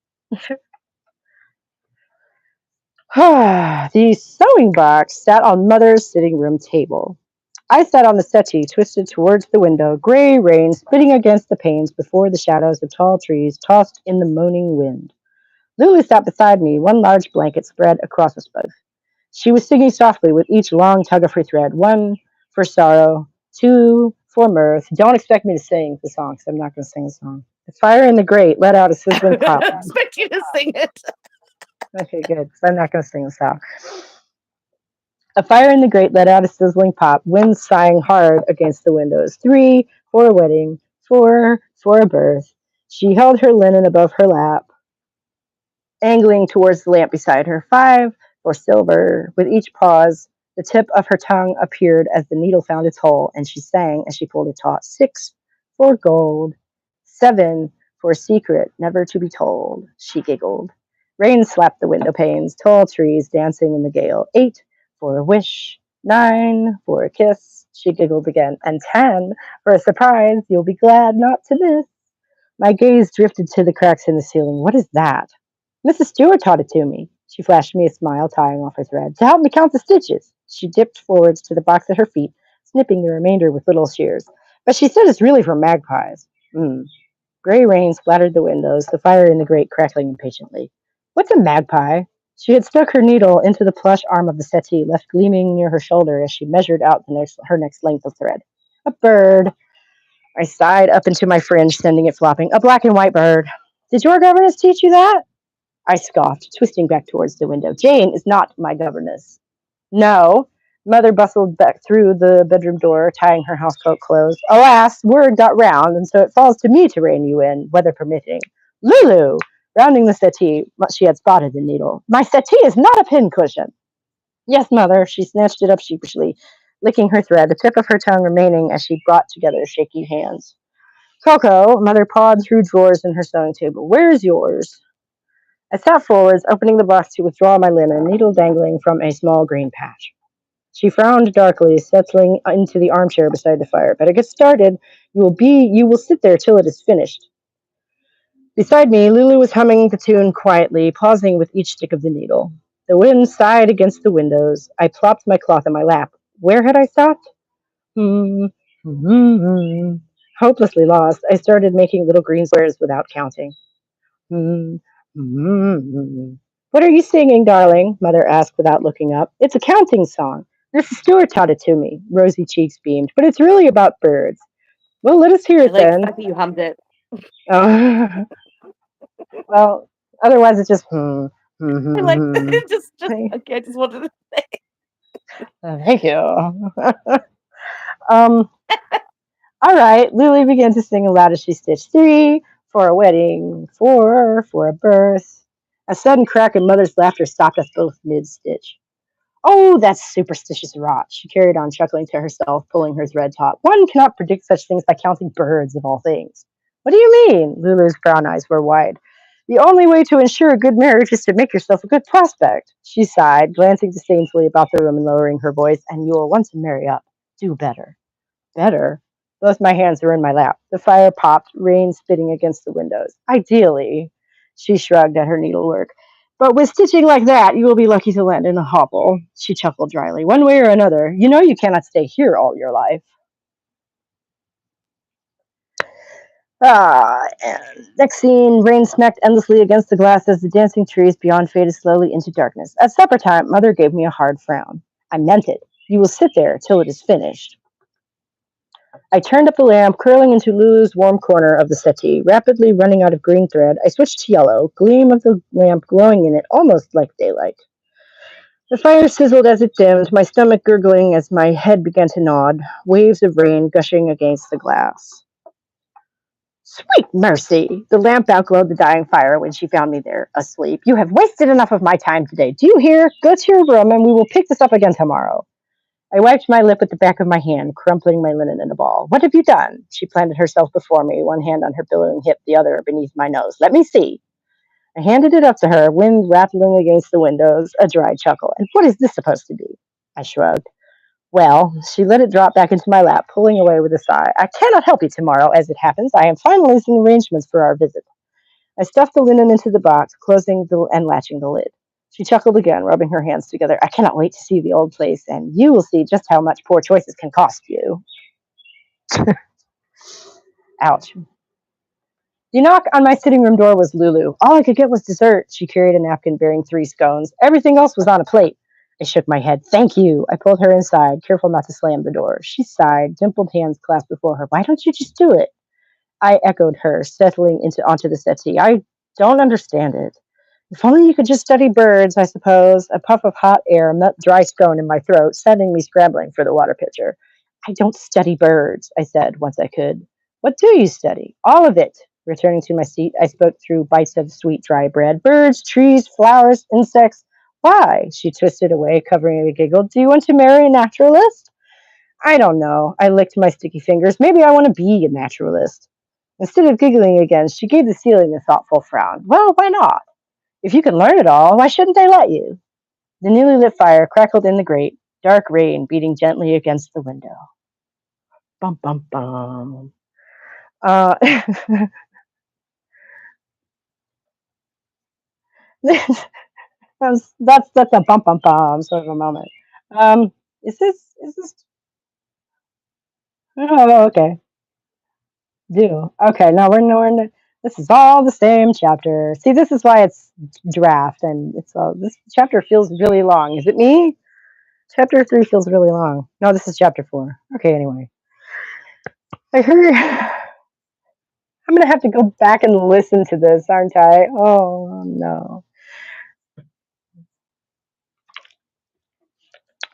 The sewing box sat on Mother's sitting room table. I sat on the settee, twisted towards the window, gray rain spitting against the panes before the shadows of tall trees tossed in the moaning wind. Lulu sat beside me, one large blanket spread across us both. She was singing softly with each long tug of her thread, one for sorrow, two for mirth. Don't expect me to sing the song, because I'm not going to sing the song. The fire in the grate let out a sizzling pop.
I expect you to sing it.
Okay, good. I'm not going to sing the song. A fire in the grate let out a sizzling pop, wind sighing hard against the windows. 3 for a wedding, 4 for a birth. She held her linen above her lap, angling towards the lamp beside her. 5 for silver. With each pause, the tip of her tongue appeared as the needle found its hole, and she sang as she pulled it taut. 6 for gold. 7 for secret, never to be told. She giggled. Rain slapped the window panes, tall trees dancing in the gale. 8 for a wish. 9 for a kiss. She giggled again. And 10 for a surprise you'll be glad not to miss. My gaze drifted to the cracks in the ceiling. What is that? Mrs. Stewart taught it to me. She flashed me a smile, tying off her thread. To help me count the stitches. She dipped forwards to the box at her feet, snipping the remainder with little shears. But she said it's really for magpies. Gray rain splattered the windows, the fire in the grate crackling impatiently. What's a magpie? She had stuck her needle into the plush arm of the settee, left gleaming near her shoulder as she measured out her next length of thread. A bird. I sighed up into my fringe, sending it flopping. A black and white bird. Did your governess teach you that? I scoffed, twisting back towards the window. Jane is not my governess. No. Mother bustled back through the bedroom door, tying her housecoat closed. Alas, word got round, and so it falls to me to rein you in, weather permitting. Lulu! Rounding the settee, she had spotted the needle. My settee is not a pincushion. Yes, mother. She snatched it up sheepishly, licking her thread, the tip of her tongue remaining as she brought together shaky hands. Coco, mother pawed through drawers in her sewing table. Where's yours? I sat forwards, opening the box to withdraw my linen, needle dangling from a small green patch. She frowned darkly, settling into the armchair beside the fire. Better get started. You will sit there till it is finished. Beside me, Lulu was humming the tune quietly, pausing with each stick of the needle. The wind sighed against the windows. I plopped my cloth in my lap. Where had I stopped? Hopelessly lost, I started making little green squares without counting. What are you singing, darling? Mother asked without looking up. It's a counting song. Mrs. Stewart taught it to me. Rosy cheeks beamed. But it's really about birds. Well, let us hear
I
it
like the
then.
fact that you hummed it.
Well, otherwise it's just
I like that. Just okay. I just wanted to say.
Thank you. um, all right. Lily began to sing aloud as she stitched 3 for a wedding, 4 for a birth. A sudden crack in Mother's laughter stopped us both mid-stitch. Oh, that's superstitious rot, she carried on, chuckling to herself, pulling her thread taut. One cannot predict such things by counting birds, of all things. What do you mean? Lulu's brown eyes were wide. The only way to ensure a good marriage is to make yourself a good prospect. She sighed, glancing disdainfully about the room and lowering her voice. And you will want to marry up. Do better. Better? Both my hands were in my lap. The fire popped, rain spitting against the windows. Ideally, she shrugged at her needlework. But with stitching like that, you will be lucky to land in a hovel. She chuckled dryly. One way or another, you know you cannot stay here all your life. And next scene, rain smacked endlessly against the glass as the dancing trees beyond faded slowly into darkness. At supper time, Mother gave me a hard frown. I meant it. You will sit there till it is finished. I turned up the lamp, curling into Lulu's warm corner of the settee. Rapidly running out of green thread, I switched to yellow, gleam of the lamp glowing in it almost like daylight. The fire sizzled as it dimmed, my stomach gurgling as my head began to nod, waves of rain gushing against the glass. Sweet mercy! The lamp outglowed the dying fire when she found me there, asleep. You have wasted enough of my time today. Do you hear? Go to your room and we will pick this up again tomorrow. I wiped my lip with the back of my hand, crumpling my linen in a ball. What have you done? She planted herself before me, one hand on her billowing hip, the other beneath my nose. Let me see. I handed it up to her, wind rattling against the windows, a dry chuckle. And what is this supposed to be? I shrugged. Well, she let it drop back into my lap, pulling away with a sigh. I cannot help you tomorrow, as it happens. I am finalizing arrangements for our visit. I stuffed the linen into the box, closing and latching the lid. She chuckled again, rubbing her hands together. I cannot wait to see the old place, and you will see just how much poor choices can cost you. Ouch. The knock on my sitting room door was Lulu. All I could get was dessert. She carried a napkin bearing 3 scones. Everything else was on a plate. I shook my head. Thank you. I pulled her inside, careful not to slam the door. She sighed, dimpled hands clasped before her. Why don't you just do it? I echoed her, settling onto the settee. I don't understand it. If only you could just study birds, I suppose. A puff of hot air met dry scone in my throat, sending me scrambling for the water pitcher. I don't study birds, I said, once I could. What do you study? All of it. Returning to my seat, I spoke through bites of sweet dry bread. Birds, trees, flowers, insects. Why? She twisted away, covering a giggle. Do you want to marry a naturalist? I don't know. I licked my sticky fingers. Maybe I want to be a naturalist. Instead of giggling again, she gave the ceiling a thoughtful frown. Well, why not? If you can learn it all, why shouldn't they let you? The newly lit fire crackled in the grate, dark rain beating gently against the window. Bum, bum, bum. That's a bum, bum, bum sort of a moment. Um, is this? Oh, okay. Do okay. No, we're this is all the same chapter. See, this is why it's draft, and it's this chapter feels really long. Is it me? Chapter 3 feels really long. No, this is chapter 4. Okay, anyway. I heard I'm gonna have to go back and listen to this, aren't I? Oh no.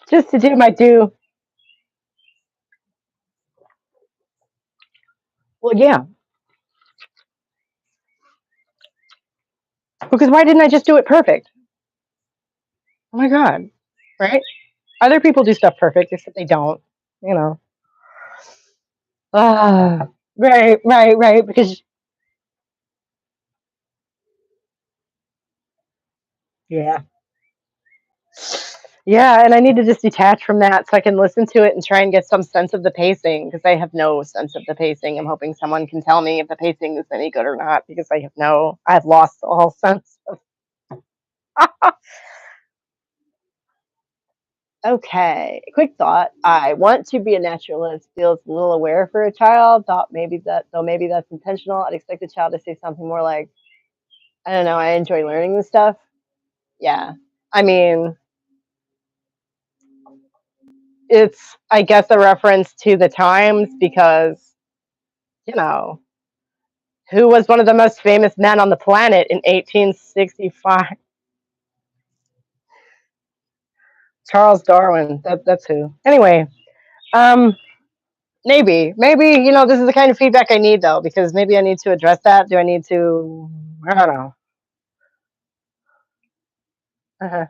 Just to do my due. Well, yeah. Because why didn't I just do it perfect? Oh my god. Right? Other people do stuff perfect, except they don't. You know. Ah, right. Because yeah. Yeah, and I need to just detach from that so I can listen to it and try and get some sense of the pacing because I have no sense of the pacing. I'm hoping someone can tell me if the pacing is any good or not because I've lost all sense of. Okay, quick thought. I want to be a naturalist. Feels a little aware for a child. Thought maybe that's intentional. I'd expect a child to say something more like, I don't know, I enjoy learning this stuff. Yeah. I mean, it's I guess a reference to the times because, you know, who was one of the most famous men on the planet in 1865? Charles Darwin. That's who. Anyway, um, maybe this is the kind of feedback I need though, because maybe I need to address that. Do I need to? I don't know. Uh-huh.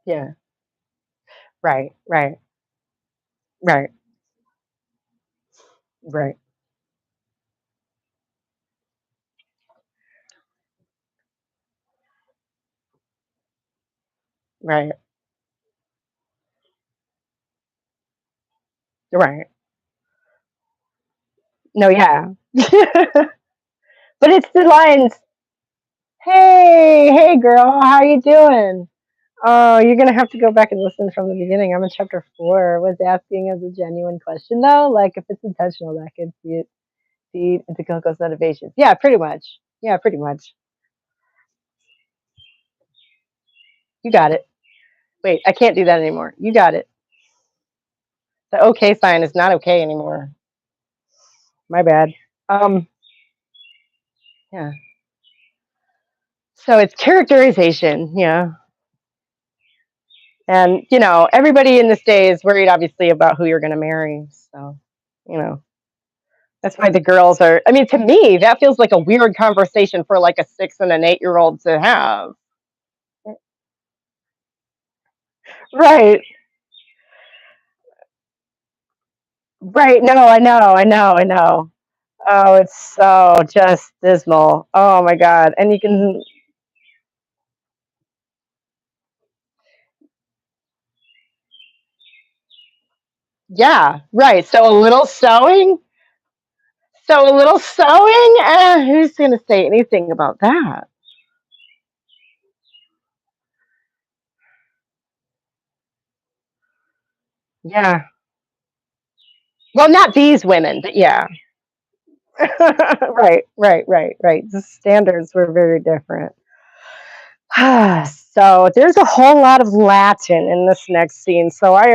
Yeah. Right. Right. Right. Right. Right. No, yeah. But it's the lines. Hey, girl, how you doing? Oh, you're gonna have to go back and listen from the beginning. I'm in chapter 4. Was asking as a genuine question though, like if it's intentional, that could feed into Coco's motivations. Yeah, pretty much. Yeah, pretty much. You got it. Wait, I can't do that anymore. You got it. The okay sign is not okay anymore. My bad. Um, yeah. So it's characterization, yeah. And everybody in this day is worried, obviously, about who you're going to marry. So, you know, that's why the girls are. I mean, to me, that feels like a weird conversation for like a 6 and an 8-year-old to have. Right, right. No, I know. Oh, it's so just dismal. Oh my God. And you can, yeah, right. So a little sewing. Who's going to say anything about that? Yeah. Well, not these women, but yeah. Right. The standards were very different. So there's a whole lot of Latin in this next scene. So I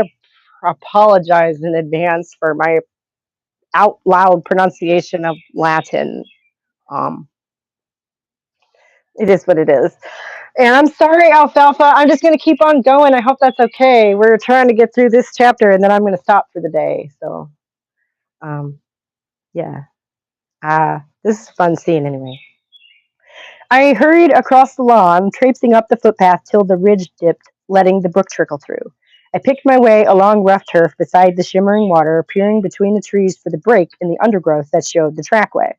apologize in advance for my out loud pronunciation of Latin. Um, it is what it is. And I'm sorry, Alfalfa. I'm just going to keep on going. I hope that's okay. We're trying to get through this chapter and then I'm going to stop for the day. So, um, yeah. This is a fun scene anyway. I hurried across the lawn, traipsing up the footpath till the ridge dipped, letting the brook trickle through. I picked my way along rough turf beside the shimmering water, peering between the trees for the break in the undergrowth that showed the trackway.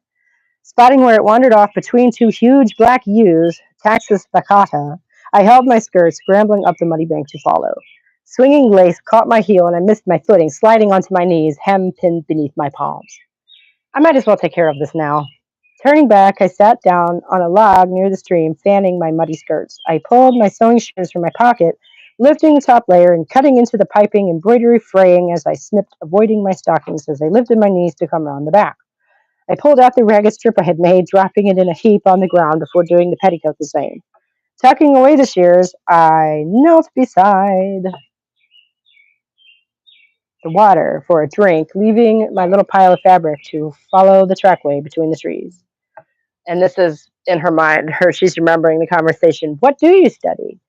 Spotting where it wandered off between two huge black yews, Taxus baccata, I held my skirts, scrambling up the muddy bank to follow. Swinging lace caught my heel and I missed my footing, sliding onto my knees, hem pinned beneath my palms. I might as well take care of this now. Turning back, I sat down on a log near the stream, fanning my muddy skirts. I pulled my sewing shears from my pocket, lifting the top layer and cutting into the piping, embroidery fraying as I snipped, avoiding my stockings as I lifted my knees to come round the back. I pulled out the ragged strip I had made, dropping it in a heap on the ground before doing the petticoat the same. Tucking away the shears, I knelt beside the water for a drink, leaving my little pile of fabric to follow the trackway between the trees. And this is in her mind, she's remembering the conversation. What do you study?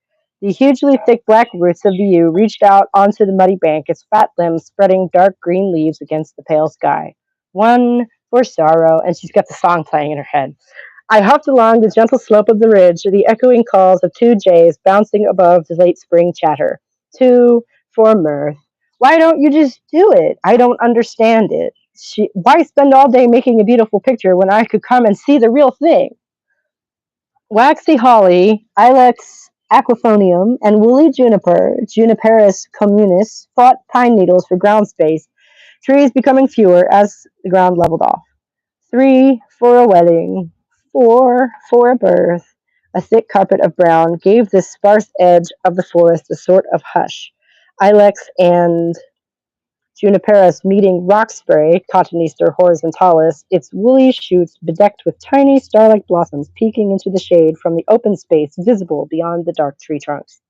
The hugely thick black roots of the yew reached out onto the muddy bank, its fat limbs spreading dark green leaves against the pale sky. One for sorrow, and she's got the song playing in her head. I hopped along the gentle slope of the ridge, the echoing calls of two jays bouncing above the late spring chatter. Two for mirth. Why don't you just do it? I don't understand it. Why spend all day making a beautiful picture when I could come and see the real thing? Waxy holly, Ilex aquifolium, and woolly juniper, Juniperus communis, fought pine needles for ground space, trees becoming fewer as the ground leveled off. 3 for a wedding, 4 for a birth. A thick carpet of brown gave the sparse edge of the forest a sort of hush. Ilex and Juniperus meeting rockspray, Cotoneaster horizontalis, its woolly shoots bedecked with tiny star-like blossoms peeking into the shade from the open space visible beyond the dark tree trunks.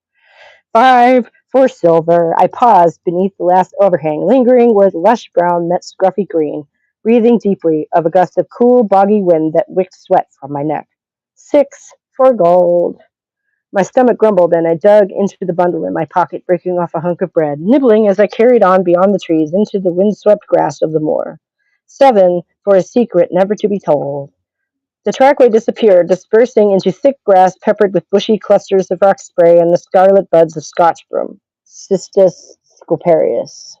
5 for silver. I paused beneath the last overhang, lingering where the lush brown met scruffy green, breathing deeply of a gust of cool, boggy wind that wicked sweat from my neck. 6 for gold. My stomach grumbled, and I dug into the bundle in my pocket, breaking off a hunk of bread, nibbling as I carried on beyond the trees into the windswept grass of the moor. 7 for a secret never to be told. The trackway disappeared, dispersing into thick grass peppered with bushy clusters of rock spray and the scarlet buds of Scotch broom, Cistus scoparius.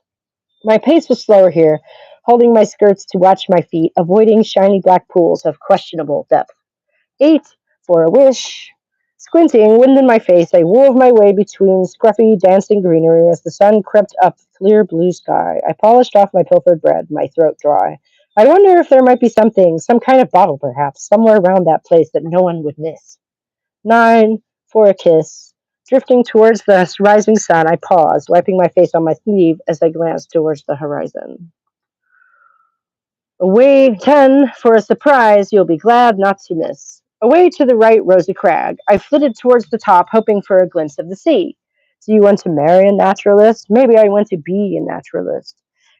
My pace was slower here, holding my skirts to watch my feet, avoiding shiny black pools of questionable depth. 8 for a wish. Squinting, wind in my face, I wove my way between scruffy, dancing greenery as the sun crept up the clear blue sky. I polished off my pilfered bread, my throat dry. I wonder if there might be something, some kind of bottle perhaps, somewhere around that place that no one would miss. 9 for a kiss. Drifting towards the rising sun, I paused, wiping my face on my sleeve as I glanced towards the horizon. Away 10 for a surprise you'll be glad not to miss. Away to the right rose a crag. I flitted towards the top, hoping for a glimpse of the sea. Do you want to marry a naturalist? Maybe I want to be a naturalist.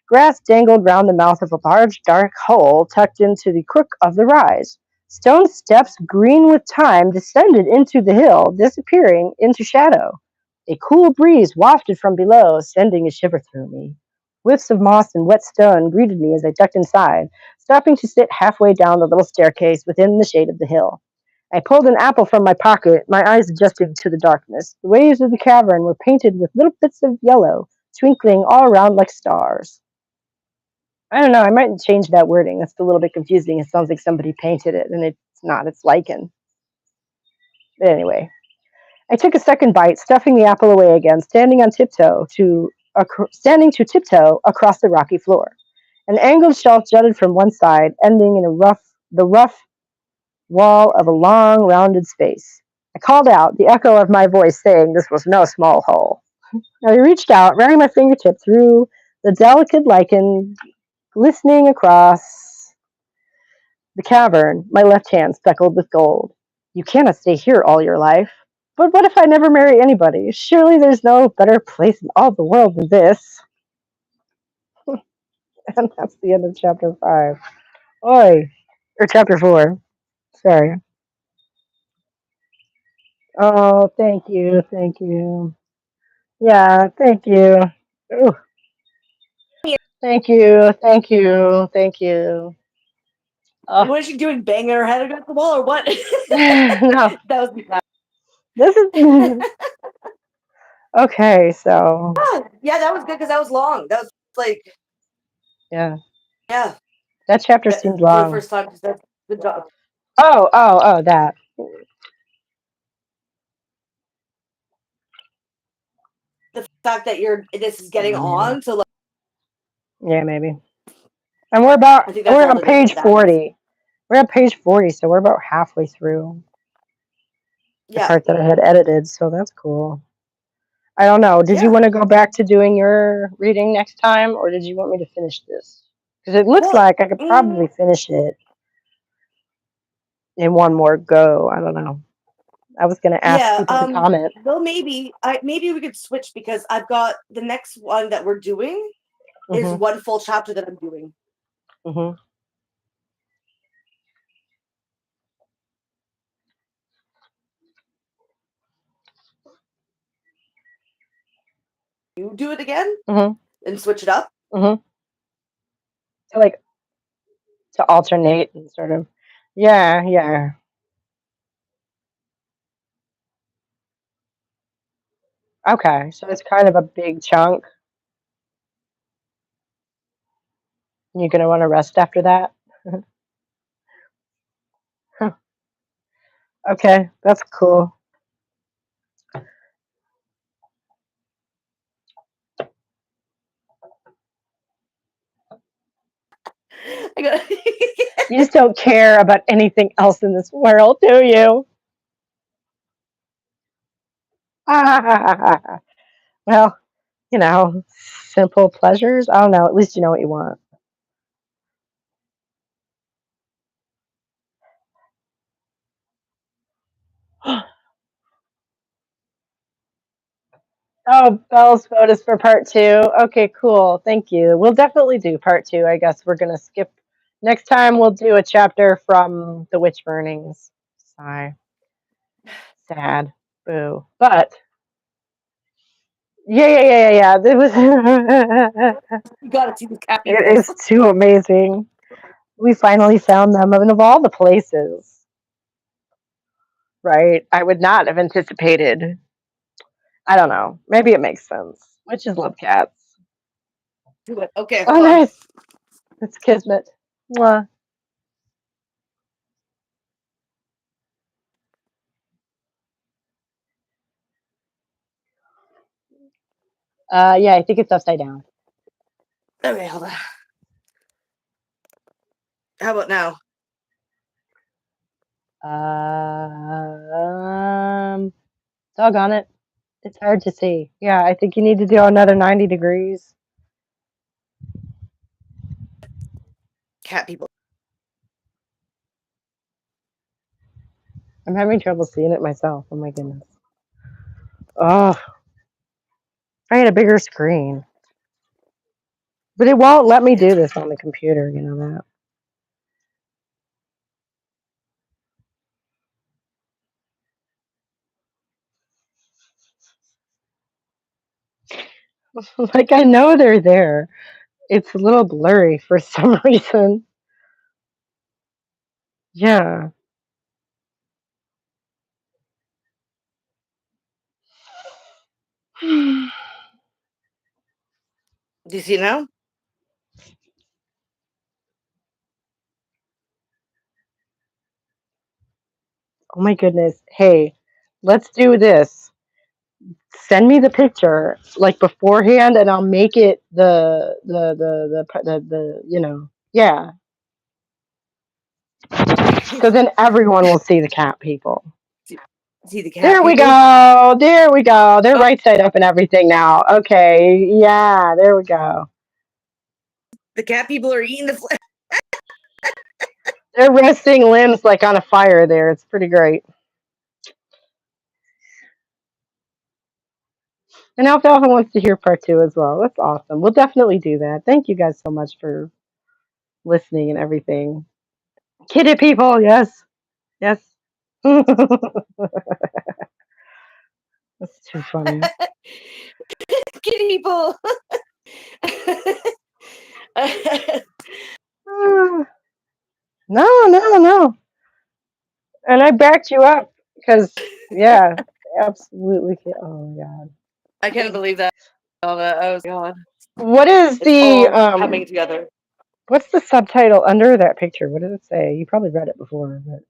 Grass dangled round the mouth of a large dark hole tucked into the crook of the rise. Stone steps, green with time, descended into the hill, disappearing into shadow. A cool breeze wafted from below, sending a shiver through me. Whiffs of moss and wet stone greeted me as I ducked inside, stopping to sit halfway down the little staircase within the shade of the hill. I pulled an apple from my pocket, my eyes adjusting to the darkness. The waves of the cavern were painted with little bits of yellow, twinkling all around like stars. I don't know, I might change that wording. That's a little bit confusing. It sounds like somebody painted it, and it's not. It's lichen. But anyway, I took a second bite, stuffing the apple away again, standing to tiptoe across the rocky floor. An angled shelf jutted from one side, ending in the rough wall of a long, rounded space. I called out, the echo of my voice saying this was no small hole. I reached out, running my fingertip through the delicate lichen, glistening across the cavern, my left hand speckled with gold. You cannot stay here all your life. But what if I never marry anybody? Surely there's no better place in all the world than this. And that's the end of chapter 5. Oi. Or chapter 4. Sorry. Oh, thank you. Thank you. Yeah, thank you. Ooh, thank you. Thank you. Thank you. Oh,
What is she doing? Banging her head against the wall or what?
no.
That was me.
This is. Okay, so.
Yeah, that was good because that was long. That was like,
Yeah.
yeah,
That chapter seemed
for the
long.
first time. That's good job.
Oh, that.
The fact that this is getting
Yeah,
on, so like,
yeah, maybe. And
I think that's
we're
all
on
that
page
is.
40. We're at page 40, so we're about halfway through the
Yeah.
part that I had edited, so that's cool. I don't know. Did you
Yeah.
want to go back to doing your reading next time, or did you want me to finish this? Because it looks
Well,
like I could probably finish it in one more go. I don't know. I was going to ask
yeah.
people to comment.
Well, maybe we could switch because I've got the next one that we're doing is
Mhm.
one full chapter that I'm doing.
Mhm.
You do it again
Mhm.
and switch it up.
Mhm. So like to alternate and sort of. Yeah, yeah. Okay, so it's kind of a big chunk. You're going to want to rest after that. Huh. Okay, that's cool.
I got.
You just don't care about anything else in this world, do you? Well, simple pleasures. I don't know. At least you know what you want. Oh, Belle's vote is for part 2. Okay, cool. Thank you. We'll definitely do part 2. I guess we're going to skip. Next time, we'll do a chapter from The Witch Burnings. Sigh. Sad. Boo. But, yeah. It was.
You gotta see the
It
capitals.
is too amazing. We finally found them, and of all the places, right? I would not have anticipated. I don't know. Maybe it makes sense. Witches love cats.
Do it. Okay,
Oh,
hold on.
nice. It's kismet. Mwah. Yeah, I think it's upside down.
Okay, hold on. How about now?
Dog on it. It's hard to see. Yeah, I think you need to do another 90 degrees.
Cat people.
I'm having trouble seeing it myself. Oh my goodness. Oh, if I had a bigger screen. But it won't let me do this on the computer, you know that. Like, I know they're there. It's a little blurry for some reason. Yeah. Oh
Do you see it now?
my goodness. Hey, let's do this. Send me the picture like beforehand, and I'll make it the you know, yeah. So then everyone will see the cat people.
See the cat
There we
people?
go. There we go. They're
Oh.
right side up and everything now. Okay. Yeah. There we go.
The cat people are eating the flesh.
They're resting limbs like on a fire there. It's pretty great. And Alfalfa wants to hear part 2 as well. That's awesome. We'll definitely do that. Thank you guys so much for listening and everything. Kitty people, yes. Yes. That's too funny.
Kitty people.
No. And I backed you up because, yeah, absolutely. Oh, my God.
I can't believe that. Oh, God.
What is
It's
the
all coming together.
what's the subtitle under that picture? What does it say? You probably read it before, but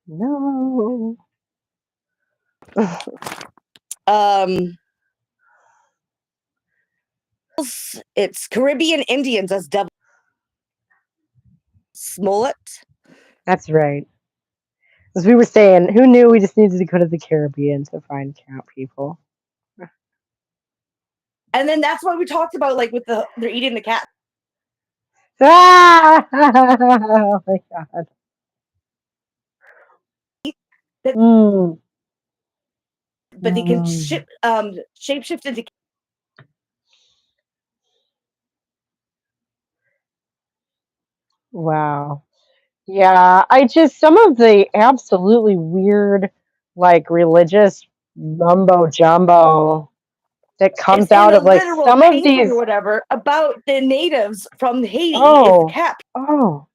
no.
It's Caribbean Indians as devil. Smollett.
That's right. As we were saying, who knew we just needed to go to the Caribbean to find cat people?
And then that's why we talked about like with they're eating the cat.
Ah! Oh my God. Mm.
But they can shapeshift into.
Wow. Yeah, I just some of the absolutely weird, like religious mumbo jumbo that comes
It's in
out
the
of like
literal
some of
painting
these.
or whatever about the natives from Haiti.
Oh,
It's cat.
oh,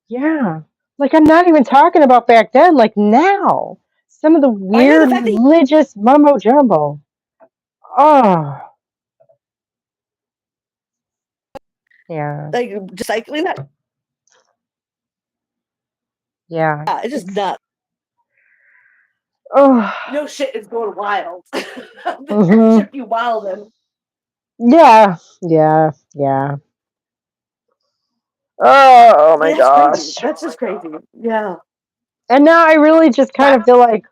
yeah. Like I'm not even talking about back then. Like now, some of the
I know the
weird
fact that
religious mumbo jumbo. Oh, yeah,
like just cycling that.
yeah.
Yeah, it's just nuts.
Oh,
No shit is going wild. That
hmm,
should be wild and
yeah. Oh my
that's crazy.
gosh.
That's just crazy. Yeah.
And now I really just kind of
Wow.
feel like,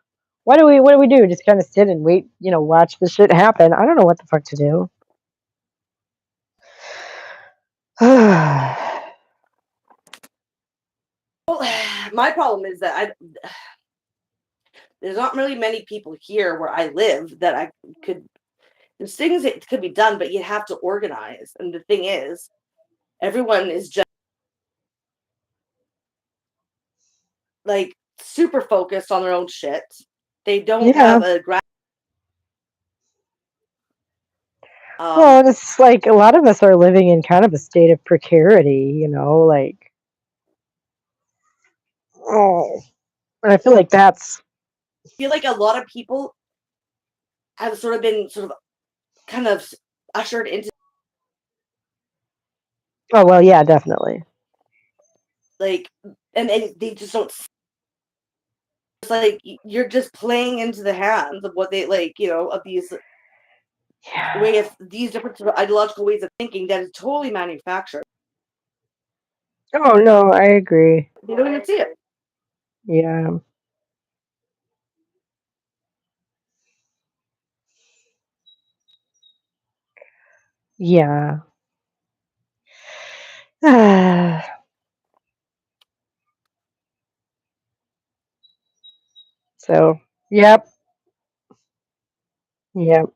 what do we do? Just kind of sit and wait, you know, watch the shit happen. I don't know what the fuck to do.
Well, my problem is that there's not really many people here where I live that I could. There's things that could be done, but you have to organize. And the thing is, everyone is just like super focused on their own shit. They don't
Yeah.
have a
Well, it's like a lot of us are living in kind of a state of precarity, you know, like, oh, and I feel like that's,
I feel like a lot of people have sort of been kind of ushered into
oh, well, yeah, definitely.
like, and they just don't. It's like you're just playing into the hands of what they like, of these way of these different sort of ideological ways of thinking that is totally manufactured.
Oh, no, I agree.
They don't even see it.
Yeah. Yeah. So, yep, yep.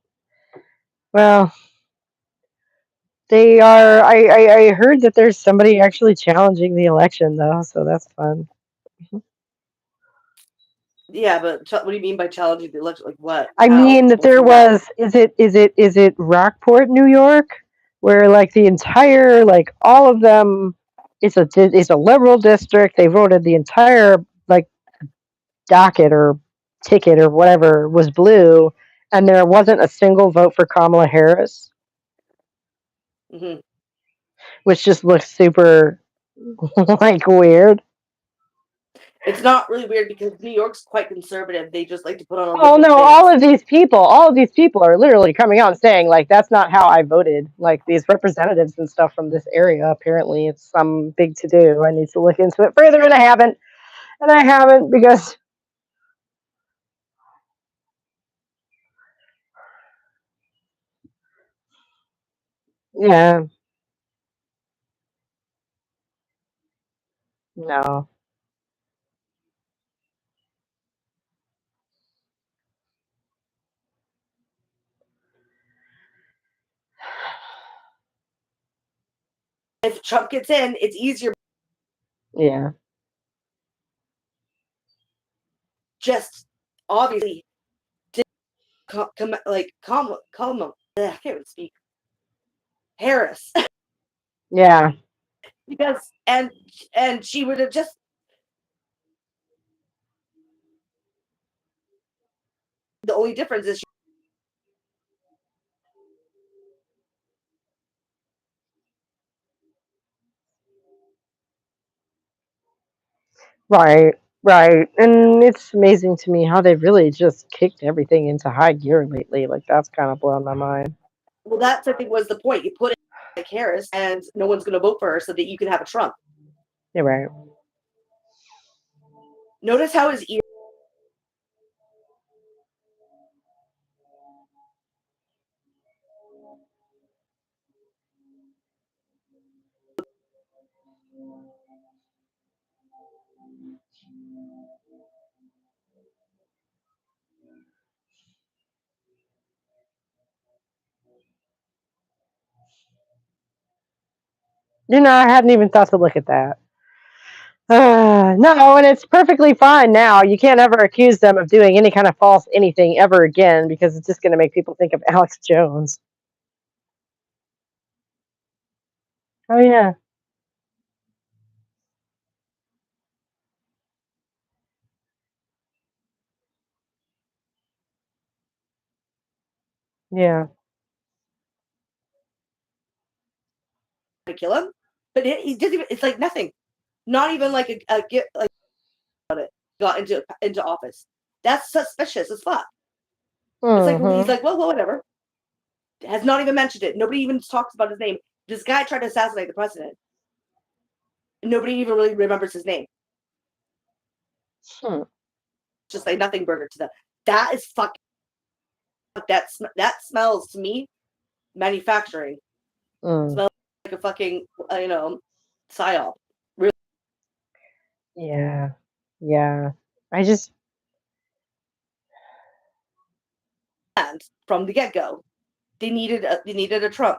Well, they are. I heard that there's somebody actually challenging the election, though, so that's fun.
Yeah, but what do you mean by challenging the election? Like what?
I
How?
mean that
What's
there
the what?
was. Is it Rockport, New York, where like the entire like all of them. It's a liberal district. They voted the entire like docket or ticket or whatever was blue, and there wasn't a single vote for Kamala Harris,
Hmm.
which just looks super like weird.
It's not really weird because New York's quite conservative. They just like to put on a
Oh
liberal
no,
face.
all of these people are literally coming out and saying like that's not how I voted. Like these representatives and stuff from this area, apparently it's some big to do. I need to look into it further, and I haven't. And I haven't because yeah, no.
If Trump gets in, it's easier.
Yeah.
Just obviously, Kamala. I can't even speak. Harris,
Yeah.
because and she would have just. The only difference is
Right. Right. And it's amazing to me how they've really just kicked everything into high gear lately. Like that's kind of blown my mind.
well, that's I think was the point. You put it like Harris, and no one's going to vote for her, so that you can have a Trump.
You're right.
Notice how his ear.
I hadn't even thought to look at that. No, and it's perfectly fine now. You can't ever accuse them of doing any kind of false anything ever again because it's just going to make people think of Alex Jones. Oh yeah, yeah.
To kill him, but he didn't even. It's like nothing. Not even like a get like about it. Got into office. That's suspicious as fuck. It's like he's
Mm-hmm.
like, well, whatever. Has not even mentioned it. Nobody even talks about his name. This guy tried to assassinate the president. Nobody even really remembers his name.
Hmm.
Just like nothing burger to them. That is fucking. That smells to me manufacturing.
Mm.
Smells like a fucking psyop. Really
Yeah, yeah. I just
bad from the get go. They needed a Trump.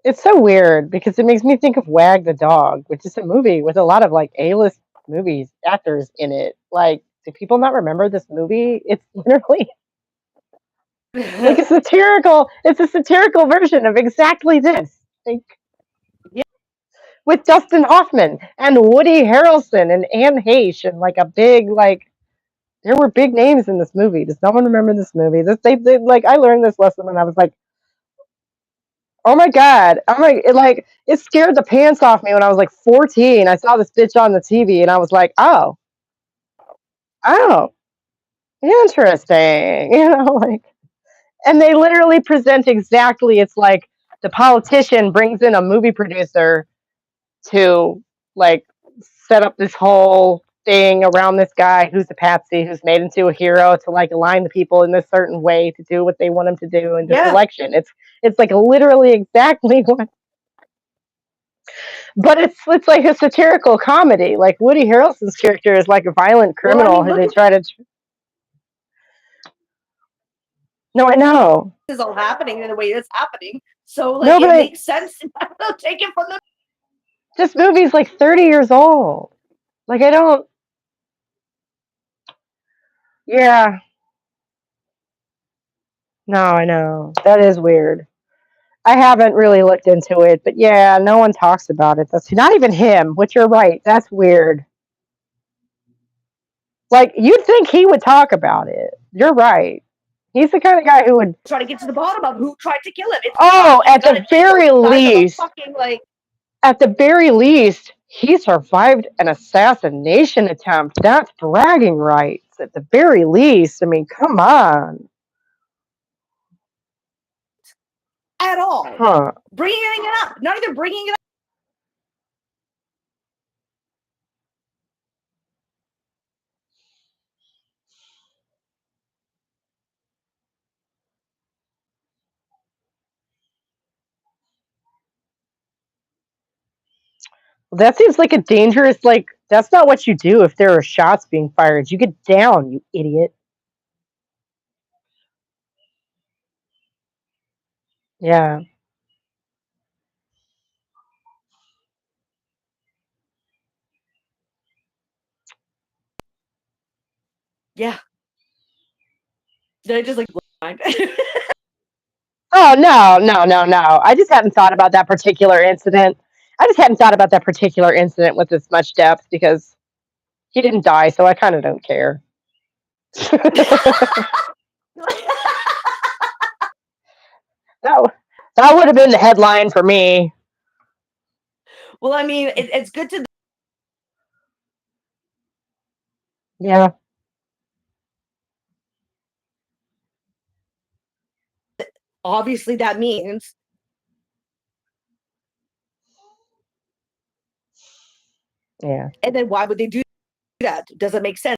it's so weird because it makes me think of Wag the Dog, which is a movie with a lot of like A-list movies actors in it. Like, do people not remember this movie? It's literally like it's a satirical version of exactly this. Like
Yeah.
with Dustin Hoffman and Woody Harrelson and Anne Heche and like a big like there were big names in this movie. Does no one remember this movie? They like I learned this lesson when I was like, oh my god, it scared the pants off me when I was like 14. I saw this bitch on the TV and I was like, oh, interesting, like, and they literally present exactly. It's like the politician brings in a movie producer to like set up this whole thing around this guy who's a patsy who's made into a hero to like align the people in this certain way to do what they want him to do in this
Yeah.
election. It's like literally exactly what, but it's like a satirical comedy. Like Woody Harrelson's character is like a violent
Well, I
criminal
mean,
who
look
they
at
try to. No, I know.
this is all happening in the way it's happening. So, like,
No,
it
but
makes sense. I don't know, take it from the.
this movie's like 30 years old. Like I don't. Yeah. No, I know. That is weird. I haven't really looked into it, but yeah, no one talks about it. That's not even him, which you're right. That's weird. Like you'd think he would talk about it. You're right. He's the kind of guy who would.
Try to get to the bottom of who tried to kill him. It's
Oh,
he's
at
got to
the
take those
very
guys of a
least,
fucking like.
at the very least, he survived an assassination attempt. That's bragging rights. At the very least, I mean, come on.
At all.
Huh.
Bringing it up. Not even bringing it up.
Well, that seems like a dangerous, like, that's not what you do if there are shots being fired. You get down, you idiot. Yeah.
Yeah. They're just like blind.
Oh, no, no, no, no. I just hadn't thought about that particular incident. I just hadn't thought about that particular incident with as much depth because he didn't die, so I kind of don't care. that, that would have been the headline for me.
Well, I mean, it's good to.
Yeah.
Obviously, that means.
Yeah.
And then why would they do that? Doesn't make sense.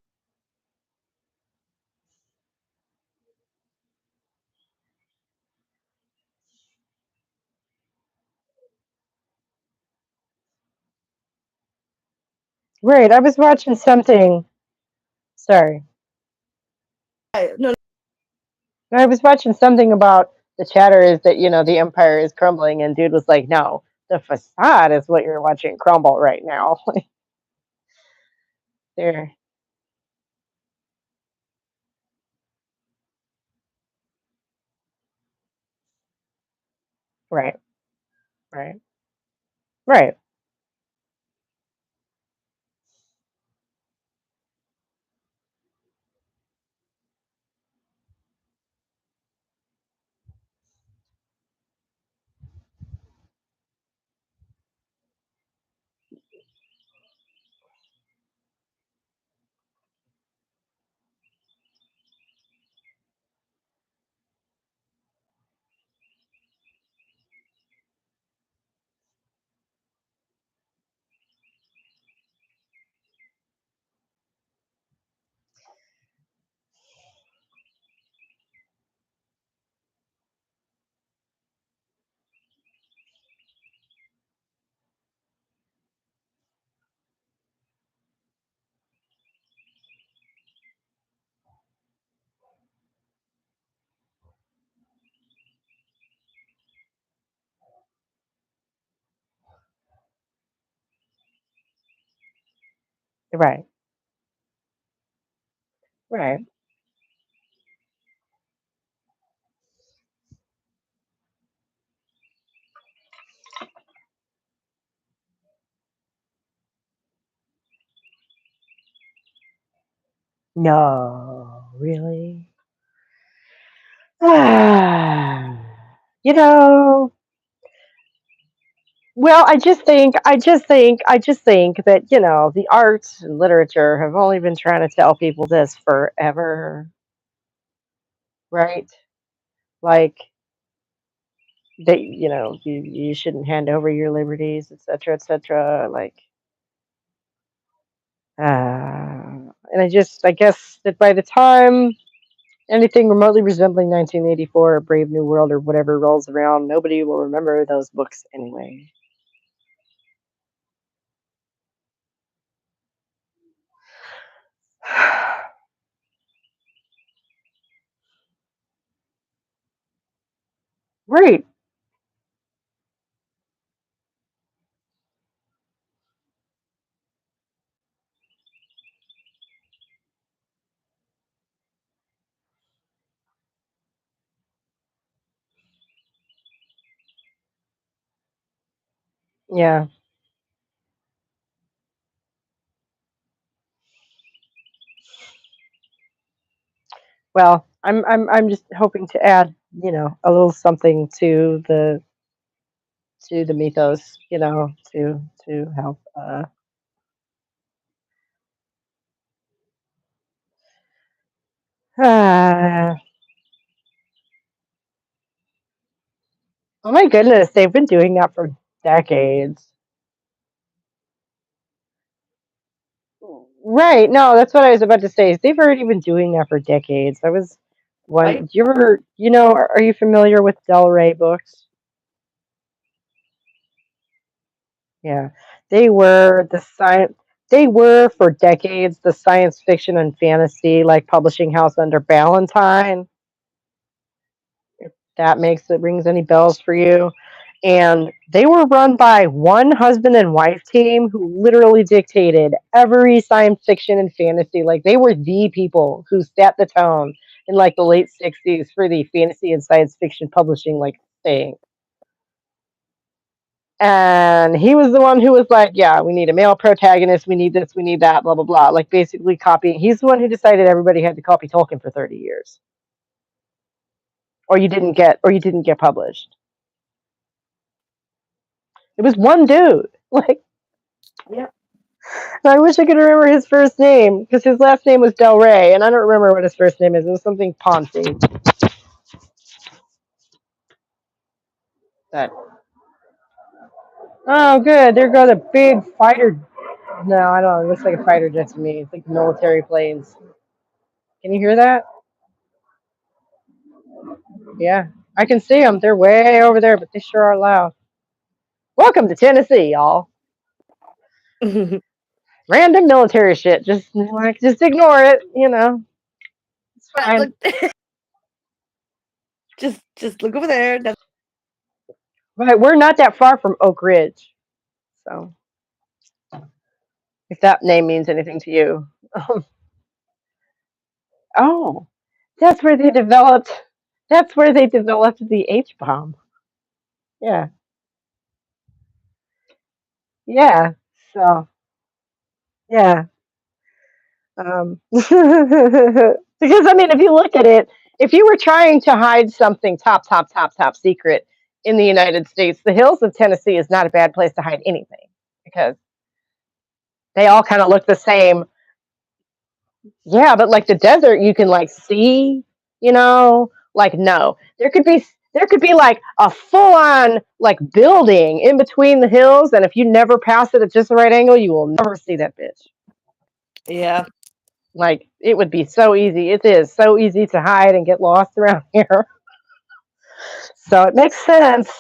Right. I was watching something. Sorry.
No,
I was watching something about the chatter is that, the empire is crumbling, and dude was like, no, the facade is what you're watching crumble right now. There. Right. Right. Right. Right. Right. No, really? you know, well, I just think that, the arts and literature have only been trying to tell people this forever, right? Like, that, you shouldn't hand over your liberties, et cetera, et cetera. Like, And I guess that by the time anything remotely resembling 1984 or Brave New World or whatever rolls around, nobody will remember those books anyway. Right. Yeah. Well, I'm just hoping to add, a little something to the mythos, to help. Uh, oh my goodness, they've been doing that for decades. Right. No, that's what I was about to say. Is they've already been doing that for decades. I was one.
Right?
Do you ever, are you familiar with Del Rey books? Yeah. They were the science. They were for decades the science fiction and fantasy like publishing house under Ballantine. If that makes it rings any bells for you. And they were run by one husband and wife team who literally dictated every science fiction and fantasy. Like they were the people who set the tone in like the late 60s for the fantasy and science fiction publishing like thing. And he was the one who was like, yeah, we need a male protagonist, we need this, we need that, blah blah blah. Like basically copying. He's the one who decided everybody had to copy Tolkien for 30 years. Or you didn't get published. It was one dude. Like
Yeah.
I wish I could remember his first name because his last name was Del Rey, and I don't remember what his first name is. It was something Ponce. But oh, good. There goes a big fighter. No, I don't know. It looks like a fighter jet to me. It's like military planes. Can you hear that? Yeah, I can see them. They're way over there, but they sure are loud. Welcome to Tennessee, y'all. Random military shit. Just ignore it. It's fine.
Look, just look over there.
But we're not that far from Oak Ridge, so if that name means anything to you. Oh, that's where they developed. That's where they developed the H bomb. Yeah, yeah. So yeah. Because I mean, if you look at it, if you were trying to hide something top secret in the United States, the hills of Tennessee is not a bad place to hide anything because they all kind of look the same. Yeah, but like the desert, you can like see, like no, there could be like a full on like building in between the hills, and if you never pass it at just the right angle, you will never see that bitch.
Yeah.
Like it would be so easy. It is so easy to hide and get lost around here. So it makes sense,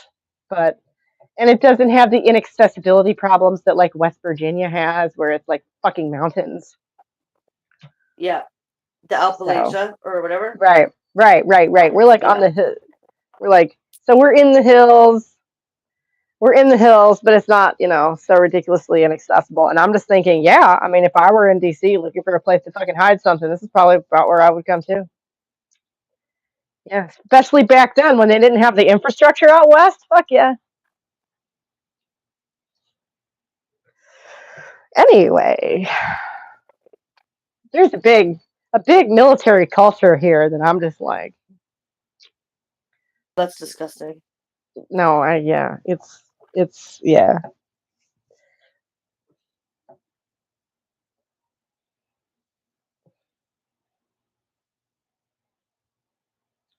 but and it doesn't have the inaccessibility problems that like West Virginia has, where it's like fucking mountains.
Yeah. The
So
Appalachia or whatever.
right. We're like on
Yeah.
the hill. We're like so we're in the hills. We're in the hills, but it's not, so ridiculously inaccessible. And I'm just thinking, yeah, I mean, if I were in DC looking for a place to fucking hide something, this is probably about where I would come to. Yeah, especially back then when they didn't have the infrastructure out west. Fuck yeah. Anyway, there's a big military culture here that I'm just like,
That's disgusting.
no, yeah, it's yeah.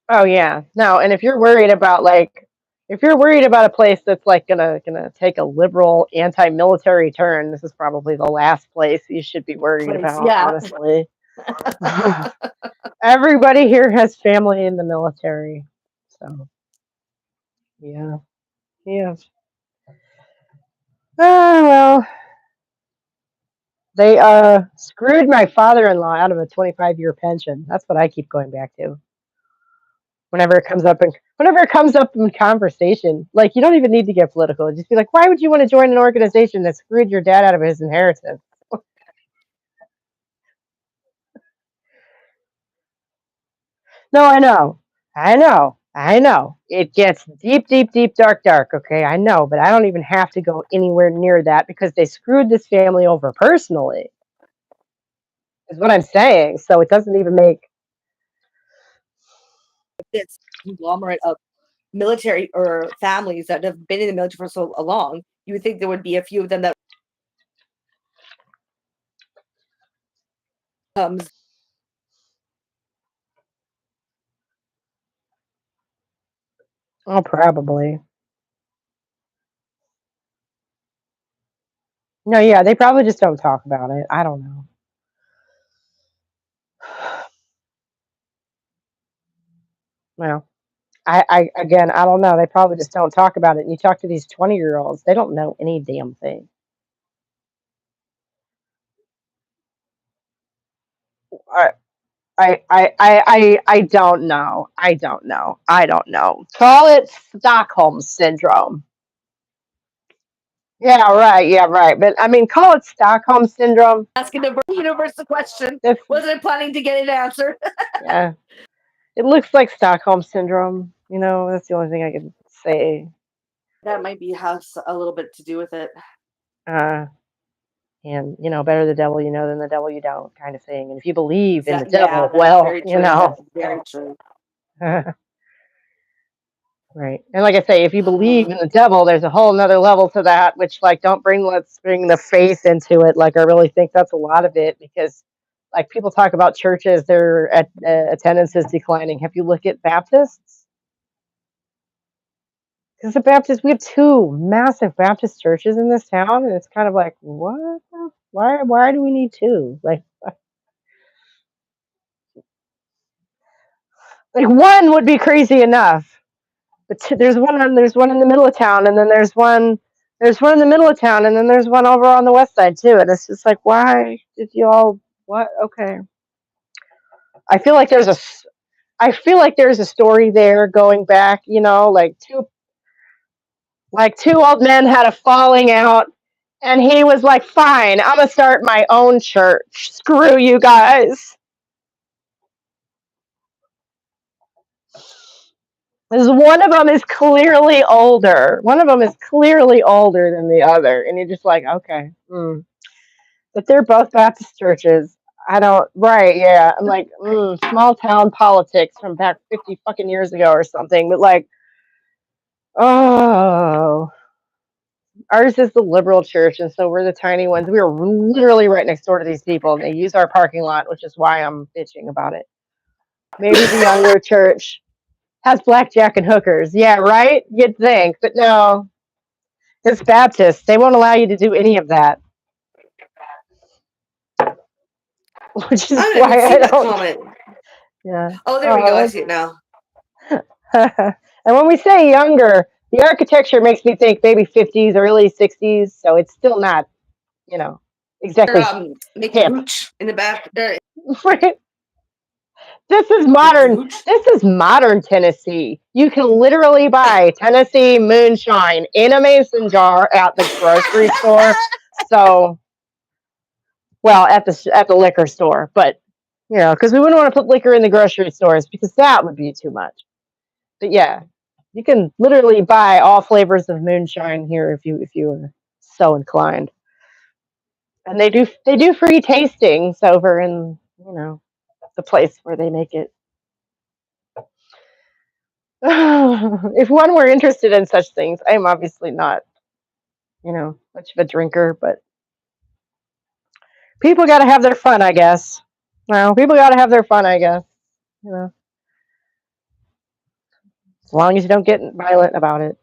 Oh yeah, no, and if you're worried about like, If you're worried about a place that's like gonna take a liberal anti-military turn, this is probably the last place you should be worried about,
Yeah.
honestly. Everybody here has family in the military. So, yeah. Yeah. Ah, well, they screwed my father-in-law out of a 25-year pension. That's what I keep going back to. Whenever it comes up in conversation, like you don't even need to get political. Just be like, why would you want to join an organization that screwed your dad out of his inheritance? No, I know. I know. It gets deep, deep, deep, dark, dark. Okay, I know, but I don't even have to go anywhere near that because they screwed this family over personally, is what I'm saying. So it doesn't even make.
This conglomerate of military or families that have been in the military for so long, you would think there would be a few of them that comes.
Oh, probably. No, yeah, they probably just don't talk about it. I don't know. Well, I again, I don't know. They probably just don't talk about it. And you talk to these 20-year-olds, they don't know any damn thing. I, I don't know. I don't know. I don't know. Call it Stockholm syndrome. Yeah, right. Yeah, right. But I mean, call it Stockholm syndrome.
Asking the universe the question.
That's
Wasn't planning to get an answer.
yeah. It looks like Stockholm syndrome. That's the only thing I can say.
That might be has a little bit to do with it.
Uh, and better the devil you know than the devil you don't, kind of thing. And if you believe in the
Yeah,
devil,
that's
well,
very true. That's very true.
Right. And like I say, if you believe in the devil, there's a whole nother level to that, which like let's bring the faith into it. Like I really think that's a lot of it because like people talk about churches, their attendance is declining. Have you looked at Baptists? Because the Baptists, we have two massive Baptist churches in this town, and it's kind of like, what? Why do we need two? Like one would be crazy enough. But there's one in the middle of town, and then there's one in the middle of town, and then there's one over on the west side too. And it's just like, why did you all what? Okay, I feel like there's a I feel like there's a story there going back. Like two old men had a falling out, and he was like, "Fine, I'm gonna start my own church. Screw you guys." Because one of them is clearly older. One of them is clearly older than the other, and you're just like, okay. But they're both Baptist churches. I don't, right, yeah. I'm like, small town politics from back 50 fucking years ago or something. But like, oh, ours is the liberal church, and so we're the tiny ones. We are literally right next door to these people, and they use our parking lot, which is why I'm bitching about it. Maybe the younger church has blackjack and hookers. Yeah, right? You'd think, but no. It's Baptist. They won't allow you to do any of that. Which is
I don't even
why
see
I
that
don't.
comment.
Yeah.
Oh, there we go. I see it now.
And when we say younger, the architecture makes me think maybe 50s, early 60s. So it's still not, exactly
Making
hip.
hooch in the back.
This is modern. This is modern Tennessee. You can literally buy Tennessee moonshine in a mason jar at the grocery store. So, well, at the liquor store, but because we wouldn't want to put liquor in the grocery stores because that would be too much. But yeah, you can literally buy all flavors of moonshine here if you are so inclined. And they do free tastings over in the place where they make it. If one were interested in such things, I am obviously not much of a drinker, but people got to have their fun, I guess. Well, people got to have their fun, I guess. You know. As long as you don't get violent about it.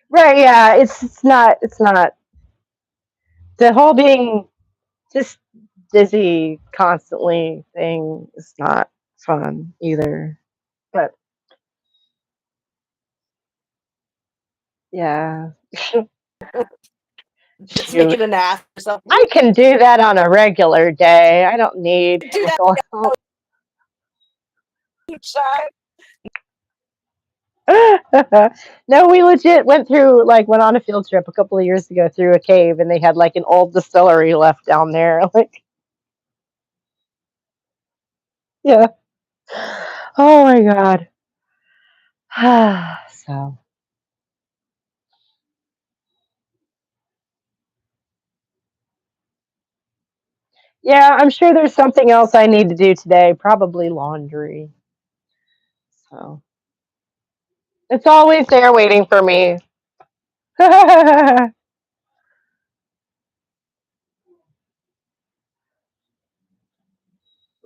Right, yeah, it's not the whole being just dizzy constantly thing is not fun either. But yeah.
Just
Shoot.
making an ass or something.
I can do that on a regular day. I don't need
Do that
chemical help.
outside.
No, we legit went on a field trip a couple of years ago through a cave, and they had like an old distillery left down there. Like, yeah. Oh my god. So, yeah, I'm sure there's something else I need to do today. Probably laundry. So, it's always there waiting for me.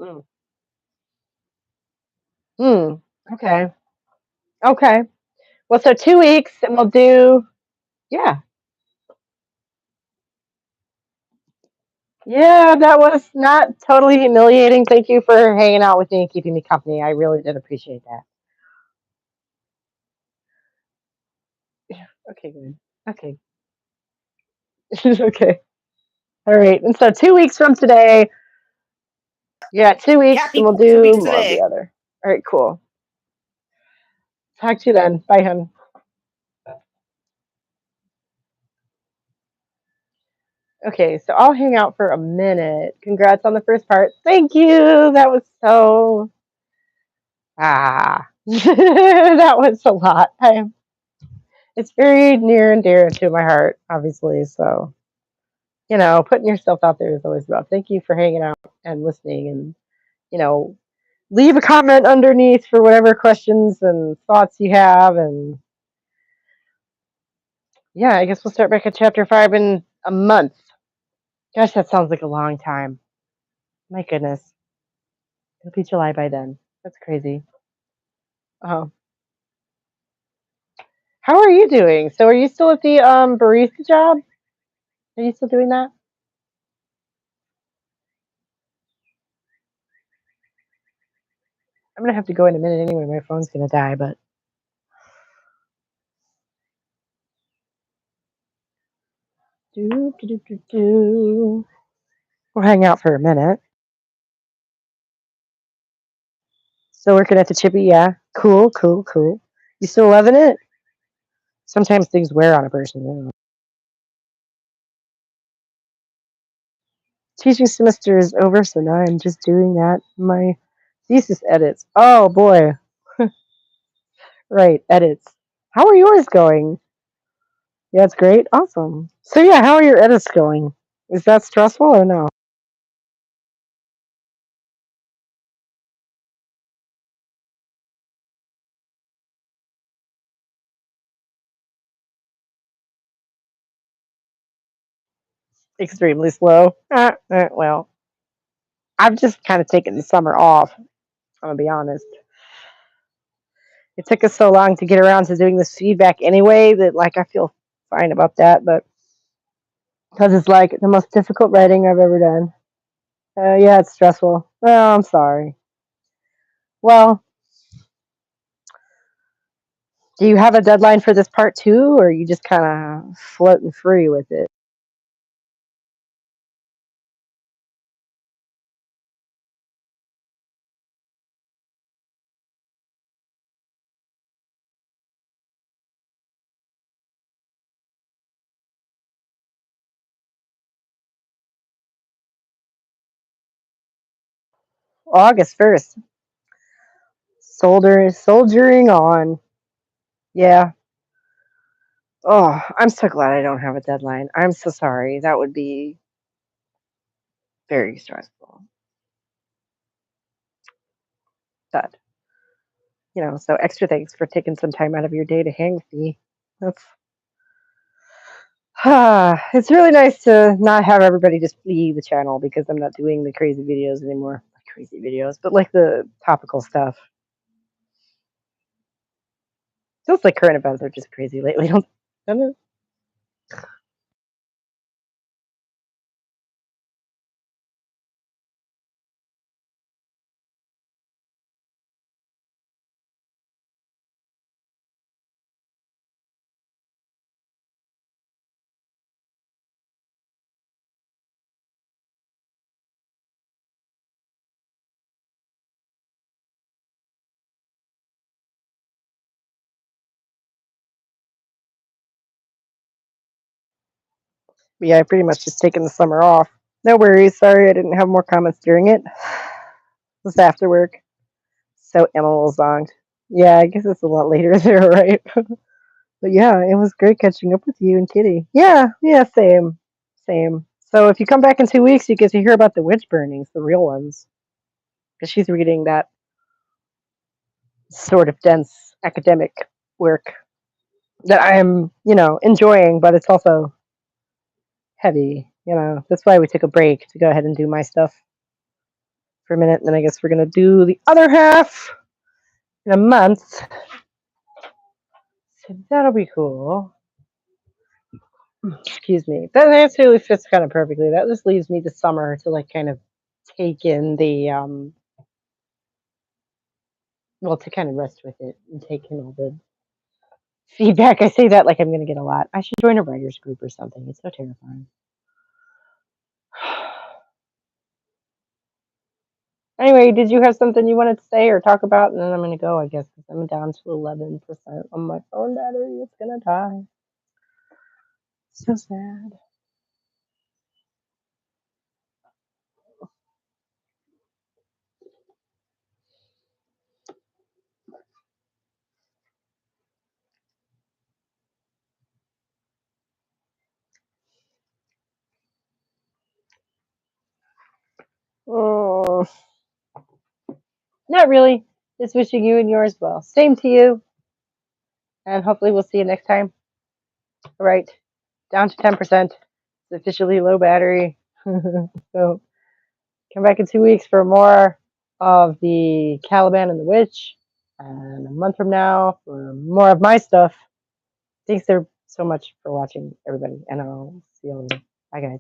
Mm. Hmm. Okay. Okay. Well, so 2 weeks, and we'll do. Yeah. Yeah, that was not totally humiliating. Thank you for hanging out with me and keeping me company. I really did appreciate that. Okay, good. Okay. Okay. All right. And so 2 weeks from today, yeah, 2 weeks, and
Kathy,
we'll
2 weeks
do the
today.
other. All right, cool. Talk to you then. Bye, hun. Okay, so I'll hang out for a minute. Congrats on the first part. Thank you. That was so that was a lot. It's very near and dear to my heart, obviously. So, putting yourself out there is always rough. Thank you for hanging out and listening, and you know, leave a comment underneath for whatever questions and thoughts you have. And yeah, I guess we'll start back at chapter 5 in a month. Gosh, that sounds like a long time. My goodness, it'll be July by then. That's crazy. Oh, how are you doing? So, are you still at the barista job? Are you still doing that? I'm gonna have to go in a minute anyway. My phone's gonna die, but do do do do do. We'll hang out for a minute. Still working at the chippy, yeah. Cool, cool, cool. You still loving it? Sometimes things wear on a person. Teaching semester is over, so now I'm just doing that. My thesis edits. Oh boy. Right, edits. How are yours going? Yeah, it's great. Awesome. So yeah, how are your edits going? Is that stressful or no? Extremely slow. Well, I've just kind of taken the summer off. I'm gonna be honest. It took us so long to get around to doing this feedback anyway that like I feel fine about that, but because it's like the most difficult writing I've ever done. Yeah, it's stressful. Oh, I'm sorry. Well, do you have a deadline for this part too, or are you just kind of floating free with it? August 1st. Soldiering on. Yeah. Oh, I'm so glad I don't have a deadline. I'm so sorry. That would be very stressful. But, so extra thanks for taking some time out of your day to hang with me. That's It's really nice to not have everybody just flee the channel because I'm not doing the crazy videos anymore. Not crazy videos, but like the topical stuff. Feels like current events are just crazy lately. Don't it? Yeah, I pretty much just taken the summer off. No worries. Sorry I didn't have more comments during it. Just after work. So Emma zonked. Yeah, I guess it's a lot later there, right? But yeah, it was great catching up with you and Kitty. Yeah, same. Same. So if you come back in 2 weeks, you get to hear about the witch burnings, the real ones. Because she's reading that sort of dense academic work that I'm, enjoying, but it's also heavy. That's why we took a break to go ahead and do my stuff for a minute. And then I guess we're going to do the other half in a month. So that'll be cool. Excuse me. That actually fits kind of perfectly. That just leaves me the summer to like kind of take in the to kind of rest with it and take in all the feedback. I say that like I'm gonna get a lot. I should join a writers group or something. It's so terrifying. Anyway, did you have something you wanted to say or talk about? And then I'm gonna go, I guess, because I'm down to 11% on my phone battery. It's gonna die. So sad. Oh, not really. Just wishing you and yours well. Same to you. And hopefully we'll see you next time. All right. Down to 10%. It's officially low battery. So come back in 2 weeks for more of the Caliban and the Witch. And a month from now for more of my stuff. Thanks so much for watching, everybody. And I'll see you later. Bye, guys.